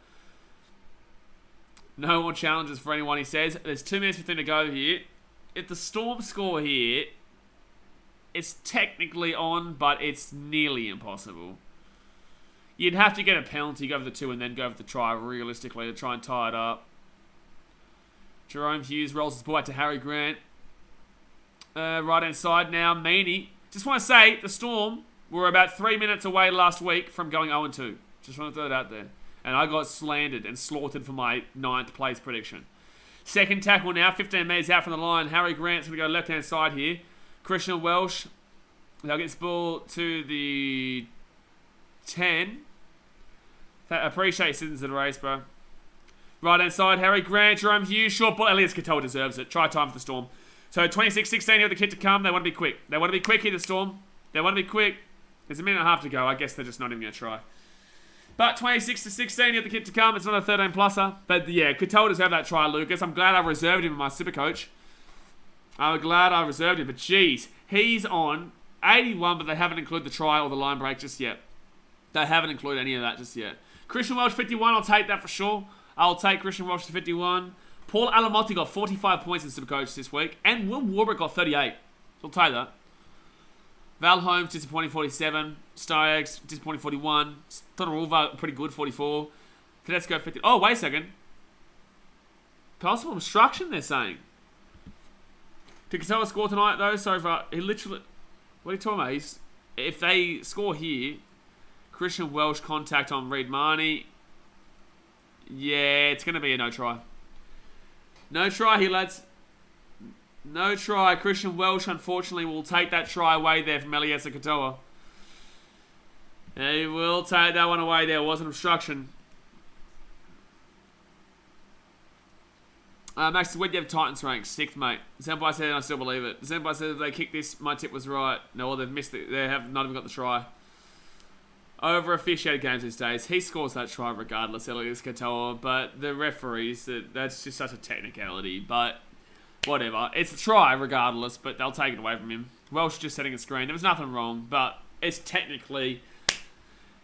No more challenges for anyone, he says. There's 2 minutes 15 to go here. If the Storm score here... It's technically on, but it's nearly impossible. You'd have to get a penalty, go for the 2, and then go for the try, realistically, to try and tie it up. Jerome Hughes rolls his ball out to Harry Grant. Right-hand side now, Meaney. Just want to say, the Storm were about 3 minutes away last week from going 0-2. Just want to throw that out there. And I got slandered and slaughtered for my 9th place prediction. Second tackle now, 15 metres out from the line. Harry Grant's going to go left-hand side here. Christian Welsh, they'll get this ball to the 10. I appreciate citizens of the race, bro. Right hand side, Harry Grant, Jerome Hughes, short ball. Elias Katoa deserves it. Try time for the Storm. So 26-16 here with the kid to come. They want to be quick. They want to be quick here, the Storm. They want to be quick. There's a minute and a half to go. I guess they're just not even going to try. But 26-16 here with the kid to come. It's not a 13-pluser. But yeah, Katoa deserves that try, Lucas. I'm glad I reserved him in my super coach. I'm glad I reserved him, but geez, he's on 81, but they haven't included the try or the line break just yet. They haven't included any of that just yet. Christian Welch, 51, I'll take that for sure. I'll take Christian Welch to 51. Paul Alamotti got 45 points in Supercoach this week, and Will Warbrick got 38. So I'll take that. Val Holmes, disappointing 47. Styags, disappointing 41. Todorulva, pretty good, 44. Tedesco, 50. Oh, wait a second. Possible obstruction, they're saying. Did Katoa score tonight, though? So far, he literally... What are you talking about? If they score here, Christian Welsh contact on Reid Marnie. Yeah, it's going to be a no try. No try here, lads. No try. Christian Welsh, unfortunately, will take that try away there from Eliesa Katoa. He will take that one away there. It was an obstruction. Max says, where do you have Titans ranked? 6th, mate. Senpai said, and I still believe it. Senpai said, if they kick this, my tip was right. No, well, they've missed it. They have not even got the try. Over officiated games these days. He scores that try regardless, Elias Katoa. But the referees, that's just such a technicality. But whatever. It's a try regardless, but they'll take it away from him. Welsh just setting a screen. There was nothing wrong, but it's technically...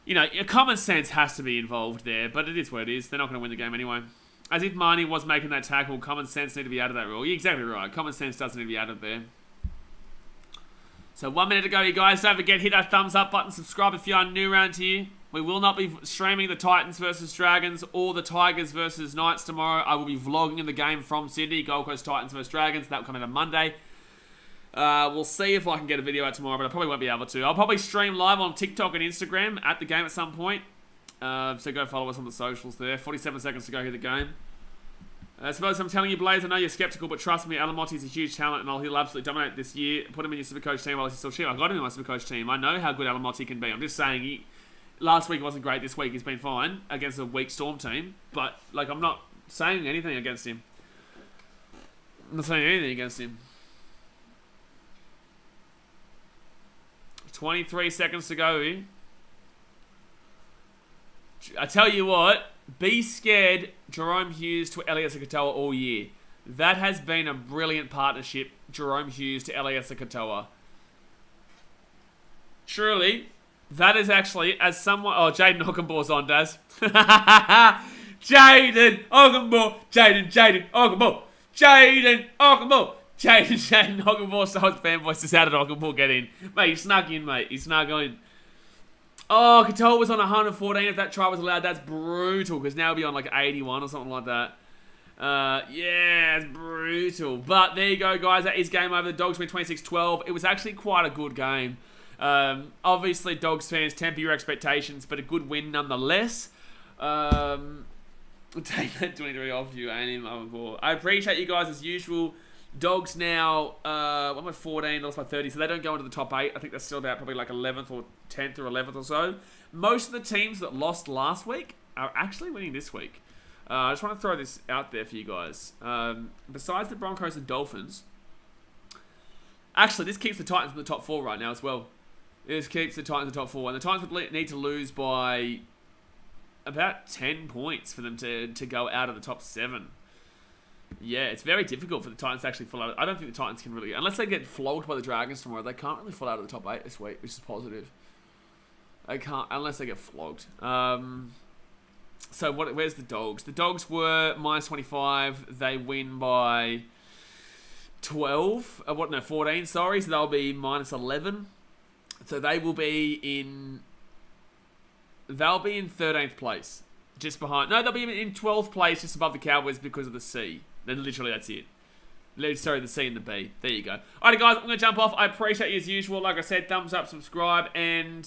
You know, common sense has to be involved there, but it is what it is. They're not going to win the game anyway. As if Marnie was making that tackle, common sense need to be out of that rule. You're exactly right. Common sense doesn't need to be out of there. So 1 minute to go, you guys. Don't forget, hit that thumbs up button. Subscribe if you are new around here. We will not be streaming the Titans versus Dragons or the Tigers versus Knights tomorrow. I will be vlogging the game from Sydney. Gold Coast Titans versus Dragons. That will come out on Monday. We'll see if I can get a video out tomorrow, but I probably won't be able to. I'll probably stream live on TikTok and Instagram at the game at some point. So go follow us on the socials there. 47 seconds to go here the game. I suppose I'm telling you, Blaze, I know you're skeptical, but trust me, Alamotti's a huge talent and he'll absolutely dominate this year. Put him in your Supercoach team while he's still cheap. I got him in my Supercoach team. I know how good Alamotti can be. I'm just saying, last week wasn't great. This week he's been fine against a weak Storm team. But, like, I'm not saying anything against him. I'm not saying anything against him. 23 seconds to go. I tell you what, be scared Jerome Hughes to Elias Katoa all year. That has been a brilliant partnership, Jerome Hughes to Elias Katoa. Truly, that is actually, as someone... Oh, Jaden Ogumbore's on, Daz. Jaden Ogumore. Jaden Ogumore. Jaden Ogumore. Jaden Ogumore. So much fan voices. How did Ogumore get in? Mate, he snuck in, mate. He snuck in. Oh, Katoa was on 114. If that try was allowed, that's brutal. Because now he'll be on like 81 or something like that. Yeah, it's brutal. But there you go, guys. That is game over. The Dogs win 26-12. It was actually quite a good game. Obviously, Dogs fans, temper your expectations, but a good win nonetheless. Take that 23 off you, ain't I appreciate you guys as usual. Dogs now, what am I, 14, lost by 30, so they don't go into the top 8. I think they're still about probably like 11th or 10th or 11th or so. Most of the teams that lost last week are actually winning this week. I just want to throw this out there for you guys. Besides the Broncos and Dolphins, actually, this keeps the Titans in the top 4 right now as well. This keeps the Titans in the top 4. And the Titans would need to lose by about 10 points for them to go out of the top 7. Yeah, it's very difficult for the Titans to actually fall out. I don't think the Titans can really... Unless they get flogged by the Dragons tomorrow, they can't really fall out of the top 8 this week, which is positive. They can't, unless they get flogged. So where's the Dogs? The Dogs were minus 25. They win by 12. 14, sorry. So they'll be minus 11. So they will be in... They'll be in 13th place. Just behind... No, they'll be in 12th place just above the Cowboys because of the C. Then literally that's it. Sorry, the C and the B. There you go. Alright, guys, I'm going to jump off. I appreciate you as usual. Like I said, thumbs up, subscribe, and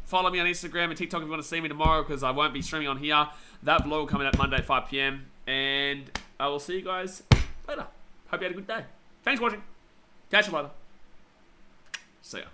follow me on Instagram and TikTok if you want to see me tomorrow because I won't be streaming on here. That vlog will come out Monday, 5 PM. And I will see you guys later. Hope you had a good day. Thanks for watching. Catch you later. See ya.